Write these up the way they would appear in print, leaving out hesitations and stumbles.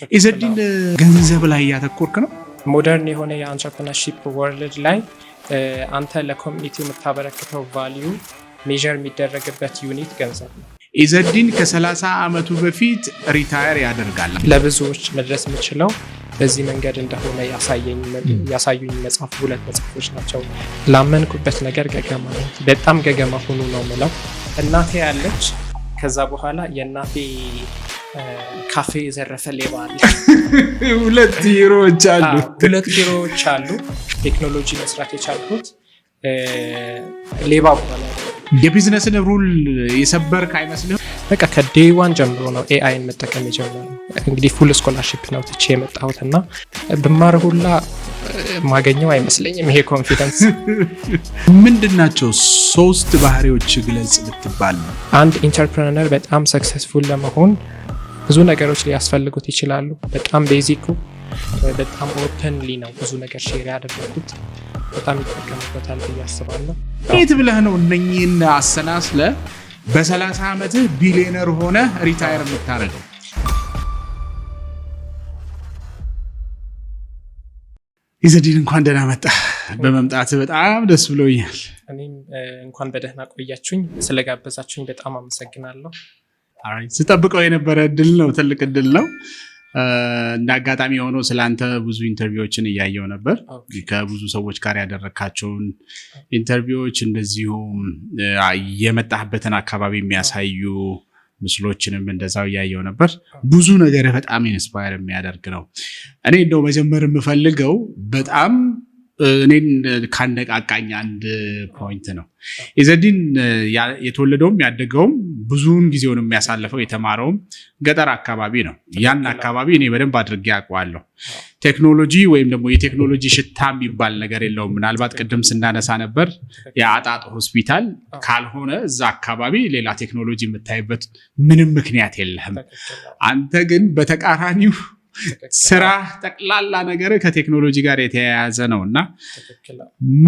ኢዘዲን ገንዘብ ላይ ያተኮርክ ነው። ሞደርን የሆነ የአንትረፕረነርሺፕ ወርልድ ላይ አንተ ለኮሚኒቲው የምታበረክተው ቫልዩ ሜዠር የሚደረግበት ዩኒት ገንዘብ ነው። ኢዘዲን ከ30 ዓመቱ በፊት ሪታየር ያደርጋል። ለብዙዎች መድረስ የምችለው በዚህ መንገድ እንደሆነ ያሳዩኝ መጽሐፍ 2 መጽሐፎች ናቸው። ላመንኩበት ነገር ገገማ ነው። በጣም ገገማ ሆኖ ነው የምለው። እናቴ ያለች ከዛ በኋላ የእናቴ ካፌ የዘረፈ ሌባ አለ። 2 ሂሮዎች አሉ። 2 ሂሮዎች አሉ። ቴክኖሎጂ መስራት የቻልኩት ሌባ በኋላ የቢዝነስን ሩል የሰበርክ አይመስልም? በቃ ከዴይ ዋን ጀምሮ ነው ኤአይን መጠቀም የጀመረው። እንግዲህ ፉል ስኮላርሺፕ ነው ትቼ የመጣሁት እና ብማር ሁላ ማገኘው አይመስለኝም። ይሄ ኮንፊደንስ ምንድናቸው? 3 ባህሪዎች ግለጽ ብትባል ነው። አንድ ኢንተርፕረነር በጣም ሰክሰስፉል ለመሆን ብዙ ነገሮች ሊያስፈልጉት ይችላሉ። በጣም ቤዚኩ በጣም ኦፕንሊ ነው ብዙ ነገር ሼር ያደረጉት። በጣም ይጠቀሙበታል ብዬ አስባለሁ። የት ብለህ ነው እነኚህን አሰናስለ በ30 ዓመትህ ቢሊዮነር ሆነ ሪታየር የምታደርገው? ኢዘዲን እንኳን ደህና መጣ። በመምጣት በጣም ደስ ብሎኛል። እኔም እንኳን በደህና ቆያችሁኝ። ስለጋበዛችሁኝ በጣም አመሰግናለሁ። ስጠብቀው የነበረ እድል ነው፣ ትልቅ እድል ነው። እንደ አጋጣሚ ሆኖ ስላንተ ብዙ ኢንተርቪዎችን እያየው ነበር። ከብዙ ሰዎች ጋር ያደረካቸውን ኢንተርቪዎች እንደዚሁም የመጣህበትን አካባቢ የሚያሳዩ ምስሎችንም እንደዛው እያየው ነበር። ብዙ ነገር በጣም ኢንስፓየር የሚያደርግ ነው። እኔ እንደው መጀመር የምፈልገው በጣም እኔን ካነቃቃኝ አንድ ፖይንት ነው። ኢዘዲን የተወለደውም ያደገውም ብዙውን ጊዜውን የሚያሳልፈው የተማረውም ገጠር አካባቢ ነው። ያን አካባቢ እኔ በደንብ አድርጌ አውቀዋለሁ። ቴክኖሎጂ ወይም ደግሞ የቴክኖሎጂ ሽታ የሚባል ነገር የለውም። ምናልባት ቅድም ስናነሳ ነበር የአጣጥ ሆስፒታል ካልሆነ እዛ አካባቢ ሌላ ቴክኖሎጂ የምታይበት ምንም ምክንያት የለህም። አንተ ግን በተቃራኒው ስራ ጠቅላላ ነገር ከቴክኖሎጂ ጋር የተያያዘ ነው እና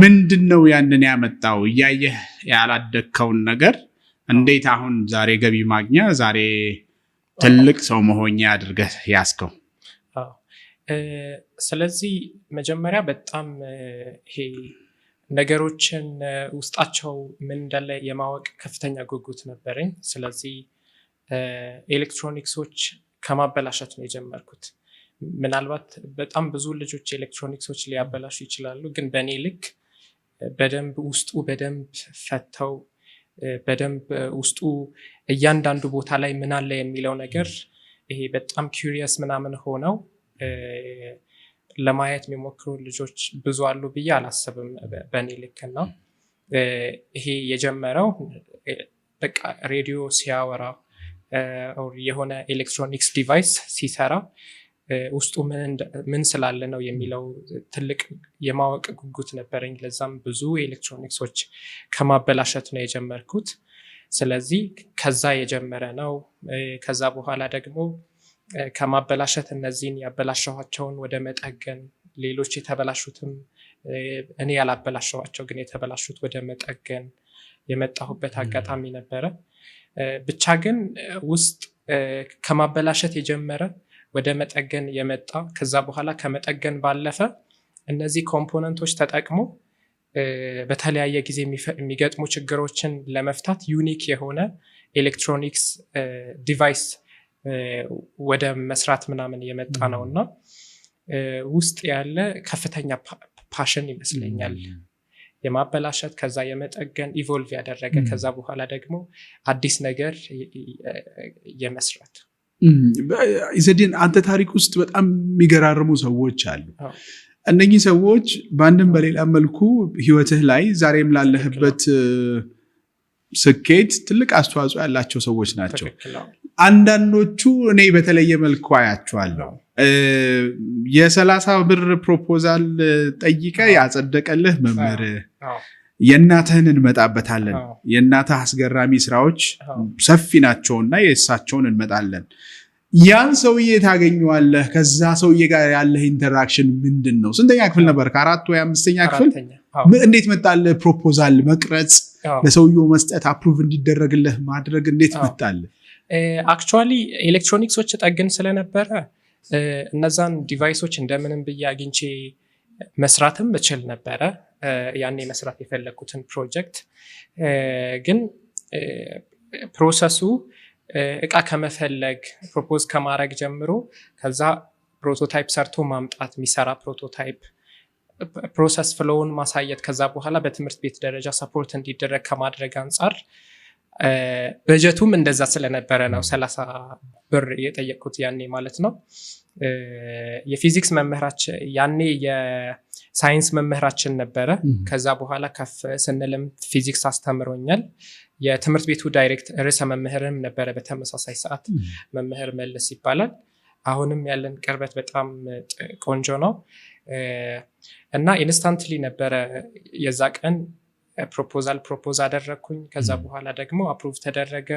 ምንድነው ያንን ያመጣው? እያየህ ያላደግከውን ነገር እንዴት አሁን ዛሬ ገቢ ማግኛ ዛሬ ትልቅ ሰው መሆኛ አድርገህ ያስከው? ስለዚህ መጀመሪያ በጣም ይሄ ነገሮችን ውስጣቸው ምን እንዳለ የማወቅ ከፍተኛ ጉጉት ነበረኝ። ስለዚህ ኤሌክትሮኒክሶች ከማበላሸት ነው የጀመርኩት። ምናልባት በጣም ብዙ ልጆች ኤሌክትሮኒክሶች ሊያበላሹ ይችላሉ፣ ግን በእኔ ልክ በደንብ ውስጡ በደንብ ፈተው በደንብ ውስጡ እያንዳንዱ ቦታ ላይ ምን አለ የሚለው ነገር ይሄ በጣም ኪሪየስ ምናምን ሆነው ለማየት የሚሞክሩ ልጆች ብዙ አሉ ብዬ አላስብም በእኔ ልክ። እና ይሄ የጀመረው በቃ ሬዲዮ ሲያወራ የሆነ ኤሌክትሮኒክስ ዲቫይስ ሲሰራ ውስጡ ምን ስላለ ነው የሚለው ትልቅ የማወቅ ጉጉት ነበረኝ። ለዛም ብዙ ኤሌክትሮኒክሶች ከማበላሸት ነው የጀመርኩት። ስለዚህ ከዛ የጀመረ ነው። ከዛ በኋላ ደግሞ ከማበላሸት እነዚህን ያበላሸኋቸውን ወደ መጠገን፣ ሌሎች የተበላሹትም እኔ ያላበላሸኋቸው ግን የተበላሹት ወደ መጠገን የመጣሁበት አጋጣሚ ነበረ። ብቻ ግን ውስጥ ከማበላሸት የጀመረ ወደ መጠገን የመጣ ከዛ በኋላ ከመጠገን ባለፈ እነዚህ ኮምፖነንቶች ተጠቅሞ በተለያየ ጊዜ የሚገጥሙ ችግሮችን ለመፍታት ዩኒክ የሆነ ኤሌክትሮኒክስ ዲቫይስ ወደ መስራት ምናምን የመጣ ነው እና ውስጥ ያለ ከፍተኛ ፓሽን ይመስለኛል የማበላሸት ከዛ የመጠገን ኢቮልቭ ያደረገ ከዛ በኋላ ደግሞ አዲስ ነገር የመስራት። ኢዘዲን አንተ ታሪክ ውስጥ በጣም የሚገራርሙ ሰዎች አሉ። እነኚህ ሰዎች በአንድም በሌላ መልኩ ህይወትህ ላይ ዛሬም ላለህበት ስኬት ትልቅ አስተዋጽኦ ያላቸው ሰዎች ናቸው። አንዳንዶቹ እኔ በተለየ መልኩ አያቸዋለሁ። የ30 ብር ፕሮፖዛል ጠይቀ ያጸደቀልህ መምህር፣ የእናትህን እንመጣበታለን። የእናትህ አስገራሚ ስራዎች ሰፊ ናቸውና የእሳቸውን እንመጣለን። ያን ሰውዬ ታገኘዋለህ። ከዛ ሰውዬ ጋር ያለህ ኢንተራክሽን ምንድን ነው? ስንተኛ ክፍል ነበር? 4 ወይ 5ኛ ክፍል? እንዴት መጣልህ? ፕሮፖዛል መቅረጽ፣ ለሰውዬው መስጠት፣ አፕሩቭ እንዲደረግልህ ማድረግ እንዴት መጣልህ? አክቹዋሊ ኤሌክትሮኒክሶች ጠግን ስለነበረ እነዛን ዲቫይሶች እንደምንም ብዬ አግኝቼ መስራትም እችል ነበረ ያኔ መስራት የፈለግኩትን ፕሮጀክት። ግን ፕሮሰሱ እቃ ከመፈለግ ፕሮፖዝ ከማድረግ ጀምሮ ከዛ ፕሮቶታይፕ ሰርቶ ማምጣት የሚሰራ ፕሮቶታይፕ ፕሮሰስ ፍሎውን ማሳየት ከዛ በኋላ በትምህርት ቤት ደረጃ ሰፖርት እንዲደረግ ከማድረግ አንጻር በጀቱም እንደዛ ስለነበረ ነው 30 ብር የጠየቅኩት ያኔ ማለት ነው። የፊዚክስ መምህራችን ያኔ የሳይንስ መምህራችን ነበረ። ከዛ በኋላ ከፍ ስንልም ፊዚክስ አስተምሮኛል። የትምህርት ቤቱ ዳይሬክት ርዕሰ መምህርም ነበረ በተመሳሳይ ሰዓት መምህር መልስ ይባላል። አሁንም ያለን ቅርበት በጣም ቆንጆ ነው እና ኢንስታንትሊ ነበረ የዛ ቀን ፕሮፖዝ አደረግኩኝ። ከዛ በኋላ ደግሞ አፕሩቭ ተደረገ።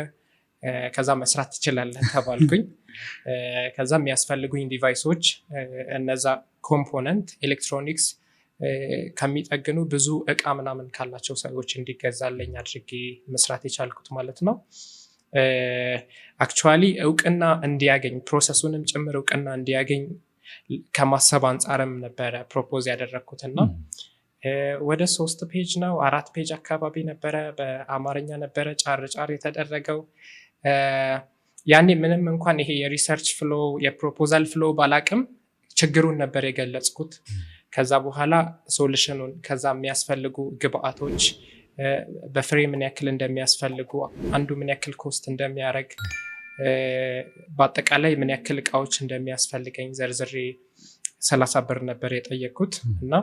ከዛ መስራት ትችላለህ ተባልኩኝ። ከዛ የሚያስፈልጉኝ ዲቫይሶች እነዛ ኮምፖነንት ኤሌክትሮኒክስ ከሚጠግኑ ብዙ እቃ ምናምን ካላቸው ሰዎች እንዲገዛለኝ አድርጌ መስራት የቻልኩት ማለት ነው። አክቹዋሊ እውቅና እንዲያገኝ ፕሮሰሱንም ጭምር እውቅና እንዲያገኝ ከማሰብ አንጻርም ነበረ ፕሮፖዝ ያደረግኩትና ወደ 3 ፔጅ ነው 4 ፔጅ አካባቢ ነበረ። በአማርኛ ነበረ ጫር የተደረገው። ያኔ ምንም እንኳን ይሄ የሪሰርች ፍሎ የፕሮፖዛል ፍሎ ባላቅም ችግሩን ነበር የገለጽኩት። ከዛ በኋላ ሶሉሽኑን ከዛ የሚያስፈልጉ ግብአቶች በፍሬ ምን ያክል እንደሚያስፈልጉ አንዱ ምን ያክል ኮስት እንደሚያደርግ በአጠቃላይ ምን ያክል እቃዎች እንደሚያስፈልገኝ ዘርዝሬ 30 ብር ነበር የጠየቅኩት እና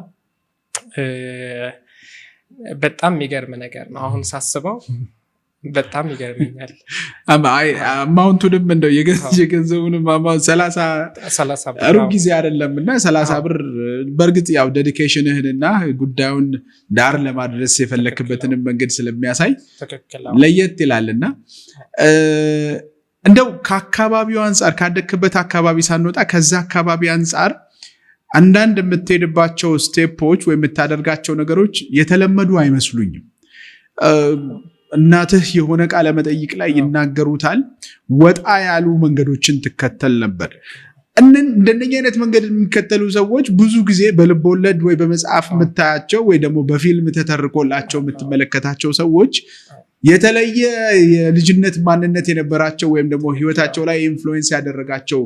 በጣም የሚገርም ነገር ነው። አሁን ሳስበው በጣም ይገርመኛል። አማውንቱንም እንደው የገንዘቡንም አማውንት 30 ሩብ ጊዜ አይደለም እና 30 ብር በእርግጥ ያው ዴዲኬሽንህንና ጉዳዩን ዳር ለማድረስ የፈለክበትንም መንገድ ስለሚያሳይ ለየት ይላልና እንደው ከአካባቢው አንጻር ካደክበት አካባቢ ሳንወጣ ከዛ አካባቢ አንጻር አንዳንድ የምትሄድባቸው ስቴፖች ወይ የምታደርጋቸው ነገሮች የተለመዱ አይመስሉኝም። እናትህ የሆነ ቃለ መጠይቅ ላይ ይናገሩታል፣ ወጣ ያሉ መንገዶችን ትከተል ነበር። እንደነኛ አይነት መንገድ የሚከተሉ ሰዎች ብዙ ጊዜ በልብ ወለድ ወይ በመጽሐፍ የምታያቸው ወይ ደግሞ በፊልም ተተርኮላቸው የምትመለከታቸው ሰዎች የተለየ የልጅነት ማንነት የነበራቸው ወይም ደግሞ ህይወታቸው ላይ ኢንፍሉዌንስ ያደረጋቸው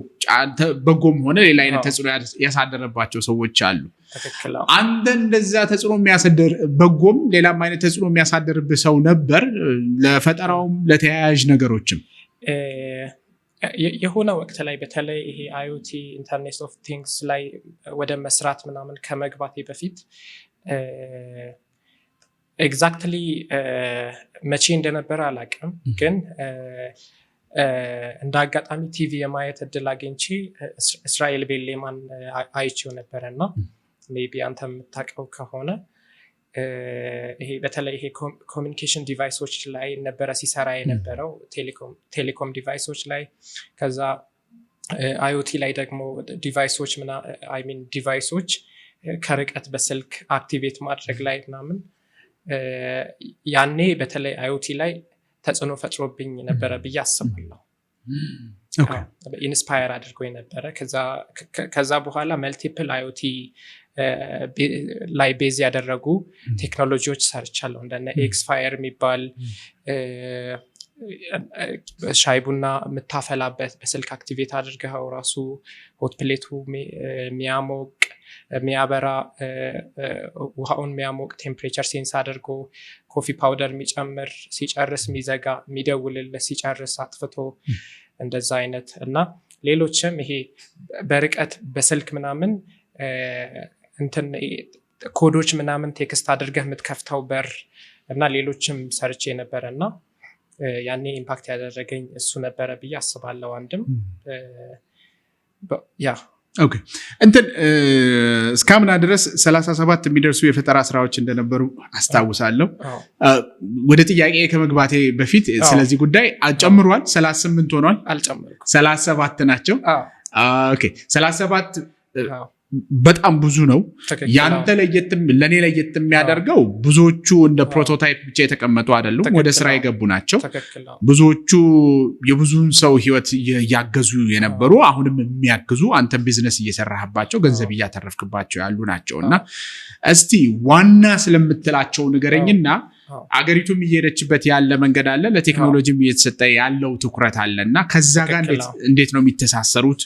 በጎም ሆነ ሌላ አይነት ተጽዕኖ ያሳደረባቸው ሰዎች አሉ። አንተ እንደዛ ተጽዕኖ የሚያሳድር በጎም ሌላም አይነት ተጽዕኖ የሚያሳድርብህ ሰው ነበር? ለፈጠራውም ለተያያዥ ነገሮችም የሆነ ወቅት ላይ በተለይ ይሄ IoT ኢንተርኔት ኦፍ ቲንግስ ላይ ወደ መስራት ምናምን ከመግባቴ በፊት ኤግዛክትሊ መቼ እንደነበረ አላውቅም፣ ግን እንደ አጋጣሚ ቲቪ የማየት እድል አግኝቼ እስራኤል ቤሌማን አይቼው ነበረ እና ሜይ ቢ አንተ የምታውቀው ከሆነ ይሄ በተለይ ይሄ ኮሚኒኬሽን ዲቫይሶች ላይ ነበረ ሲሰራ የነበረው ቴሌኮም ዲቫይሶች ላይ። ከዛ IoT ላይ ደግሞ ዲቫይሶች ከርቀት በስልክ አክቲቬት ማድረግ ላይ ምናምን ያኔ በተለይ IoT ላይ ተጽዕኖ ፈጥሮብኝ ነበረ ብዬ አስባለሁ። ኢንስፓየር አድርጎ ነበረ። ከዛ በኋላ መልቲፕል IoT ላይ ቤዝ ያደረጉ ቴክኖሎጂዎች ሰርቻለሁ። እንደነ ኤክስፋየር የሚባል ሻይ ቡና የምታፈላበት በስልክ አክቲቬት አድርገው ራሱ ሆት ፕሌቱ የሚያሞቅ የሚያበራ ውሃውን የሚያሞቅ ቴምፕሬቸር ሴንስ አድርጎ ኮፊ ፓውደር የሚጨምር ሲጨርስ የሚዘጋ የሚደውልልህ ሲጨርስ አጥፍቶ እንደዛ አይነት እና ሌሎችም ይሄ በርቀት በስልክ ምናምን እንትን ኮዶች ምናምን ቴክስት አድርገህ የምትከፍተው በር እና ሌሎችም ሰርቼ ነበረ እና ያኔ ኢምፓክት ያደረገኝ እሱ ነበረ ብዬ አስባለሁ። አንድም ኦኬ እንትን እስካምና ድረስ 37 የሚደርሱ የፈጠራ ስራዎች እንደነበሩ አስታውሳለሁ። ወደ ጥያቄ ከመግባቴ በፊት ስለዚህ ጉዳይ አጨምሯል? 38 ሆኗል? አልጨመርኩም። 37 ናቸው። ኦኬ 37 በጣም ብዙ ነው። ያንተ ለኔ ለየት የሚያደርገው ብዙዎቹ እንደ ፕሮቶታይፕ ብቻ የተቀመጡ አይደሉም፣ ወደ ስራ የገቡ ናቸው። ብዙዎቹ የብዙን ሰው ህይወት ያገዙ የነበሩ አሁንም የሚያግዙ አንተ ቢዝነስ እየሰራህባቸው ገንዘብ እያተረፍክባቸው ያሉ ናቸውና እስቲ ዋና ስለምትላቸው ንገረኝና አገሪቱም እየሄደችበት ያለ መንገድ አለ፣ ለቴክኖሎጂም እየተሰጠ ያለው ትኩረት አለና ከዛ ጋር እንዴት ነው የሚተሳሰሩት?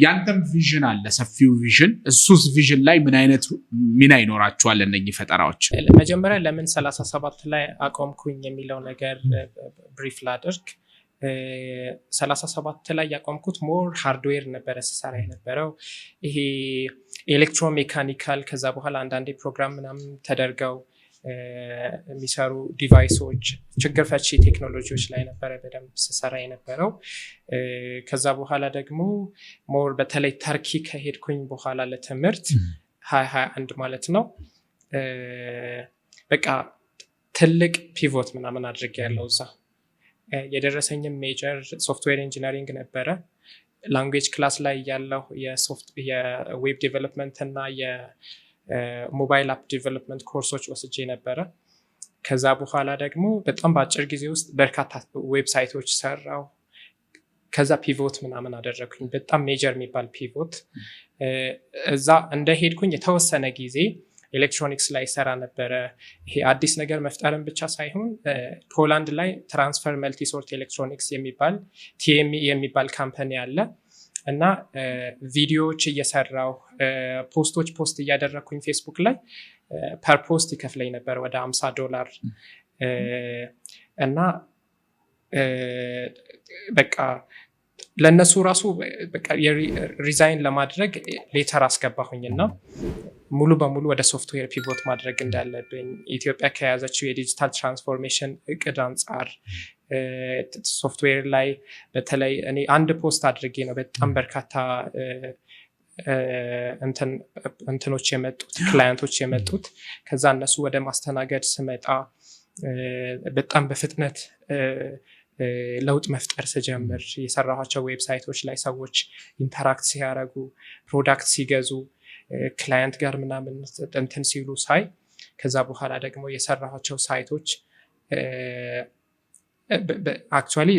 ያንተም ቪዥን አለ፣ ሰፊው ቪዥን። እሱስ ቪዥን ላይ ምን አይነት ሚና ይኖራቸዋል እነኚህ ፈጠራዎች? መጀመሪያ ለምን 37 ላይ አቆምኩኝ የሚለው ነገር ብሪፍ ላድርግ። 37 ላይ ያቆምኩት ሞር ሃርድዌር ነበረ ስሰራ የነበረው፣ ይሄ ኤሌክትሮሜካኒካል፣ ከዛ በኋላ አንዳንዴ ፕሮግራም ምናምን ተደርገው የሚሰሩ ዲቫይሶች፣ ችግር ፈቺ ቴክኖሎጂዎች ላይ ነበረ በደንብ ስሰራ የነበረው። ከዛ በኋላ ደግሞ ሞር በተለይ ተርኪ ከሄድኩኝ በኋላ ለትምህርት 2021 ማለት ነው በቃ ትልቅ ፒቮት ምናምን አድርጌ ያለው እዛ የደረሰኝም ሜጀር ሶፍትዌር ኢንጂነሪንግ ነበረ። ላንጉዌጅ ክላስ ላይ ያለው የዌብ ዴቨሎፕመንት እና ሞባይል አፕ ዲቨሎፕመንት ኮርሶች ወስጄ ነበረ። ከዛ በኋላ ደግሞ በጣም በአጭር ጊዜ ውስጥ በርካታ ዌብሳይቶች ሰራው። ከዛ ፒቮት ምናምን አደረግኩኝ፣ በጣም ሜጀር የሚባል ፒቮት። እዛ እንደሄድኩኝ የተወሰነ ጊዜ ኤሌክትሮኒክስ ላይ ሰራ ነበረ። ይሄ አዲስ ነገር መፍጠርን ብቻ ሳይሆን ፖላንድ ላይ ትራንስፈር መልቲሶርት ኤሌክትሮኒክስ የሚባል ቲኤምኢ የሚባል ካምፓኒ አለ እና ቪዲዮዎች እየሰራው ፖስት እያደረግኩኝ ፌስቡክ ላይ ፐር ፖስት ይከፍለኝ ነበር ወደ $50 እና በቃ ለነሱ ራሱ በቃ ሪዛይን ለማድረግ ሌተር አስገባሁኝና ሙሉ በሙሉ ወደ ሶፍትዌር ፒቮት ማድረግ እንዳለብኝ ኢትዮጵያ ከያዘችው የዲጂታል ትራንስፎርሜሽን እቅድ አንጻር ሶፍትዌር ላይ በተለይ እኔ አንድ ፖስት አድርጌ ነው በጣም በርካታ እንትኖች የመጡት ክላየንቶች የመጡት። ከዛ እነሱ ወደ ማስተናገድ ስመጣ በጣም በፍጥነት ለውጥ መፍጠር ስጀምር የሰራኋቸው ዌብሳይቶች ላይ ሰዎች ኢንተራክት ሲያደርጉ፣ ፕሮዳክት ሲገዙ፣ ክላየንት ጋር ምናምን እንትን ሲሉ ሳይ ከዛ በኋላ ደግሞ የሰራኋቸው ሳይቶች አክቹዋሊ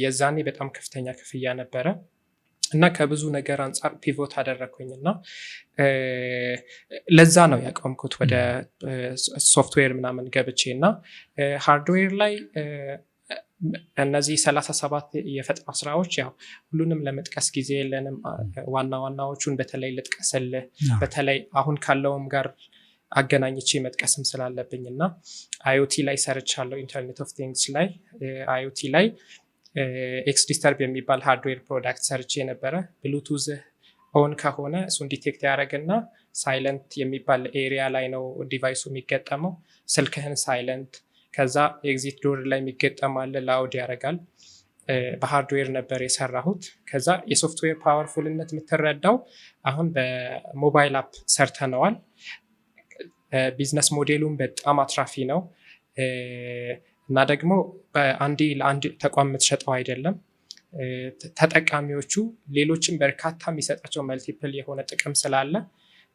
የዛኔ በጣም ከፍተኛ ክፍያ ነበረ እና ከብዙ ነገር አንጻር ፒቮት አደረግኩኝ እና ለዛ ነው ያቆምኩት ወደ ሶፍትዌር ምናምን ገብቼ እና ሃርድዌር ላይ እነዚህ 37 የፈጠራ ስራዎች ያው ሁሉንም ለመጥቀስ ጊዜ የለንም። ዋና ዋናዎቹን በተለይ ልጥቀስልህ፣ በተለይ አሁን ካለውም ጋር አገናኝቼ መጥቀስም ስላለብኝ እና አይኦቲ ላይ ሰርቻለሁ። ኢንተርኔት ኦፍ ቲንግስ ላይ አይኦቲ ላይ ኤክስ ዲስተርብ የሚባል ሃርድዌር ፕሮዳክት ሰርቼ ነበረ። ብሉቱዝ ኦን ከሆነ እሱን ዲቴክት ያደረግና ሳይለንት የሚባል ኤሪያ ላይ ነው ዲቫይሱ የሚገጠመው። ስልክህን ሳይለንት፣ ከዛ ኤግዚት ዶር ላይ የሚገጠማል ላውድ ያደርጋል። በሃርድዌር ነበር የሰራሁት። ከዛ የሶፍትዌር ፓወርፉልነት የምትረዳው አሁን በሞባይል አፕ ሰርተነዋል። ቢዝነስ ሞዴሉም በጣም አትራፊ ነው እና ደግሞ በአንዴ ለአንድ ተቋም የምትሸጠው አይደለም። ተጠቃሚዎቹ ሌሎችን በርካታ የሚሰጣቸው መልቲፕል የሆነ ጥቅም ስላለ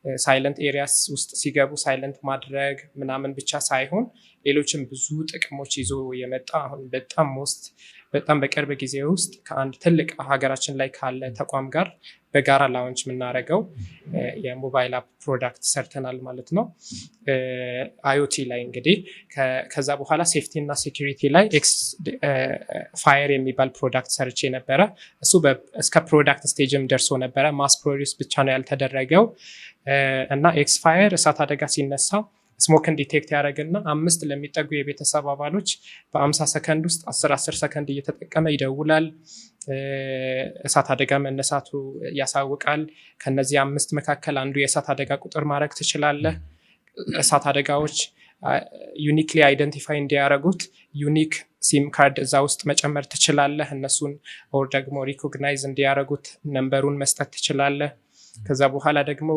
ሳይለንት ኤሪያስ ውስጥ ሲገቡ ሳይለንት ማድረግ ምናምን ብቻ ሳይሆን ሌሎችን ብዙ ጥቅሞች ይዞ የመጣ አሁን በጣም በቅርብ ጊዜ ውስጥ ከአንድ ትልቅ ሀገራችን ላይ ካለ ተቋም ጋር በጋራ ላውንች የምናደርገው የሞባይል አፕ ፕሮዳክት ሰርተናል ማለት ነው። አይኦቲ ላይ እንግዲህ ከዛ በኋላ ሴፍቲ እና ሴኪሪቲ ላይ ኤክስ ፋየር የሚባል ፕሮዳክት ሰርቼ ነበረ። እሱ እስከ ፕሮዳክት ስቴጅም ደርሶ ነበረ። ማስ ፕሮዲውስ ብቻ ነው ያልተደረገው እና ኤክስ ፋየር እሳት አደጋ ሲነሳ ስሞክን ዲቴክት ያደረግና 5 ለሚጠጉ የቤተሰብ አባሎች በ50 ሰከንድ ውስጥ 10 ሰከንድ እየተጠቀመ ይደውላል። እሳት አደጋ መነሳቱ ያሳውቃል። ከነዚህ 5 መካከል አንዱ የእሳት አደጋ ቁጥር ማድረግ ትችላለህ። እሳት አደጋዎች ዩኒክሊ አይደንቲፋይ እንዲያደርጉት ዩኒክ ሲም ካርድ እዛ ውስጥ መጨመር ትችላለህ። እነሱን ኦር ደግሞ ሪኮግናይዝ እንዲያደርጉት ነምበሩን መስጠት ትችላለህ። ከዛ በኋላ ደግሞ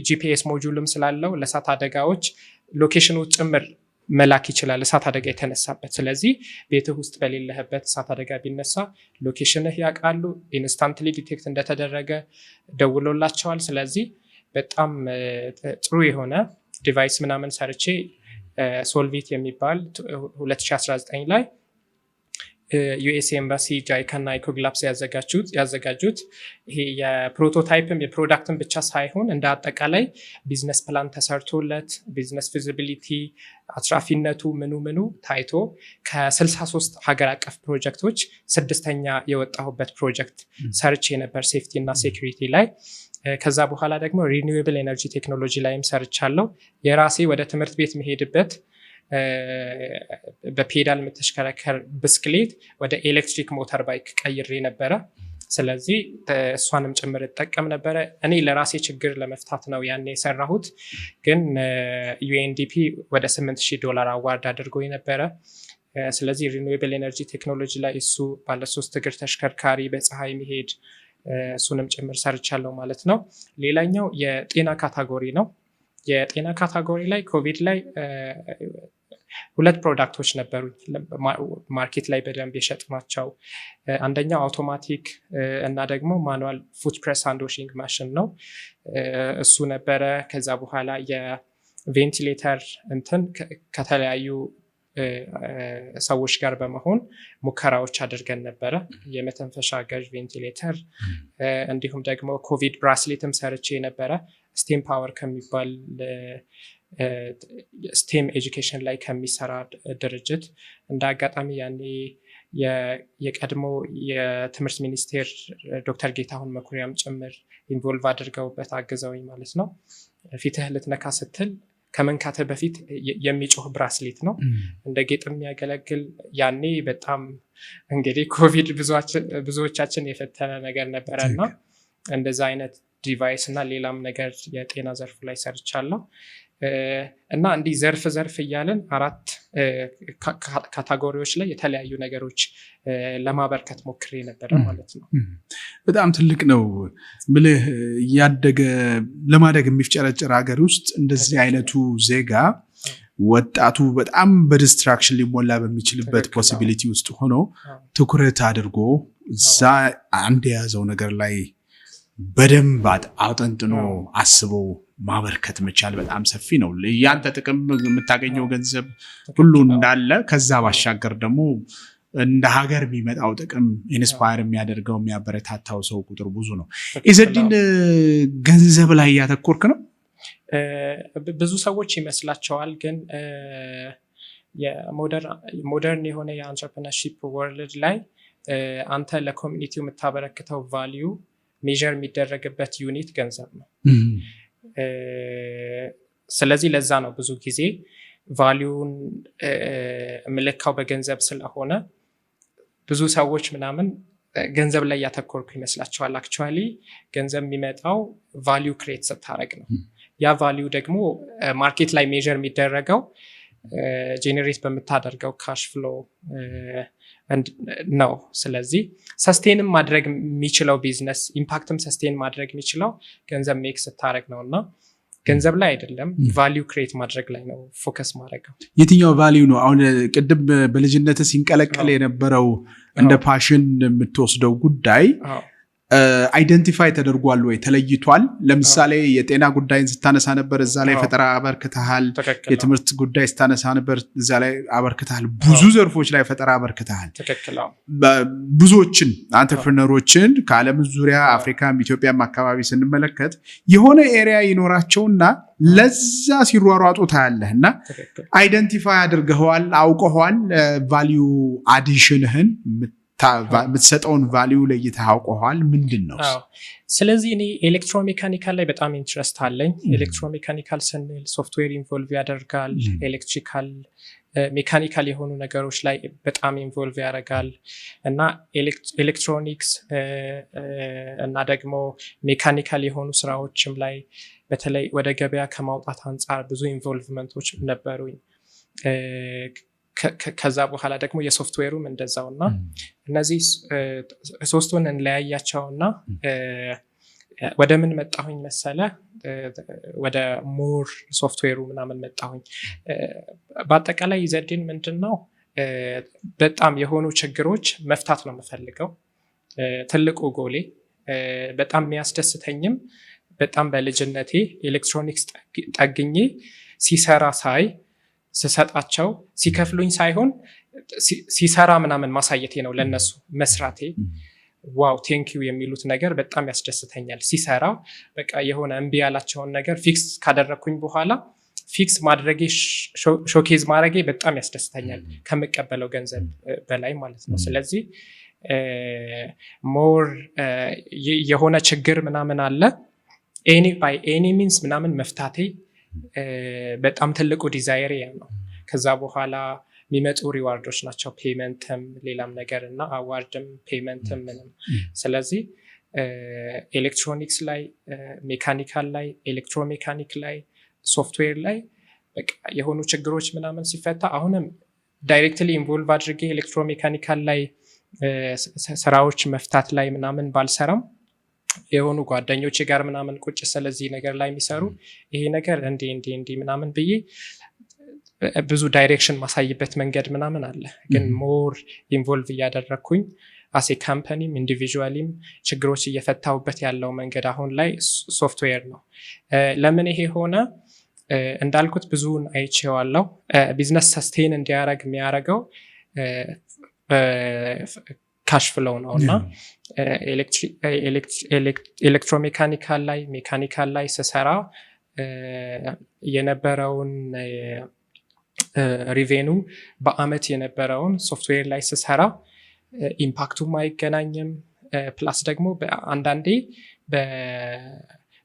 ጂፒኤስ ሞጁልም ስላለው ለእሳት አደጋዎች ሎኬሽኑ ጭምር መላክ ይችላል እሳት አደጋ የተነሳበት። ስለዚህ ቤትህ ውስጥ በሌለህበት እሳት አደጋ ቢነሳ ሎኬሽንህ ያውቃሉ፣ ኢንስታንትሊ ዲቴክት እንደተደረገ ደውሎላቸዋል። ስለዚህ በጣም ጥሩ የሆነ ዲቫይስ ምናምን ሰርቼ ሶልቪት የሚባል 2019 ላይ ዩኤስ ኤምባሲ ጃይካ እና ኢኮግላፕስ ያዘጋጁት ይሄ የፕሮቶታይፕም የፕሮዳክትን ብቻ ሳይሆን እንደ አጠቃላይ ቢዝነስ ፕላን ተሰርቶለት ቢዝነስ ፊዚቢሊቲ አትራፊነቱ ምኑ ታይቶ ከ63 ሀገር አቀፍ ፕሮጀክቶች 6ኛ የወጣሁበት ፕሮጀክት ሰርቼ ነበር ሴፍቲ እና ሴኩሪቲ ላይ። ከዛ በኋላ ደግሞ ሪኒዌብል ኤነርጂ ቴክኖሎጂ ላይም ሰርቻለሁ። የራሴ ወደ ትምህርት ቤት መሄድበት በፔዳል የምትሽከረከር ብስክሌት ወደ ኤሌክትሪክ ሞተር ባይክ ቀይሬ ነበረ። ስለዚህ እሷንም ጭምር እጠቀም ነበረ። እኔ ለራሴ ችግር ለመፍታት ነው ያኔ የሰራሁት። ግን ዩኤንዲፒ ወደ $8,000 አዋርድ አድርጎኝ ነበረ። ስለዚህ ሪኒዌብል ኤነርጂ ቴክኖሎጂ ላይ እሱ ባለ 3 እግር ተሽከርካሪ በፀሐይ መሄድ እሱንም ጭምር ሰርቻለሁ ማለት ነው። ሌላኛው የጤና ካታጎሪ ነው። የጤና ካታጎሪ ላይ ኮቪድ ላይ 2 ፕሮዳክቶች ነበሩ ማርኬት ላይ በደንብ የሸጥናቸው። አንደኛው አውቶማቲክ እና ደግሞ ማኑዋል ፉት ፕሬስ ሃንድ ዋሺንግ ማሽን ነው፣ እሱ ነበረ። ከዛ በኋላ የቬንቲሌተር እንትን ከተለያዩ ሰዎች ጋር በመሆን ሙከራዎች አድርገን ነበረ። የመተንፈሻ አጋዥ ቬንቲሌተር እንዲሁም ደግሞ ኮቪድ ብራስሌትም ሰርቼ ነበረ። ስቴም ፓወር ከሚባል ስቴም ኤጁኬሽን ላይ ከሚሰራ ድርጅት እንደ አጋጣሚ ያኔ የቀድሞ የትምህርት ሚኒስቴር ዶክተር ጌታሁን መኩሪያም ጭምር ኢንቮልቭ አድርገውበት አግዘውኝ ማለት ነው። ፊትህ ልትነካ ስትል ከመንካትህ በፊት የሚጮህ ብራስሌት ነው፣ እንደ ጌጥ የሚያገለግል። ያኔ በጣም እንግዲህ ኮቪድ ብዙዎቻችን የፈተነ ነገር ነበረ እና እንደዛ አይነት ዲቫይስ እና ሌላም ነገር የጤና ዘርፉ ላይ ሰርቻለሁ። እና እንዲህ ዘርፍ እያለን 4 ካታጎሪዎች ላይ የተለያዩ ነገሮች ለማበርከት ሞክሬ ነበረ ማለት ነው። በጣም ትልቅ ነው ምልህ ያደገ ለማደግ የሚፍጨረጨር ሀገር ውስጥ እንደዚህ አይነቱ ዜጋ ወጣቱ በጣም በዲስትራክሽን ሊሞላ በሚችልበት ፖሲቢሊቲ ውስጥ ሆኖ ትኩረት አድርጎ እዛ አንድ የያዘው ነገር ላይ በደንብ አውጠንጥኖ አስበው ማበርከት መቻል በጣም ሰፊ ነው። ያንተ ጥቅም የምታገኘው ገንዘብ ሁሉ እንዳለ ከዛ ባሻገር ደግሞ እንደ ሀገር የሚመጣው ጥቅም ኢንስፓየር የሚያደርገው የሚያበረታታው ሰው ቁጥር ብዙ ነው። ኢዘዲን ገንዘብ ላይ ያተኮርክ ነው? ብዙ ሰዎች ይመስላቸዋል፣ ግን ሞደርን የሆነ የአንትረፕረነርሺፕ ወርልድ ላይ አንተ ለኮሚኒቲው የምታበረክተው ቫሊዩ ሜዥር የሚደረግበት ዩኒት ገንዘብ ነው። ስለዚህ ለዛ ነው ብዙ ጊዜ ቫሊዩን የምለካው በገንዘብ ስለሆነ ብዙ ሰዎች ምናምን ገንዘብ ላይ ያተኮርኩ ይመስላቸዋል። አክቹዋሊ ገንዘብ የሚመጣው ቫሊዩ ክሬት ስታደርግ ነው። ያ ቫሊዩ ደግሞ ማርኬት ላይ ሜዥር የሚደረገው ጄኔሬት በምታደርገው ካሽ ፍሎ ነው። ስለዚህ ሰስቴንም ማድረግ የሚችለው ቢዝነስ ኢምፓክትም ሰስቴን ማድረግ የሚችለው ገንዘብ ሜክ ስታደርግ ነው እና ገንዘብ ላይ አይደለም፣ ቫሊዩ ክሬት ማድረግ ላይ ነው ፎከስ ማድረገው። የትኛው ቫሊዩ ነው? አሁን ቅድም በልጅነት ሲንቀለቀል የነበረው እንደ ፓሽን የምትወስደው ጉዳይ አይደንቲፋይ ተደርጓል ወይ ተለይቷል? ለምሳሌ የጤና ጉዳይን ስታነሳ ነበር፣ እዛ ላይ ፈጠራ አበርክተሃል። የትምህርት ጉዳይ ስታነሳ ነበር፣ እዛ ላይ አበርክተሃል። ብዙ ዘርፎች ላይ ፈጠራ አበርክተሃል። ብዙዎችን አንትርፕረነሮችን ከዓለም ዙሪያ አፍሪካም ኢትዮጵያም አካባቢ ስንመለከት የሆነ ኤሪያ ይኖራቸውና ለዛ ሲሯሯጡ ታያለህ እና አይደንቲፋይ አድርገዋል፣ አውቀዋል። ቫሊዩ አዲሽንህን የምትሰጠውን ቫሊዩ ለይተህ አውቀዋል። ምንድን ነው? ስለዚህ እኔ ኤሌክትሮሜካኒካል ላይ በጣም ኢንትረስት አለኝ። ኤሌክትሮሜካኒካል ስንል ሶፍትዌር ኢንቮልቭ ያደርጋል፣ ኤሌክትሪካል ሜካኒካል የሆኑ ነገሮች ላይ በጣም ኢንቮልቭ ያደርጋል እና ኤሌክትሮኒክስ እና ደግሞ ሜካኒካል የሆኑ ስራዎችም ላይ በተለይ ወደ ገበያ ከማውጣት አንጻር ብዙ ኢንቮልቭመንቶች ነበሩኝ። ከዛ በኋላ ደግሞ የሶፍትዌሩም እንደዛው እና እነዚህ ሶስቱን እንለያያቸውና ወደ ምን መጣሁኝ መሰለ ወደ ሞር ሶፍትዌሩ ምናምን መጣሁኝ። በአጠቃላይ ኢዘዲን ምንድነው በጣም የሆኑ ችግሮች መፍታት ነው የምፈልገው። ትልቁ ጎሌ በጣም የሚያስደስተኝም በጣም በልጅነቴ ኤሌክትሮኒክስ ጠግኜ ሲሰራ ሳይ ስሰጣቸው ሲከፍሉኝ ሳይሆን ሲሰራ ምናምን ማሳየቴ ነው ለነሱ መስራቴ። ዋው ቴንኪዩ የሚሉት ነገር በጣም ያስደስተኛል። ሲሰራ በቃ የሆነ እምቢ ያላቸውን ነገር ፊክስ ካደረግኩኝ በኋላ ፊክስ ማድረጌ ሾኬዝ ማድረጌ በጣም ያስደስተኛል ከምቀበለው ገንዘብ በላይ ማለት ነው። ስለዚህ ሞር የሆነ ችግር ምናምን አለ ባይ ኤኒ ሚንስ ምናምን መፍታቴ በጣም ትልቁ ዲዛይሬ ነው። ከዛ በኋላ የሚመጡ ሪዋርዶች ናቸው ፔመንትም ሌላም ነገር እና አዋርድም ፔመንትም ምንም። ስለዚህ ኤሌክትሮኒክስ ላይ ሜካኒካል ላይ ኤሌክትሮሜካኒክ ላይ ሶፍትዌር ላይ በቃ የሆኑ ችግሮች ምናምን ሲፈታ አሁንም ዳይሬክትሊ ኢንቮልቭ አድርጌ ኤሌክትሮሜካኒካል ላይ ስራዎች መፍታት ላይ ምናምን ባልሰራም የሆኑ ጓደኞቼ ጋር ምናምን ቁጭ ስለዚህ ነገር ላይ የሚሰሩ ይሄ ነገር እንዲ ምናምን ብዬ ብዙ ዳይሬክሽን ማሳይበት መንገድ ምናምን አለ። ግን ሞር ኢንቮልቭ እያደረግኩኝ አሴ ካምፓኒም ኢንዲቪዥዋሊም ችግሮች እየፈታሁበት ያለው መንገድ አሁን ላይ ሶፍትዌር ነው። ለምን ይሄ ሆነ እንዳልኩት ብዙውን አይቼዋለሁ። ቢዝነስ ሰስቴን እንዲያደርግ የሚያደርገው ካሽ ፍሎው ነው እና ኤሌክትሮሜካኒካል ላይ ሜካኒካል ላይ ስሰራ የነበረውን ሪቬኑ በአመት የነበረውን ሶፍትዌር ላይ ስሰራ ኢምፓክቱም አይገናኝም። ፕላስ ደግሞ አንዳንዴ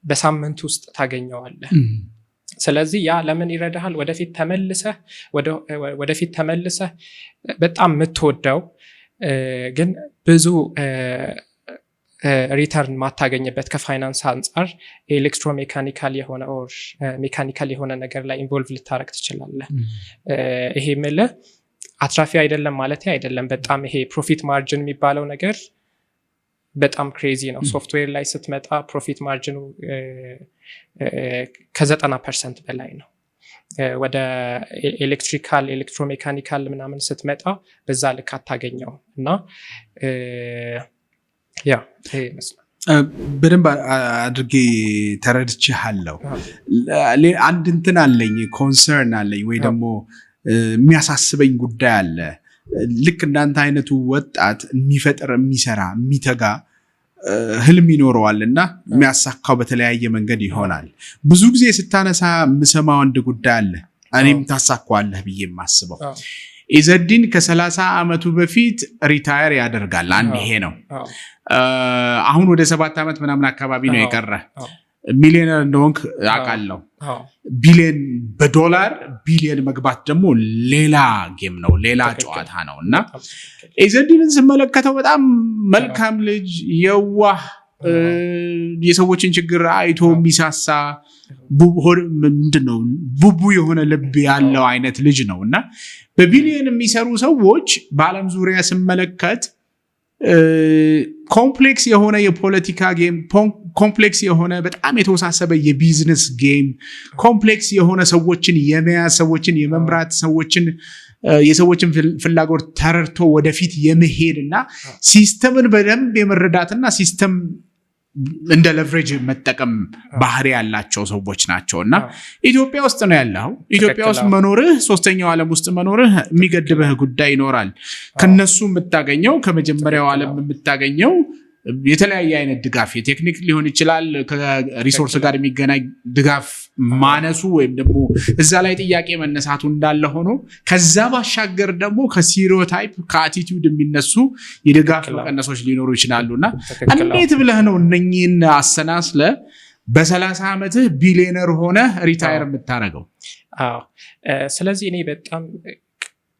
በሳምንት ውስጥ ታገኘዋለህ። ስለዚህ ያ ለምን ይረዳሃል? ወደፊት ተመልሰህ በጣም የምትወደው ግን ብዙ ሪተርን ማታገኝበት ከፋይናንስ አንጻር ኤሌክትሮሜካኒካል የሆነ ኦር ሜካኒካል የሆነ ነገር ላይ ኢንቮልቭ ልታረግ ትችላለህ። ይሄ ምልህ አትራፊ አይደለም ማለት አይደለም። በጣም ይሄ ፕሮፊት ማርጅን የሚባለው ነገር በጣም ክሬዚ ነው። ሶፍትዌር ላይ ስትመጣ ፕሮፊት ማርጅኑ ከ90% በላይ ነው። ወደ ኤሌክትሪካል ኤሌክትሮሜካኒካል ምናምን ስትመጣ በዛ ልክ አታገኘው እና ያ ይሄ ይመስላል። በደንብ አድርጌ ተረድቼሃለሁ። አንድ እንትን አለኝ ኮንሰርን አለኝ ወይ ደግሞ የሚያሳስበኝ ጉዳይ አለ። ልክ እንዳንተ አይነቱ ወጣት የሚፈጥር የሚሰራ የሚተጋ ህልም ይኖረዋል እና የሚያሳካው በተለያየ መንገድ ይሆናል። ብዙ ጊዜ ስታነሳ የምሰማው አንድ ጉዳይ አለ እኔም ታሳካዋለህ ብዬ የማስበው ኢዘዲን ከ30 ዓመቱ በፊት ሪታየር ያደርጋል። አንድ ይሄ ነው። አሁን ወደ 7 ዓመት ምናምን አካባቢ ነው የቀረ። ሚሊዮነር እንደሆንክ አውቃለሁ። ቢሊዮን በዶላር ቢሊዮን መግባት ደግሞ ሌላ ጌም ነው፣ ሌላ ጨዋታ ነው እና ኢዘዲንን ስመለከተው በጣም መልካም ልጅ፣ የዋህ፣ የሰዎችን ችግር አይቶ የሚሳሳ ምንድነው ቡቡ የሆነ ልብ ያለው አይነት ልጅ ነው እና በቢሊዮን የሚሰሩ ሰዎች በዓለም ዙሪያ ስመለከት ኮምፕሌክስ የሆነ የፖለቲካ ጌም፣ ኮምፕሌክስ የሆነ በጣም የተወሳሰበ የቢዝነስ ጌም፣ ኮምፕሌክስ የሆነ ሰዎችን የመያዝ ሰዎችን የመምራት የሰዎችን ፍላጎት ተረድቶ ወደፊት የመሄድ እና ሲስተምን በደንብ የመረዳትና ሲስተም እንደ ለቨሬጅ መጠቀም ባህሪ ያላቸው ሰዎች ናቸው እና ኢትዮጵያ ውስጥ ነው ያለው። ኢትዮጵያ ውስጥ መኖርህ ሶስተኛው ዓለም ውስጥ መኖርህ የሚገድብህ ጉዳይ ይኖራል። ከነሱ የምታገኘው ከመጀመሪያው ዓለም የምታገኘው የተለያየ አይነት ድጋፍ የቴክኒክ ሊሆን ይችላል። ከሪሶርስ ጋር የሚገናኝ ድጋፍ ማነሱ ወይም ደግሞ እዛ ላይ ጥያቄ መነሳቱ እንዳለ ሆኖ ከዛ ባሻገር ደግሞ ከስቴሪዮታይፕ ከአቲቲዩድ የሚነሱ የድጋፍ መቀነሶች ሊኖሩ ይችላሉና እንዴት ብለህ ነው እነኚህን አሰናስለ በ30 ዓመትህ ቢሊዮነር ሆነ ሪታየር የምታረገው? ስለዚህ እኔ በጣም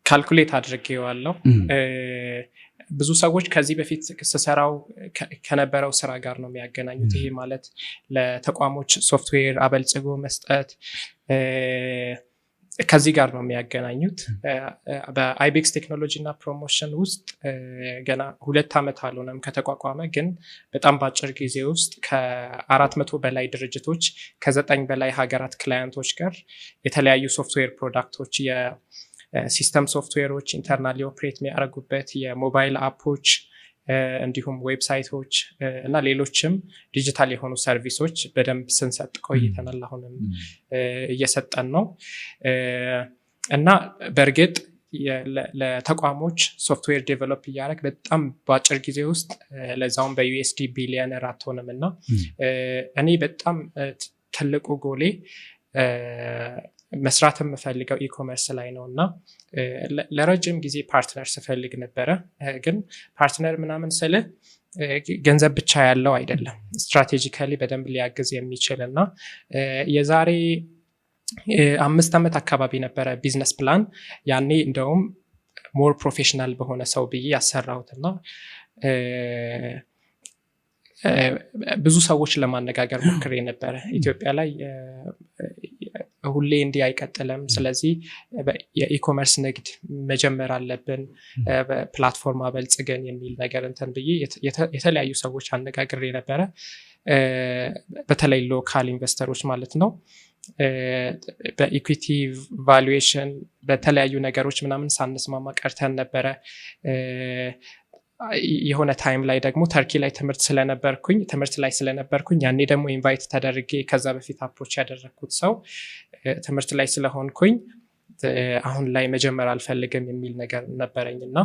ካልኩሌት አድርጌዋለሁ። ብዙ ሰዎች ከዚህ በፊት ስሰራው ከነበረው ስራ ጋር ነው የሚያገናኙት። ይሄ ማለት ለተቋሞች ሶፍትዌር አበልጽጎ መስጠት፣ ከዚህ ጋር ነው የሚያገናኙት። በአይቤክስ ቴክኖሎጂ እና ፕሮሞሽን ውስጥ ገና 2 ዓመት አልሆነም ከተቋቋመ፣ ግን በጣም በአጭር ጊዜ ውስጥ ከ400 በላይ ድርጅቶች ከ9 በላይ ሀገራት ክላየንቶች ጋር የተለያዩ ሶፍትዌር ፕሮዳክቶች፣ የሲስተም ሶፍትዌሮች ኢንተርናሊ ኦፕሬት የሚያደርጉበት የሞባይል አፖች እንዲሁም ዌብሳይቶች እና ሌሎችም ዲጂታል የሆኑ ሰርቪሶች በደንብ ስንሰጥ ቆይተናል። አሁንም እየሰጠን ነው እና በእርግጥ ለተቋሞች ሶፍትዌር ዴቨሎፕ እያደረግ በጣም በአጭር ጊዜ ውስጥ ለዛውም በዩኤስዲ ቢሊየነር አትሆንም እና እኔ በጣም ትልቁ ጎሌ መስራት የምፈልገው ኢኮመርስ ላይ ነው እና ለረጅም ጊዜ ፓርትነር ስፈልግ ነበረ። ግን ፓርትነር ምናምን ስለ ገንዘብ ብቻ ያለው አይደለም፣ ስትራቴጂካሊ በደንብ ሊያግዝ የሚችል እና የዛሬ 5 ዓመት አካባቢ ነበረ ቢዝነስ ፕላን። ያኔ እንደውም ሞር ፕሮፌሽናል በሆነ ሰው ብዬ ያሰራሁትና ብዙ ሰዎች ለማነጋገር ሞክሬ ነበረ። ኢትዮጵያ ላይ ሁሌ እንዲህ አይቀጥልም፣ ስለዚህ የኢኮመርስ ንግድ መጀመር አለብን፣ ፕላትፎርም አበልጽገን የሚል ነገር እንትን ብዬ የተለያዩ ሰዎች አነጋግሬ ነበረ። በተለይ ሎካል ኢንቨስተሮች ማለት ነው። በኢኩዊቲ ቫሉዌሽን በተለያዩ ነገሮች ምናምን ሳንስማማ ቀርተን ነበረ። የሆነ ታይም ላይ ደግሞ ተርኪ ላይ ትምህርት ላይ ስለነበርኩኝ ያኔ ደግሞ ኢንቫይት ተደርጌ ከዛ በፊት አፕሮች ያደረግኩት ሰው ትምህርት ላይ ስለሆንኩኝ አሁን ላይ መጀመር አልፈልግም የሚል ነገር ነበረኝ እና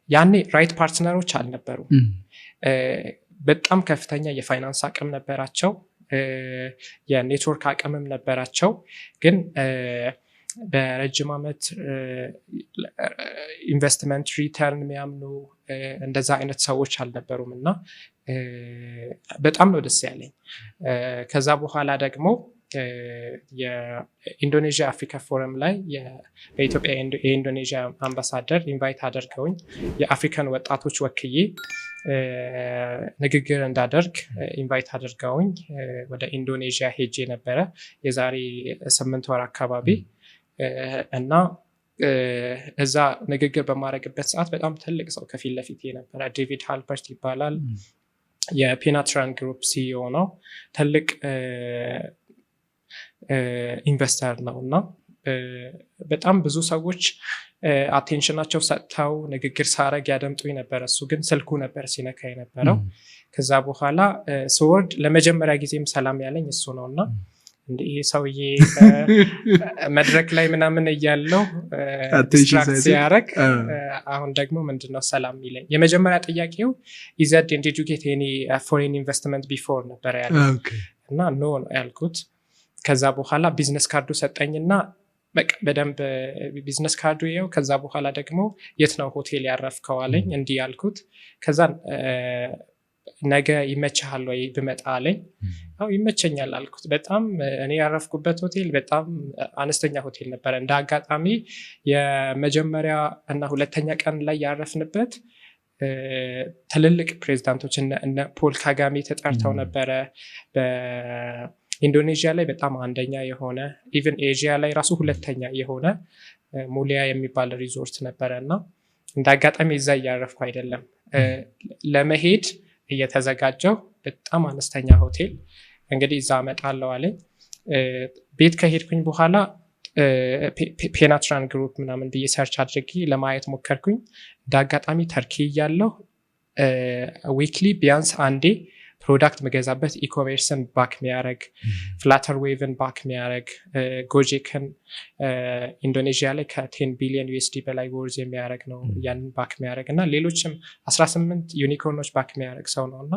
ያኔ ራይት ፓርትነሮች አልነበሩ። በጣም ከፍተኛ የፋይናንስ አቅም ነበራቸው፣ የኔትወርክ አቅምም ነበራቸው፣ ግን በረጅም ዓመት ኢንቨስትመንት ሪተርን የሚያምኑ እንደዛ አይነት ሰዎች አልነበሩም እና በጣም ነው ደስ ያለኝ። ከዛ በኋላ ደግሞ የኢንዶኔዥያ አፍሪካ ፎረም ላይ በኢትዮጵያ የኢንዶኔዥያ አምባሳደር ኢንቫይት አደርገውኝ የአፍሪካን ወጣቶች ወክዬ ንግግር እንዳደርግ ኢንቫይት አደርገውኝ ወደ ኢንዶኔዥያ ሄጄ ነበረ የዛሬ 8 ወር አካባቢ እና እዛ ንግግር በማድረግበት ሰዓት በጣም ትልቅ ሰው ከፊት ለፊት ነበረ። ዴቪድ ሃልበርት ይባላል። የፔናትራን ግሩፕ ሲኢኦ ነው። ትልቅ ኢንቨስተር ነው እና በጣም ብዙ ሰዎች አቴንሽናቸው ሰጥተው ንግግር ሳረግ ያደምጡኝ ነበር። እሱ ግን ስልኩ ነበር ሲነካ የነበረው። ከዛ በኋላ ስወርድ ለመጀመሪያ ጊዜም ሰላም ያለኝ እሱ ነው እና ይሄ ሰውዬ መድረክ ላይ ምናምን እያለው ዲስትራክት ሲያረግ አሁን ደግሞ ምንድነው ሰላም ይለኝ። የመጀመሪያ ጥያቄው ኢዘድ ኢንዲድ ዩ ጌት ኤኒ ፎሬን ኢንቨስትመንት ቢፎር ነበር ያለው እና ኖ ያልኩት። ከዛ በኋላ ቢዝነስ ካርዱ ሰጠኝና በቃ በደንብ ቢዝነስ ካርዱ ይኸው። ከዛ በኋላ ደግሞ የት ነው ሆቴል ያረፍከው አለኝ። እንዲህ ያልኩት። ከዛ ነገ ይመችሃል ወይ ብመጣ አለኝ። አው ይመቸኛል አልኩት። በጣም እኔ ያረፍኩበት ሆቴል በጣም አነስተኛ ሆቴል ነበረ። እንደ አጋጣሚ የመጀመሪያ እና ሁለተኛ ቀን ላይ ያረፍንበት ትልልቅ ፕሬዝዳንቶች እነ ፖል ካጋሜ ተጠርተው ነበረ። በኢንዶኔዥያ ላይ በጣም አንደኛ የሆነ ኢቨን ኤዥያ ላይ ራሱ ሁለተኛ የሆነ ሙሊያ የሚባል ሪዞርት ነበረ እና እንደ አጋጣሚ እዛ እያረፍኩ አይደለም ለመሄድ እየተዘጋጀው በጣም አነስተኛ ሆቴል እንግዲህ እዛ እመጣለሁ አለኝ። ቤት ከሄድኩኝ በኋላ ፔናትራን ግሩፕ ምናምን ብዬ ሰርች አድርጌ ለማየት ሞከርኩኝ። እንዳጋጣሚ ተርኪ እያለሁ ዊክሊ ቢያንስ አንዴ ፕሮዳክት መገዛበት ኢኮሜርስን ባክ ሚያረግ፣ ፍላተር ዌቭን ባክ ሚያረግ፣ ጎጄክን ኢንዶኔዥያ ላይ ከ10 ቢሊዮን ዩኤስዲ በላይ ወርዝ የሚያረግ ነው ያንን ባክ ሚያረግ እና ሌሎችም 18 ዩኒኮርኖች ባክ ሚያረግ ሰው ነው እና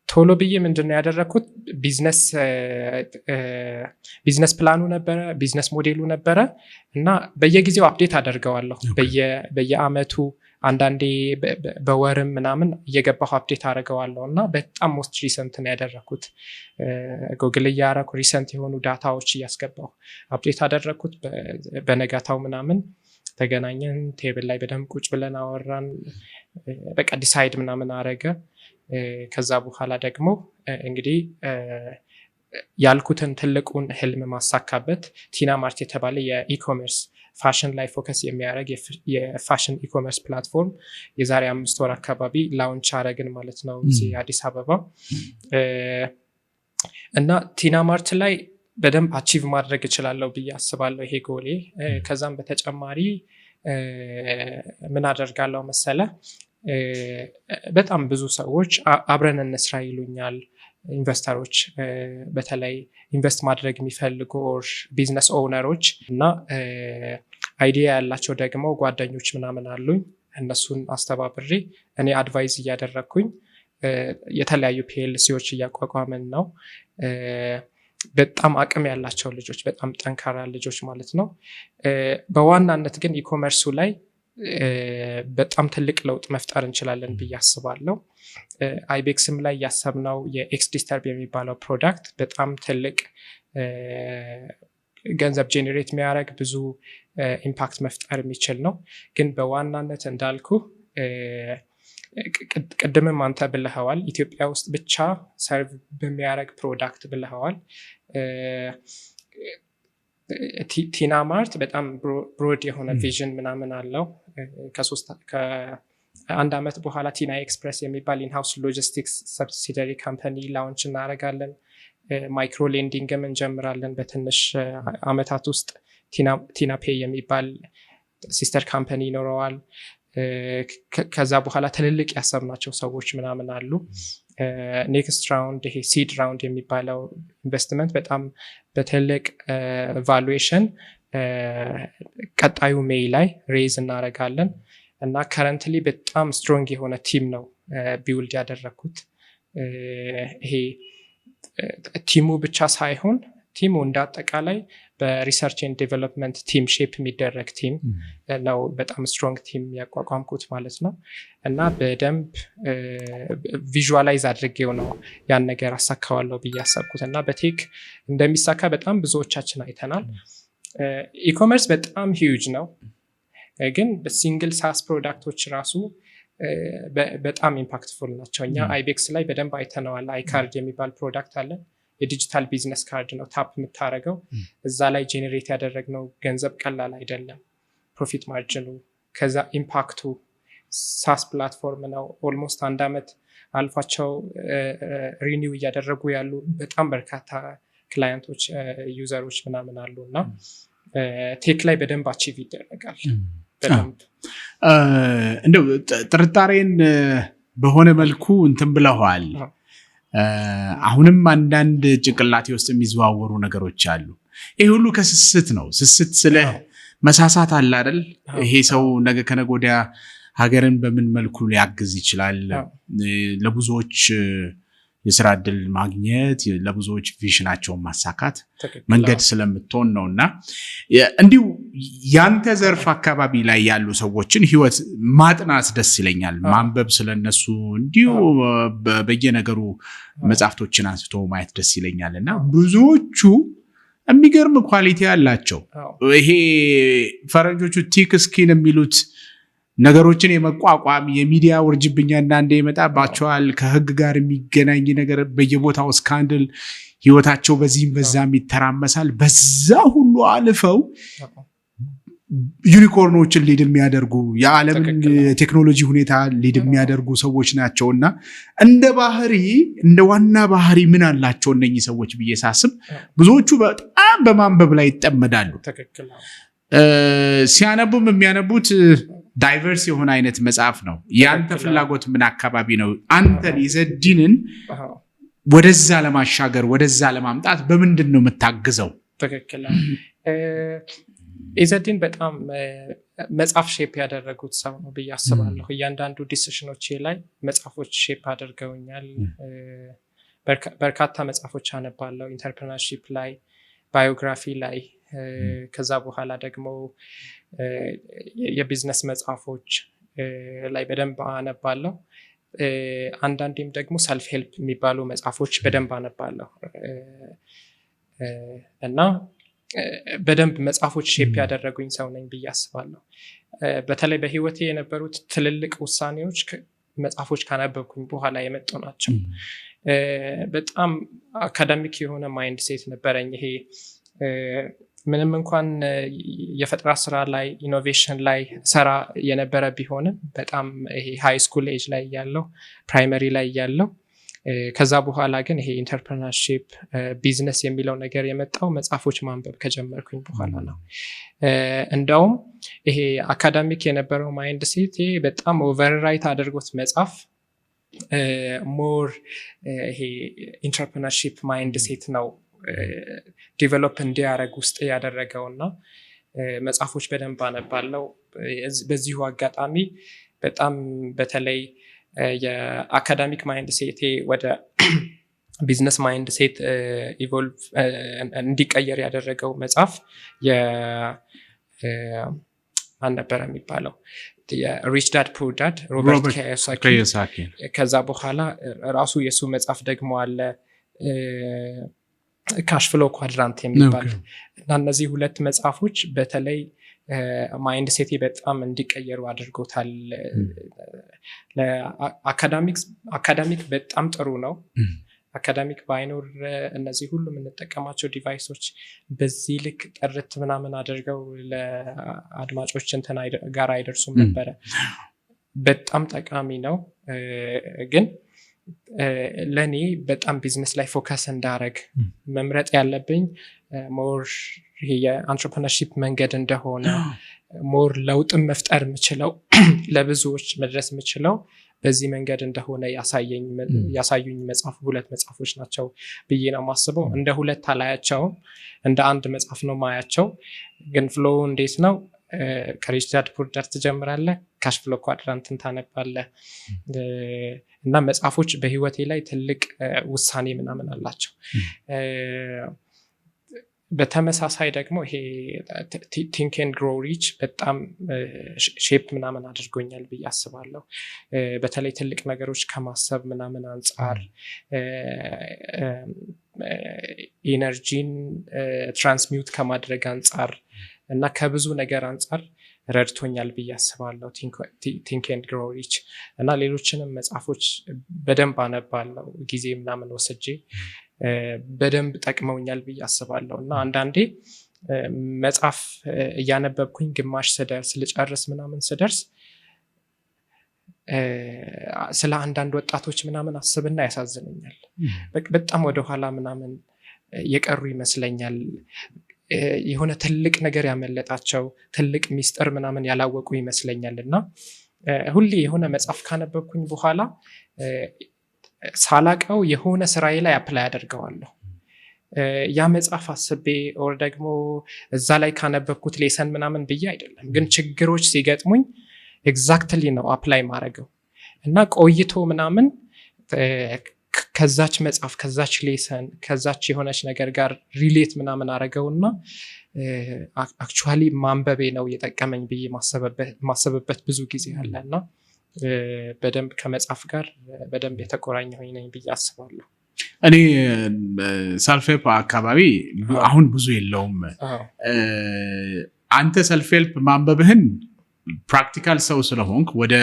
ቶሎ ብዬ ምንድነው ያደረግኩት ቢዝነስ ፕላኑ ነበረ፣ ቢዝነስ ሞዴሉ ነበረ እና በየጊዜው አፕዴት አደርገዋለሁ። በየአመቱ አንዳንዴ በወርም ምናምን እየገባሁ አፕዴት አደርገዋለሁ እና በጣም ሞስት ሪሰንት ነው ያደረግኩት። ጉግል እያረኩ ሪሰንት የሆኑ ዳታዎች እያስገባሁ አፕዴት አደረግኩት። በነጋታው ምናምን ተገናኘን፣ ቴብል ላይ በደንብ ቁጭ ብለን አወራን። በቃ ዲሳይድ ምናምን አረገ። ከዛ በኋላ ደግሞ እንግዲህ ያልኩትን ትልቁን ህልም ማሳካበት ቲና ማርት የተባለ የኢኮሜርስ ፋሽን ላይ ፎከስ የሚያደርግ የፋሽን ኢኮሜርስ ፕላትፎርም የዛሬ 5 ወር አካባቢ ላውንች አረግን ማለት ነው እዚህ አዲስ አበባ። እና ቲና ማርት ላይ በደንብ አቺቭ ማድረግ እችላለሁ ብዬ አስባለሁ፣ ይሄ ጎሌ። ከዛም በተጨማሪ ምን አደርጋለሁ መሰለ፣ በጣም ብዙ ሰዎች አብረን እንስራ ይሉኛል፣ ኢንቨስተሮች፣ በተለይ ኢንቨስት ማድረግ የሚፈልጉ ቢዝነስ ኦውነሮች እና አይዲያ ያላቸው ደግሞ ጓደኞች ምናምን አሉኝ። እነሱን አስተባብሬ እኔ አድቫይዝ እያደረግኩኝ የተለያዩ ፒኤልሲዎች እያቋቋምን ነው። በጣም አቅም ያላቸው ልጆች፣ በጣም ጠንካራ ልጆች ማለት ነው። በዋናነት ግን ኢኮመርሱ ላይ በጣም ትልቅ ለውጥ መፍጠር እንችላለን ብዬ አስባለሁ። አይቤክስም ላይ ያሰብነው የኤክስ ዲስተርብ የሚባለው ፕሮዳክት በጣም ትልቅ ገንዘብ ጄኔሬት የሚያደርግ ብዙ ኢምፓክት መፍጠር የሚችል ነው። ግን በዋናነት እንዳልኩ ቅድምም አንተ ብለኸዋል፣ ኢትዮጵያ ውስጥ ብቻ ሰርቭ በሚያደርግ ፕሮዳክት ብለኸዋል። ቲና ማርት በጣም ብሮድ የሆነ ቪዥን ምናምን አለው። ከ1 ዓመት በኋላ ቲና ኤክስፕረስ የሚባል ኢንሃውስ ሎጂስቲክስ ሰብሲደሪ ካምፓኒ ላውንች እናደርጋለን። ማይክሮ ሌንዲንግም እንጀምራለን በትንሽ አመታት ውስጥ። ቲና ፔይ የሚባል ሲስተር ካምፓኒ ይኖረዋል። ከዛ በኋላ ትልልቅ ያሰብናቸው ሰዎች ምናምን አሉ። ኔክስት ራውንድ ይሄ ሲድ ራውንድ የሚባለው ኢንቨስትመንት በጣም በትልቅ ቫሉዌሽን ቀጣዩ ሜይ ላይ ሬዝ እናደርጋለን እና ከረንትሊ በጣም ስትሮንግ የሆነ ቲም ነው ቢውልድ ያደረግኩት። ይሄ ቲሙ ብቻ ሳይሆን ቲሙ እንዳጠቃላይ በሪሰርች ኤንድ ዴቨሎፕመንት ቲም ሼፕ የሚደረግ ቲም ነው። በጣም ስትሮንግ ቲም ያቋቋምኩት ማለት ነው እና በደንብ ቪዥዋላይዝ አድርጌው ነው ያን ነገር አሳካዋለሁ ብዬ ያሰብኩት እና በቴክ እንደሚሳካ በጣም ብዙዎቻችን አይተናል። ኢኮመርስ በጣም ሂዩጅ ነው፣ ግን በሲንግል ሳስ ፕሮዳክቶች ራሱ በጣም ኢምፓክትፉል ናቸው። እኛ አይቤክስ ላይ በደንብ አይተነዋል። አይካርድ የሚባል ፕሮዳክት አለ። የዲጂታል ቢዝነስ ካርድ ነው ታፕ የምታደረገው። እዛ ላይ ጄኔሬት ያደረግነው ገንዘብ ቀላል አይደለም፣ ፕሮፊት ማርጅኑ፣ ከዛ ኢምፓክቱ። ሳስ ፕላትፎርም ነው። ኦልሞስት 1 ዓመት አልፏቸው ሪኒው እያደረጉ ያሉ በጣም በርካታ ክላየንቶች፣ ዩዘሮች ምናምን አሉ እና ቴክ ላይ በደንብ አቺቭ ይደረጋል። በደንብ እንደው ጥርጣሬን በሆነ መልኩ እንትን ብለዋል። አሁንም አንዳንድ ጭንቅላቴ ውስጥ የሚዘዋወሩ ነገሮች አሉ። ይሄ ሁሉ ከስስት ነው። ስስት ስለ መሳሳት አለ አይደል? ይሄ ሰው ነገ ከነገ ወዲያ ሀገርን በምን መልኩ ሊያግዝ ይችላል? ለብዙዎች የስራ ዕድል ማግኘት፣ ለብዙዎች ቪዥናቸውን ማሳካት መንገድ ስለምትሆን ነው እና እንዲሁ ያንተ ዘርፍ አካባቢ ላይ ያሉ ሰዎችን ህይወት ማጥናት ደስ ይለኛል። ማንበብ ስለነሱ እንዲሁ በየነገሩ መጽሐፍቶችን አንስቶ ማየት ደስ ይለኛል እና ብዙዎቹ የሚገርም ኳሊቲ አላቸው። ይሄ ፈረንጆቹ ቲክ ስኪን የሚሉት ነገሮችን የመቋቋም የሚዲያ ውርጅብኛ አንዳንዴ ይመጣባቸዋል። ከህግ ጋር የሚገናኝ ነገር በየቦታው ስካንድል፣ ህይወታቸው በዚህም በዛም ይተራመሳል። በዛ ሁሉ አልፈው ዩኒኮርኖችን ሊድ የሚያደርጉ የዓለምን ቴክኖሎጂ ሁኔታ ሊድ የሚያደርጉ ሰዎች ናቸውና እንደ ዋና ባህሪ ምን አላቸው እነኚህ ሰዎች ብዬ ሳስብ ብዙዎቹ በጣም በማንበብ ላይ ይጠመዳሉ። ሲያነቡም የሚያነቡት ዳይቨርስ የሆነ አይነት መጽሐፍ ነው። ያንተ ፍላጎት ምን አካባቢ ነው? አንተን ኢዘዲንን ወደዛ ለማሻገር ወደዛ ለማምጣት በምንድን ነው የምታግዘው? ትክክል። ኢዘዲን በጣም መጽሐፍ ሼፕ ያደረጉት ሰው ነው ብዬ አስባለሁ። እያንዳንዱ ዲሲሽኖቼ ላይ መጽሐፎች ሼፕ አድርገውኛል። በርካታ መጽሐፎች አነባለሁ፣ ኢንተርፕረነርሺፕ ላይ፣ ባዮግራፊ ላይ፣ ከዛ በኋላ ደግሞ የቢዝነስ መጽሐፎች ላይ በደንብ አነባለሁ። አንዳንዴም ደግሞ ሰልፍ ሄልፕ የሚባሉ መጽሐፎች በደንብ አነባለሁ እና በደንብ መጽሐፎች ሼፕ ያደረጉኝ ሰው ነኝ ብዬ አስባለሁ። በተለይ በህይወቴ የነበሩት ትልልቅ ውሳኔዎች መጽሐፎች ካነበብኩኝ በኋላ የመጡ ናቸው። በጣም አካዳሚክ የሆነ ማይንድ ሴት ነበረኝ። ይሄ ምንም እንኳን የፈጠራ ስራ ላይ ኢኖቬሽን ላይ ሰራ የነበረ ቢሆንም በጣም ይሄ ሃይ ስኩል ኤጅ ላይ ያለው ፕራይመሪ ላይ ያለው ከዛ በኋላ ግን ይሄ ኢንተርፕረነርሺፕ ቢዝነስ የሚለው ነገር የመጣው መጽሐፎች ማንበብ ከጀመርኩኝ በኋላ ነው። እንደውም ይሄ አካዳሚክ የነበረው ማይንድ ሴት በጣም ኦቨርራይት አድርጎት መጽሐፍ ሞር ይሄ ኢንተርፕረነርሺፕ ማይንድ ሴት ነው ዲቨሎፕ እንዲያደርግ ውስጥ ያደረገውና መጽሐፎች በደንብ አነባለው። በዚሁ አጋጣሚ በጣም በተለይ የአካዳሚክ ማይንድ ሴቴ ወደ ቢዝነስ ማይንድ ሴት ኢቮልቭ እንዲቀየር ያደረገው መጽሐፍ ማን ነበር የሚባለው? የሪች ዳድ ፑር ዳድ ሮበርት ኪዮሳኪ። ከዛ በኋላ ራሱ የሱ መጽሐፍ ደግሞ አለ ካሽ ፍሎ ኳድራንት የሚባል እና እነዚህ ሁለት መጽሐፎች በተለይ ማይንድ ሴቴ በጣም እንዲቀየሩ አድርጎታል። አካዳሚክ በጣም ጥሩ ነው። አካዳሚክ ባይኖር እነዚህ ሁሉ የምንጠቀማቸው ዲቫይሶች በዚህ ልክ ጥርት ምናምን አድርገው ለአድማጮች እንትን ጋር አይደርሱም ነበረ። በጣም ጠቃሚ ነው። ግን ለኔ በጣም ቢዝነስ ላይ ፎከስ እንዳረግ መምረጥ ያለብኝ ሞር የአንትረፕረነርሺፕ መንገድ እንደሆነ ሞር ለውጥም መፍጠር የምችለው ለብዙዎች መድረስ የምችለው በዚህ መንገድ እንደሆነ ያሳዩኝ ሁለት መጽሐፎች ናቸው ብዬ ነው ማስበው። እንደ ሁለት አላያቸውም፣ እንደ አንድ መጽሐፍ ነው ማያቸው። ግን ፍሎው እንዴት ነው? ከሪች ዳድ ፑር ዳድ ትጀምራለህ፣ ካሽ ፍሎ ኳድራንትን ታነባለህ እና መጽሐፎች በህይወቴ ላይ ትልቅ ውሳኔ ምናምን አላቸው። በተመሳሳይ ደግሞ ይሄ ቲንክ ኤንድ ግሮው ሪች በጣም ሼፕ ምናምን አድርጎኛል ብዬ አስባለሁ። በተለይ ትልቅ ነገሮች ከማሰብ ምናምን አንጻር ኢነርጂን ትራንስሚዩት ከማድረግ አንጻር እና ከብዙ ነገር አንጻር ረድቶኛል ብዬ አስባለሁ ቲንክ ኤንድ ግሮው ሪች እና ሌሎችንም መጽሐፎች በደንብ አነባለሁ ጊዜ ምናምን ወስጄ በደንብ ጠቅመውኛል ብዬ አስባለሁ። እና አንዳንዴ መጽሐፍ እያነበብኩኝ ግማሽ ልጨርስ ምናምን ስደርስ ስለ አንዳንድ ወጣቶች ምናምን አስብና ያሳዝነኛል። በጣም ወደኋላ ምናምን የቀሩ ይመስለኛል። የሆነ ትልቅ ነገር ያመለጣቸው ትልቅ ሚስጥር ምናምን ያላወቁ ይመስለኛል። እና ሁሌ የሆነ መጽሐፍ ካነበብኩኝ በኋላ ሳላቀው የሆነ ስራዬ ላይ አፕላይ አደርገዋለሁ። ያ መጽሐፍ አስቤ ኦር ደግሞ እዛ ላይ ካነበብኩት ሌሰን ምናምን ብዬ አይደለም፣ ግን ችግሮች ሲገጥሙኝ ኤግዛክትሊ ነው አፕላይ ማድረገው እና ቆይቶ ምናምን ከዛች መጽሐፍ ከዛች ሌሰን ከዛች የሆነች ነገር ጋር ሪሌት ምናምን አረገውና አክቹዋሊ ማንበቤ ነው የጠቀመኝ ብዬ ማሰብበት ብዙ ጊዜ አለና በደንብ ከመጽሐፍ ጋር በደንብ የተቆራኘሁኝ ነኝ ብዬ አስባለሁ። እኔ ሰልፍ-ሄልፕ አካባቢ አሁን ብዙ የለውም። አንተ ሰልፍ-ሄልፕ ማንበብህን ፕራክቲካል ሰው ስለሆንክ ወደ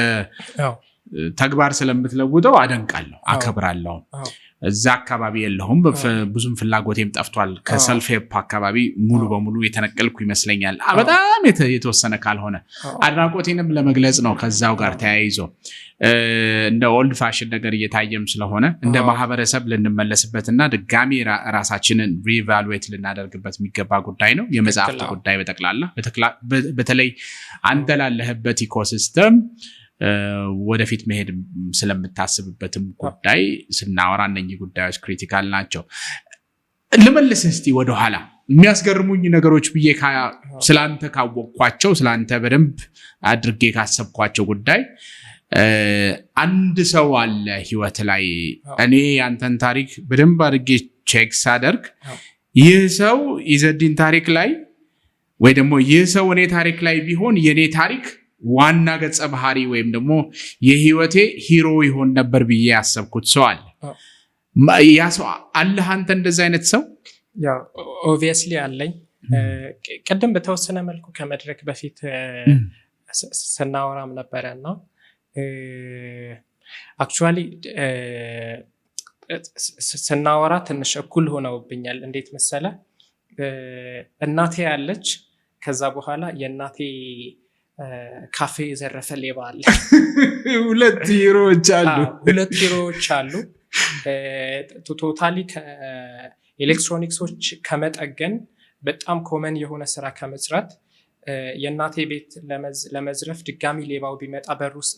ተግባር ስለምትለውጠው አደንቃለሁ፣ አከብራለሁ። እዛ አካባቢ የለሁም፣ ብዙም ፍላጎቴም ጠፍቷል። ከሰልፍ-ሄልፕ አካባቢ ሙሉ በሙሉ የተነቀልኩ ይመስለኛል፣ በጣም የተወሰነ ካልሆነ አድናቆቴንም ለመግለጽ ነው። ከዛው ጋር ተያይዞ እንደ ኦልድ ፋሽን ነገር እየታየም ስለሆነ እንደ ማህበረሰብ ልንመለስበትና ድጋሚ ራሳችንን ሪቫሉዌት ልናደርግበት የሚገባ ጉዳይ ነው የመጽሐፍት ጉዳይ በጠቅላላ። በተለይ አንተ ላለህበት ኢኮሲስተም ወደፊት መሄድ ስለምታስብበትም ጉዳይ ስናወራ እነኚህ ጉዳዮች ክሪቲካል ናቸው። ልመልስህ እስቲ ወደኋላ የሚያስገርሙኝ ነገሮች ብዬ ስላንተ ካወቅኳቸው ስላንተ በደንብ አድርጌ ካሰብኳቸው ጉዳይ አንድ ሰው አለ ህይወት ላይ እኔ ያንተን ታሪክ በደንብ አድርጌ ቼክ ሳደርግ ይህ ሰው ኢዘዲን ታሪክ ላይ ወይ ደግሞ ይህ ሰው እኔ ታሪክ ላይ ቢሆን የኔ ታሪክ ዋና ገጸ ባህሪ ወይም ደግሞ የህይወቴ ሂሮ ይሆን ነበር ብዬ ያሰብኩት ሰው አለ። ያ ሰው አለህ አንተ እንደዛ አይነት ሰው? ያው ኦብቪየስሊ አለኝ። ቀደም በተወሰነ መልኩ ከመድረክ በፊት ስናወራም ነበረና አክቹዋሊ ስናወራ ትንሽ እኩል ሆነውብኛል። እንዴት መሰለ እናቴ ያለች ከዛ በኋላ የእናቴ ካፌ የዘረፈ ሌባ አለ። ሁለት ሂሮዎች አሉ። ቶታሊ ከኤሌክትሮኒክሶች ከመጠገን በጣም ኮመን የሆነ ስራ ከመስራት የእናቴ ቤት ለመዝረፍ ድጋሚ ሌባው ቢመጣ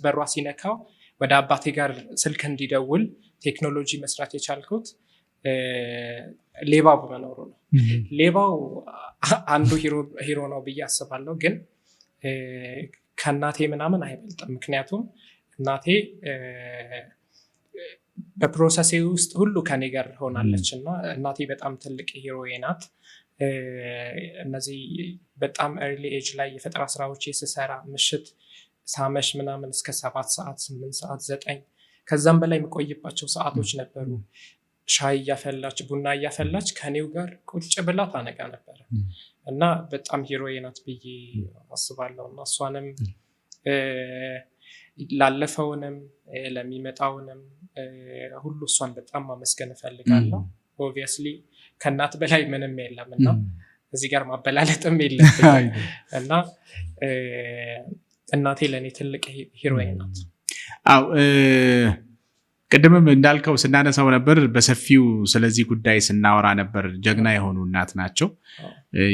በሯ ሲነካው ወደ አባቴ ጋር ስልክ እንዲደውል ቴክኖሎጂ መስራት የቻልኩት ሌባው በመኖሩ ነው። ሌባው አንዱ ሂሮ ነው ብዬ አስባለሁ፣ ግን ከእናቴ ምናምን አይበልጥም። ምክንያቱም እናቴ በፕሮሰሴ ውስጥ ሁሉ ከኔ ጋር ሆናለች እና እናቴ በጣም ትልቅ ሂሮዬ ናት። እነዚህ በጣም ኤርሊ ኤጅ ላይ የፈጠራ ስራዎች ስሰራ ምሽት ሳመሽ ምናምን እስከ 7 ሰዓት 8 ሰዓት 9 ከዛም በላይ የሚቆይባቸው ሰዓቶች ነበሩ። ሻይ እያፈላች ቡና እያፈላች ከኔው ጋር ቁጭ ብላ ታነጋ ነበረ እና በጣም ሂሮዬ ናት ብዬ አስባለሁ። እና እሷንም ላለፈውንም ለሚመጣውንም ሁሉ እሷን በጣም ማመስገን እፈልጋለሁ። ኦብቪየስሊ ከእናት በላይ ምንም የለም እና እዚህ ጋር ማበላለጥም የለብኝም እና እናቴ ለእኔ ትልቅ ሂሮዬ ናት። አዎ ቅድምም እንዳልከው ስናነሳው ነበር፣ በሰፊው ስለዚህ ጉዳይ ስናወራ ነበር። ጀግና የሆኑ እናት ናቸው።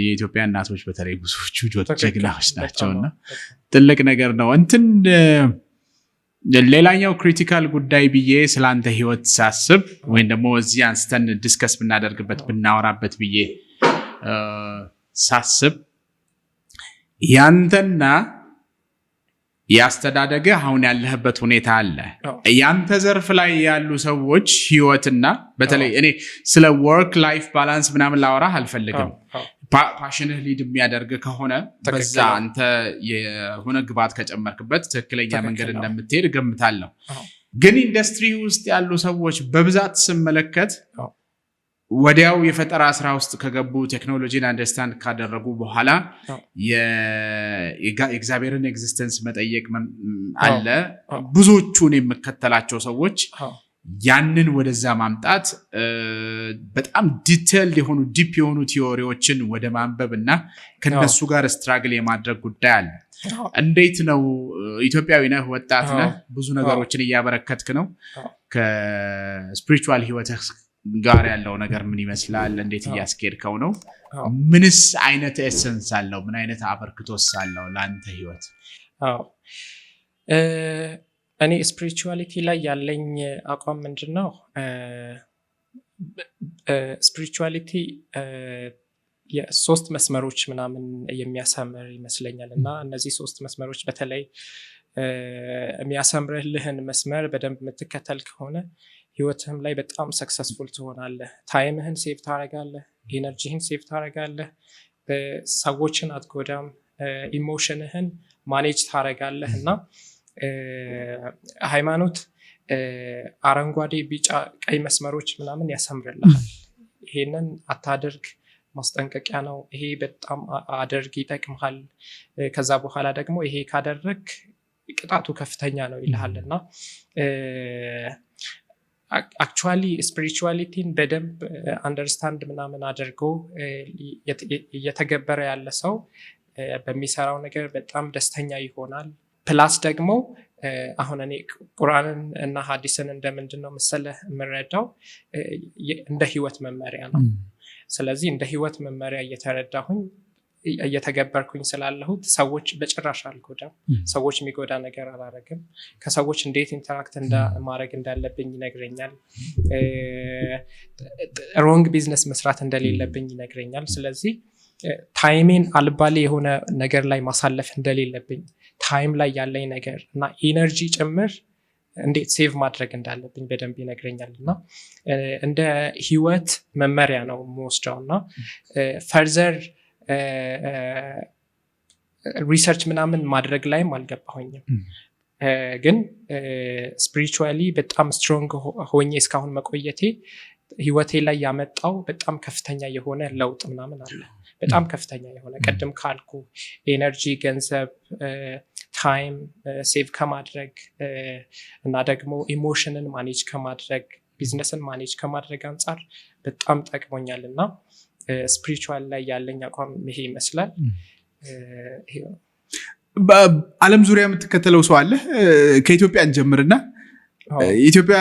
የኢትዮጵያ እናቶች በተለይ ብዙዎቹ ጀግናዎች ናቸውና ትልቅ ነገር ነው። ሌላኛው ክሪቲካል ጉዳይ ብዬ ስለአንተ ህይወት ሳስብ ወይም ደግሞ እዚህ አንስተን ዲስከስ ብናደርግበት ብናወራበት ብዬ ሳስብ ያንተና ያስተዳደገ አሁን ያለህበት ሁኔታ አለ። ያንተ ዘርፍ ላይ ያሉ ሰዎች ህይወትና በተለይ እኔ ስለ ወርክ ላይፍ ባላንስ ምናምን ላወራህ አልፈልግም። ፓሽንህ ሊድ የሚያደርግ ከሆነ በዛ አንተ የሆነ ግባት ከጨመርክበት ትክክለኛ መንገድ እንደምትሄድ ገምታለሁ። ግን ኢንዱስትሪ ውስጥ ያሉ ሰዎች በብዛት ስመለከት ወዲያው የፈጠራ ስራ ውስጥ ከገቡ ቴክኖሎጂን አንደርስታንድ ካደረጉ በኋላ የእግዚአብሔርን ኤግዚስተንስ መጠየቅ አለ። ብዙዎቹን የምከተላቸው ሰዎች ያንን ወደዛ ማምጣት በጣም ዲቴል የሆኑ ዲፕ የሆኑ ቲዮሪዎችን ወደ ማንበብ እና ከነሱ ጋር ስትራግል የማድረግ ጉዳይ አለ። እንዴት ነው? ኢትዮጵያዊ ነህ፣ ወጣት ነህ፣ ብዙ ነገሮችን እያበረከትክ ነው። ከስፒሪቹዋል ህይወትህ ጋር ያለው ነገር ምን ይመስላል? እንዴት እያስኬድከው ነው? ምንስ አይነት ኤሰንስ አለው? ምን አይነት አበርክቶስ አለው ለአንተ ህይወት? እኔ ስፒሪቹዋሊቲ ላይ ያለኝ አቋም ምንድን ነው? ስፒሪቹዋሊቲ የሶስት መስመሮች ምናምን የሚያሳምር ይመስለኛል እና እነዚህ ሶስት መስመሮች በተለይ የሚያሳምርልህን መስመር በደንብ የምትከተል ከሆነ ህይወትህም ላይ በጣም ሰክሰስፉል ትሆናለህ። ታይምህን ሴቭ ታረጋለህ፣ ኤነርጂህን ሴቭ ታረጋለህ፣ ሰዎችን አትጎዳም፣ ኢሞሽንህን ማኔጅ ታረጋለህ እና ሃይማኖት አረንጓዴ፣ ቢጫ፣ ቀይ መስመሮች ምናምን ያሰምርልሃል። ይሄንን አታድርግ ማስጠንቀቂያ ነው፣ ይሄ በጣም አድርግ ይጠቅምሃል፣ ከዛ በኋላ ደግሞ ይሄ ካደረግ ቅጣቱ ከፍተኛ ነው ይልሃል እና አክቹዋሊ ስፒሪቹዋሊቲን በደንብ አንደርስታንድ ምናምን አድርጎ እየተገበረ ያለ ሰው በሚሰራው ነገር በጣም ደስተኛ ይሆናል። ፕላስ ደግሞ አሁን እኔ ቁርአንን እና ሐዲስን እንደምንድን ነው መሰለህ የምረዳው እንደ ህይወት መመሪያ ነው። ስለዚህ እንደ ህይወት መመሪያ እየተረዳሁኝ እየተገበርኩኝ ስላለሁት ሰዎች በጭራሽ አልጎዳም። ሰዎች የሚጎዳ ነገር አላረግም። ከሰዎች እንዴት ኢንተራክት ማድረግ እንዳለብኝ ይነግረኛል። ሮንግ ቢዝነስ መስራት እንደሌለብኝ ይነግረኛል። ስለዚህ ታይሜን አልባሌ የሆነ ነገር ላይ ማሳለፍ እንደሌለብኝ፣ ታይም ላይ ያለኝ ነገር እና ኢነርጂ ጭምር እንዴት ሴቭ ማድረግ እንዳለብኝ በደንብ ይነግረኛል እና እንደ ህይወት መመሪያ ነው የምወስደው እና ፈርዘር ሪሰርች ምናምን ማድረግ ላይም አልገባሁኝም። ግን ስፒሪቹዋሊ በጣም ስትሮንግ ሆኜ እስካሁን መቆየቴ ህይወቴ ላይ ያመጣው በጣም ከፍተኛ የሆነ ለውጥ ምናምን አለ። በጣም ከፍተኛ የሆነ ቅድም ካልኩ ኤነርጂ፣ ገንዘብ፣ ታይም ሴቭ ከማድረግ እና ደግሞ ኢሞሽንን ማኔጅ ከማድረግ ቢዝነስን ማኔጅ ከማድረግ አንጻር በጣም ጠቅሞኛል እና ስፒሪቹዋል ላይ ያለኝ አቋም ይሄ ይመስላል። በዓለም ዙሪያ የምትከተለው ሰው አለ? ከኢትዮጵያ እንጀምርና ኢትዮጵያ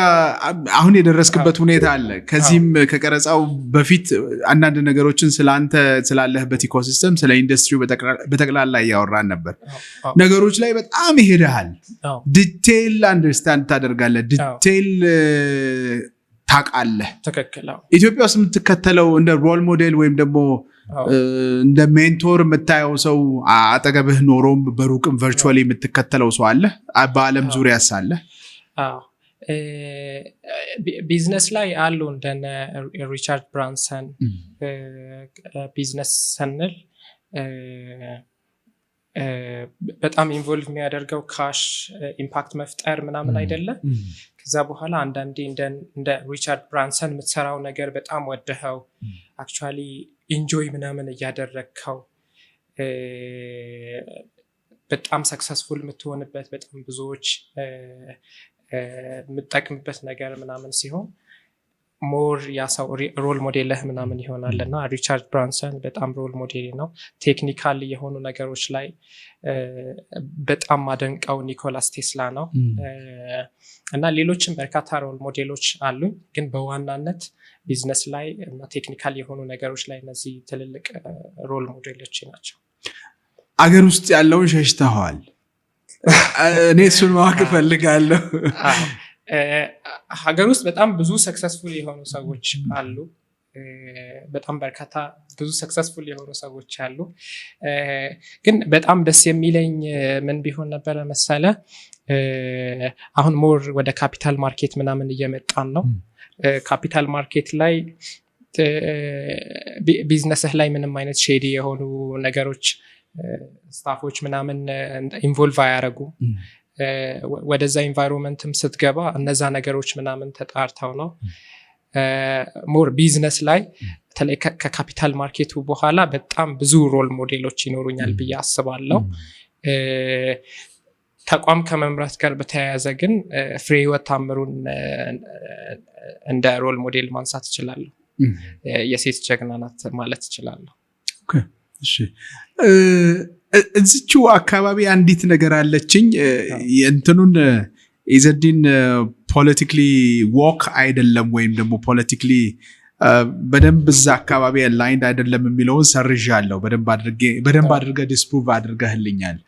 አሁን የደረስክበት ሁኔታ አለ። ከዚህም ከቀረጻው በፊት አንዳንድ ነገሮችን ስለአንተ ስላለህበት ኢኮሲስተም ስለ ኢንዱስትሪው በጠቅላላ እያወራን ነበር። ነገሮች ላይ በጣም ይሄዳል። ዲቴይል አንደርስታንድ ታደርጋለህ፣ ዲቴይል ታውቃለህ። ኢትዮጵያ ውስጥ የምትከተለው እንደ ሮል ሞዴል ወይም ደግሞ እንደ ሜንቶር የምታየው ሰው አጠገብህ ኖሮም በሩቅም ቨርቹዋሊ የምትከተለው ሰው አለ? በዓለም ዙሪያ ሳለ ቢዝነስ ላይ አሉ እንደነ ሪቻርድ ብራንሰን። ቢዝነስ ስንል በጣም ኢንቮልቭ የሚያደርገው ካሽ ኢምፓክት መፍጠር ምናምን አይደለም። ከዛ በኋላ አንዳንዴ እንደ ሪቻርድ ብራንሰን የምትሰራው ነገር በጣም ወደኸው አክቹዋሊ ኢንጆይ ምናምን እያደረግከው በጣም ሰክሰስፉል የምትሆንበት በጣም ብዙዎች የምጠቅምበት ነገር ምናምን ሲሆን ሞር ያሰው ሮል ሞዴልህ ምናምን ይሆናል እና ሪቻርድ ብራንሰን በጣም ሮል ሞዴል ነው። ቴክኒካል የሆኑ ነገሮች ላይ በጣም ማደንቀው ኒኮላስ ቴስላ ነው እና ሌሎችም በርካታ ሮል ሞዴሎች አሉኝ። ግን በዋናነት ቢዝነስ ላይ እና ቴክኒካል የሆኑ ነገሮች ላይ እነዚህ ትልልቅ ሮል ሞዴሎች ናቸው። አገር ውስጥ ያለውን ሸሽተዋል። እኔ እሱን ማወቅ እፈልጋለሁ። ሀገር ውስጥ በጣም ብዙ ሰክሰስፉል የሆኑ ሰዎች አሉ። በጣም በርካታ ብዙ ሰክሰስፉል የሆኑ ሰዎች አሉ። ግን በጣም ደስ የሚለኝ ምን ቢሆን ነበረ መሰለ፣ አሁን ሞር ወደ ካፒታል ማርኬት ምናምን እየመጣን ነው። ካፒታል ማርኬት ላይ ቢዝነስህ ላይ ምንም አይነት ሼዲ የሆኑ ነገሮች ስታፎች ምናምን ኢንቮልቭ አያረጉም። ወደዛ ኢንቫይሮንመንትም ስትገባ እነዛ ነገሮች ምናምን ተጣርተው ነው። ሞር ቢዝነስ ላይ በተለይ ከካፒታል ማርኬቱ በኋላ በጣም ብዙ ሮል ሞዴሎች ይኖሩኛል ብዬ አስባለሁ። ተቋም ከመምራት ጋር በተያያዘ ግን ፍሬህይወት ታምሩን እንደ ሮል ሞዴል ማንሳት እችላለሁ። የሴት ጀግና ናት ማለት እችላለሁ። እሺ፣ እዚቹ አካባቢ አንዲት ነገር አለችኝ። እንትኑን ኢዘዲን ፖለቲካሊ ዎክ አይደለም ወይም ደግሞ ፖለቲካሊ በደንብ እዛ አካባቢ ላይንድ አይደለም የሚለውን ሰርዣለሁ። በደንብ አድርገህ ዲስፕሩቭ አድርገህልኛል።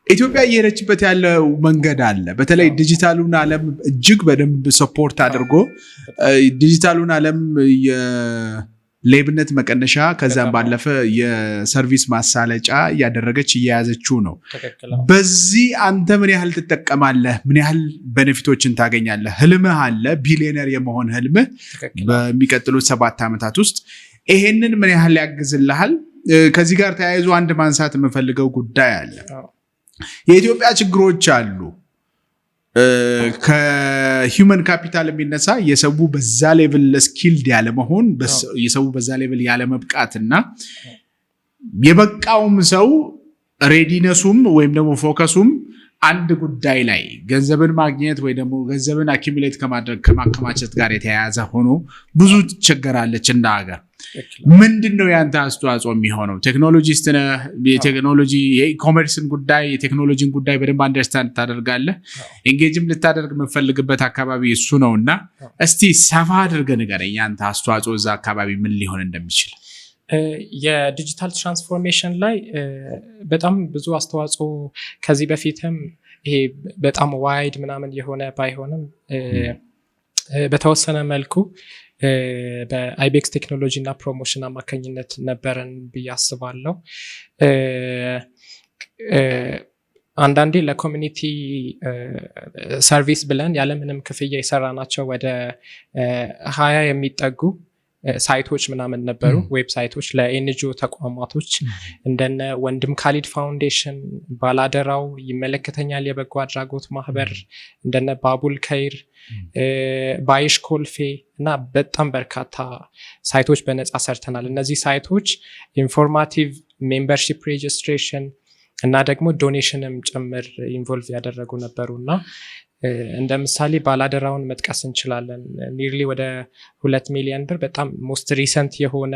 ኢትዮጵያ እየሄደችበት ያለው መንገድ አለ። በተለይ ዲጂታሉን ዓለም እጅግ በደንብ ሰፖርት አድርጎ ዲጂታሉን ዓለም ሌብነት መቀነሻ ከዛም ባለፈ የሰርቪስ ማሳለጫ እያደረገች እየያዘችው ነው። በዚህ አንተ ምን ያህል ትጠቀማለህ? ምን ያህል ቤኔፊቶችን ታገኛለህ? ህልምህ አለ፣ ቢሊዮነር የመሆን ህልምህ በሚቀጥሉት 7 ዓመታት ውስጥ ይሄንን ምን ያህል ያግዝልሃል? ከዚህ ጋር ተያይዞ አንድ ማንሳት የምፈልገው ጉዳይ አለ። የኢትዮጵያ ችግሮች አሉ። ከሂውመን ካፒታል የሚነሳ የሰው በዛ ሌቭል ስኪልድ ያለመሆን፣ የሰው በዛ ሌቭል ያለመብቃትና የበቃውም ሰው ሬዲነሱም ወይም ደግሞ ፎከሱም አንድ ጉዳይ ላይ ገንዘብን ማግኘት ወይ ደግሞ ገንዘብን አኪሙሌት ከማድረግ ከማከማቸት ጋር የተያያዘ ሆኖ ብዙ ትቸገራለች እንደ ሀገር። ምንድነው ያንተ አስተዋጽኦ የሚሆነው? ቴክኖሎጂስት ነህ። የቴክኖሎጂ የኢኮሜርስን ጉዳይ የቴክኖሎጂን ጉዳይ በደንብ አንደርስታንድ ታደርጋለህ። ኤንጌጅም ልታደርግ የምፈልግበት አካባቢ እሱ ነውና እስቲ ሰፋ አድርገህ ንገረኝ ያንተ አስተዋጽኦ እዛ አካባቢ ምን ሊሆን እንደሚችል። የዲጂታል ትራንስፎርሜሽን ላይ በጣም ብዙ አስተዋጽኦ ከዚህ በፊትም ይሄ በጣም ዋይድ ምናምን የሆነ ባይሆንም በተወሰነ መልኩ በአይቤክስ ቴክኖሎጂ እና ፕሮሞሽን አማካኝነት ነበረን ብዬ አስባለሁ። አንዳንዴ ለኮሚኒቲ ሰርቪስ ብለን ያለምንም ክፍያ የሰራናቸው ወደ 20 የሚጠጉ ሳይቶች ምናምን ነበሩ። ዌብሳይቶች ለኤንጂኦ ተቋማቶች እንደነ ወንድም ካሊድ ፋውንዴሽን፣ ባላደራው፣ ይመለከተኛል የበጎ አድራጎት ማህበር፣ እንደነ ባቡል ከይር፣ ባይሽ ኮልፌ እና በጣም በርካታ ሳይቶች በነፃ ሰርተናል። እነዚህ ሳይቶች ኢንፎርማቲቭ ሜምበርሺፕ ሬጅስትሬሽን እና ደግሞ ዶኔሽንም ጭምር ኢንቮልቭ ያደረጉ ነበሩ እና እንደ ምሳሌ ባላደራውን መጥቀስ እንችላለን። ኒርሊ ወደ 2 ሚሊዮን ብር በጣም ሞስት ሪሰንት የሆነ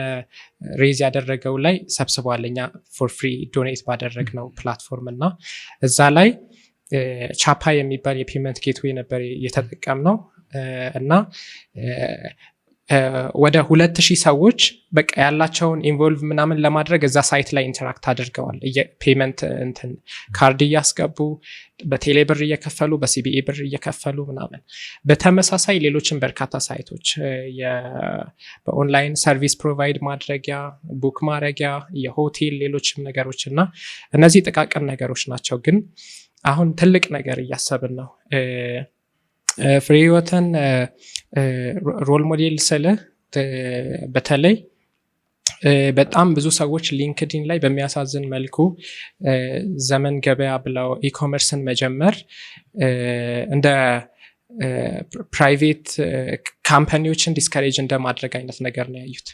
ሬዝ ያደረገው ላይ ሰብስቧል። እኛ ፎር ፍሪ ዶኔት ባደረግነው ፕላትፎርም እና እዛ ላይ ቻፓ የሚባል የፔመንት ጌትዌይ ነበር የተጠቀምነው እና ወደ 2000 ሰዎች በቃ ያላቸውን ኢንቮልቭ ምናምን ለማድረግ እዛ ሳይት ላይ ኢንተራክት አድርገዋል። ፔመንት እንትን ካርድ እያስገቡ በቴሌ ብር እየከፈሉ በሲቢኢ ብር እየከፈሉ ምናምን። በተመሳሳይ ሌሎችን በርካታ ሳይቶች በኦንላይን ሰርቪስ ፕሮቫይድ ማድረጊያ፣ ቡክ ማድረጊያ፣ የሆቴል ሌሎችም ነገሮች እና እነዚህ ጥቃቅን ነገሮች ናቸው። ግን አሁን ትልቅ ነገር እያሰብን ነው። ፍሬ ህይወትን ሮል ሞዴል ስልህ በተለይ በጣም ብዙ ሰዎች ሊንክዲን ላይ በሚያሳዝን መልኩ ዘመን ገበያ ብለው ኢኮመርስን መጀመር እንደ ፕራይቬት ካምፓኒዎችን ዲስከሬጅ እንደማድረግ አይነት ነገር ነው ያዩት።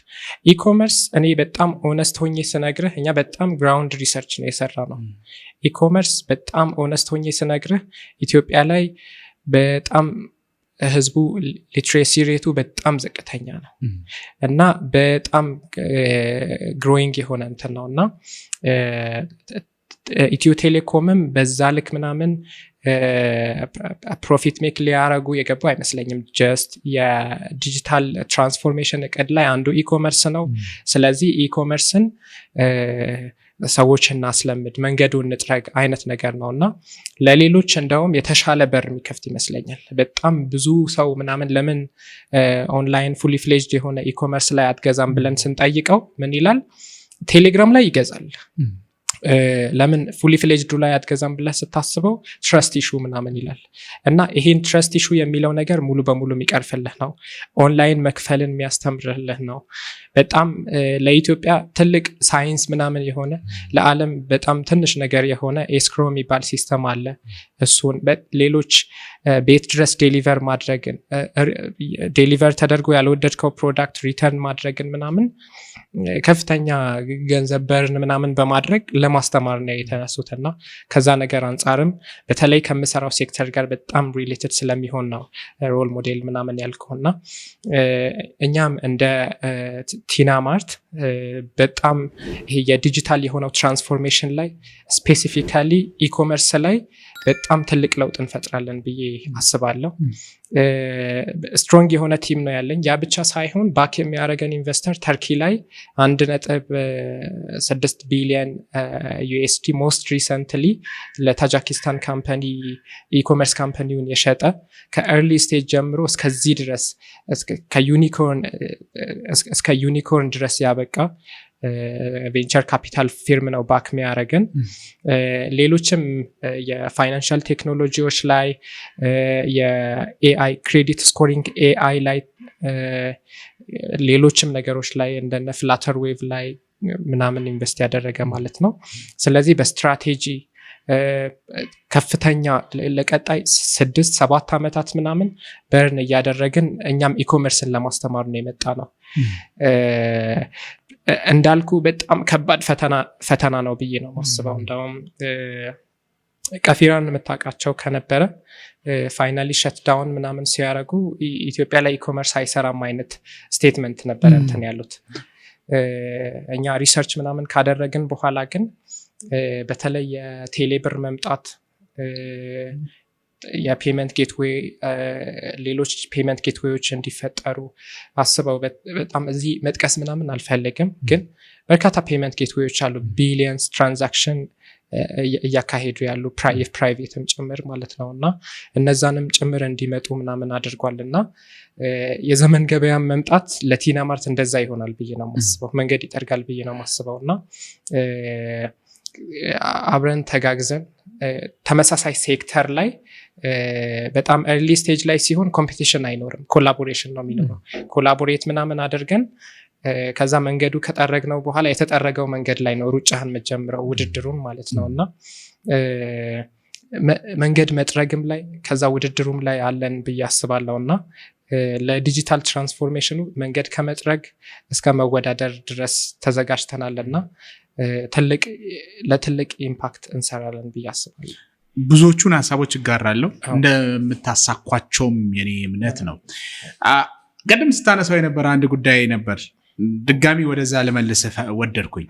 ኢኮመርስ እኔ በጣም ኦነስት ሆኜ ስነግርህ እኛ በጣም ግራውንድ ሪሰርች ነው የሰራ ነው። ኢኮመርስ በጣም ኦነስት ሆኜ ስነግርህ ኢትዮጵያ ላይ በጣም ህዝቡ ሊትሬሲ ሬቱ በጣም ዝቅተኛ ነው እና በጣም ግሮዊንግ የሆነ እንትን ነው እና ኢትዮ ቴሌኮምም በዛ ልክ ምናምን ፕሮፊት ሜክ ሊያረጉ የገቡ አይመስለኝም። ጀስት የዲጂታል ትራንስፎርሜሽን እቅድ ላይ አንዱ ኢኮመርስ ነው። ስለዚህ ኢኮመርስን ሰዎች እናስለምድ፣ መንገዱን እንጥረግ አይነት ነገር ነው እና ለሌሎች እንደውም የተሻለ በር የሚከፍት ይመስለኛል። በጣም ብዙ ሰው ምናምን ለምን ኦንላይን ፉሊ ፍሌጅድ የሆነ ኢኮመርስ ላይ አትገዛም ብለን ስንጠይቀው ምን ይላል? ቴሌግራም ላይ ይገዛል። ለምን ፉሊ ፍሌጅዱ ላይ አትገዛም ብለህ ስታስበው ትረስት ኢሹ ምናምን ይላል እና ይሄን ትረስት ኢሹ የሚለው ነገር ሙሉ በሙሉ የሚቀርፍልህ ነው። ኦንላይን መክፈልን የሚያስተምርልህ ነው። በጣም ለኢትዮጵያ ትልቅ ሳይንስ ምናምን የሆነ ለዓለም በጣም ትንሽ ነገር የሆነ ኤስክሮ የሚባል ሲስተም አለ። እሱን ሌሎች ቤት ድረስ ዴሊቨር ማድረግን ዴሊቨር ተደርጎ ያልወደድከው ፕሮዳክት ሪተርን ማድረግን ምናምን ከፍተኛ ገንዘብ በርን ምናምን በማድረግ ለማስተማር ነው የተነሱትና ከዛ ነገር አንጻርም በተለይ ከምሰራው ሴክተር ጋር በጣም ሪሌትድ ስለሚሆን ነው ሮል ሞዴል ምናምን ያልከውና እኛም እንደ ቲና ማርት በጣም ይሄ የዲጂታል የሆነው ትራንስፎርሜሽን ላይ ስፔሲፊካሊ ኢኮመርስ ላይ በጣም ትልቅ ለውጥ እንፈጥራለን ብዬ አስባለሁ። ስትሮንግ የሆነ ቲም ነው ያለኝ። ያ ብቻ ሳይሆን ባክ የሚያደርገን ኢንቨስተር ተርኪ ላይ 1.6 ቢሊዮን ዩኤስዲ ሞስት ሪሰንትሊ ለታጃኪስታን ካምፓኒ ኢኮመርስ ካምፓኒውን የሸጠ ከኤርሊ ስቴጅ ጀምሮ እስከዚህ ድረስ እስከ ዩኒኮርን ድረስ ያበቃ ቬንቸር ካፒታል ፊርም ነው ባክ የሚያደርገን። ሌሎችም የፋይናንሻል ቴክኖሎጂዎች ላይ የኤአይ ክሬዲት ስኮሪንግ ኤአይ ላይ ሌሎችም ነገሮች ላይ እንደነ ፍላተር ዌቭ ላይ ምናምን ኢንቨስት ያደረገ ማለት ነው። ስለዚህ በስትራቴጂ ከፍተኛ ለቀጣይ 6-7 ዓመታት ምናምን በርን እያደረግን እኛም ኢኮመርስን ለማስተማር ነው የመጣ ነው። እንዳልኩ በጣም ከባድ ፈተና ነው ብዬ ነው ማስበው። እንደውም ቀፊራን የምታውቃቸው ከነበረ ፋይናሊ ሸትዳውን ምናምን ሲያደርጉ ኢትዮጵያ ላይ ኢኮመርስ አይሰራም አይነት ስቴትመንት ነበረ እንትን ያሉት። እኛ ሪሰርች ምናምን ካደረግን በኋላ ግን በተለይ የቴሌብር መምጣት የፔመንት ጌትዌይ ሌሎች ፔመንት ጌትዌዮች እንዲፈጠሩ አስበው በጣም እዚህ መጥቀስ ምናምን አልፈልግም፣ ግን በርካታ ፔመንት ጌትዌዮች አሉ ቢሊየንስ ትራንዛክሽን እያካሄዱ ያሉ ፕራይቬትም ጭምር ማለት ነው እና እነዛንም ጭምር እንዲመጡ ምናምን አድርጓል እና የዘመን ገበያ መምጣት ለቲና ማርት እንደዛ ይሆናል ብዬ ነው ማስበው፣ መንገድ ይጠርጋል ብዬ ነው ማስበው እና አብረን ተጋግዘን ተመሳሳይ ሴክተር ላይ በጣም ኤርሊ ስቴጅ ላይ ሲሆን ኮምፒቲሽን አይኖርም፣ ኮላቦሬሽን ነው የሚኖረው። ኮላቦሬት ምናምን አድርገን ከዛ መንገዱ ከጠረግነው በኋላ የተጠረገው መንገድ ላይ ነው ሩጫህን መጀመረው ውድድሩን ማለት ነው እና መንገድ መጥረግም ላይ ከዛ ውድድሩም ላይ አለን ብዬ አስባለሁ እና ለዲጂታል ትራንስፎርሜሽኑ መንገድ ከመጥረግ እስከ መወዳደር ድረስ ተዘጋጅተናል እና ለትልቅ ኢምፓክት እንሰራለን ብዬ አስባለሁ። ብዙዎቹን ሀሳቦች እጋራለሁ እንደምታሳኳቸውም የኔ እምነት ነው። ቀደም ስታነሳው የነበረ አንድ ጉዳይ ነበር፣ ድጋሚ ወደዛ ለመልሰ ወደድኩኝ።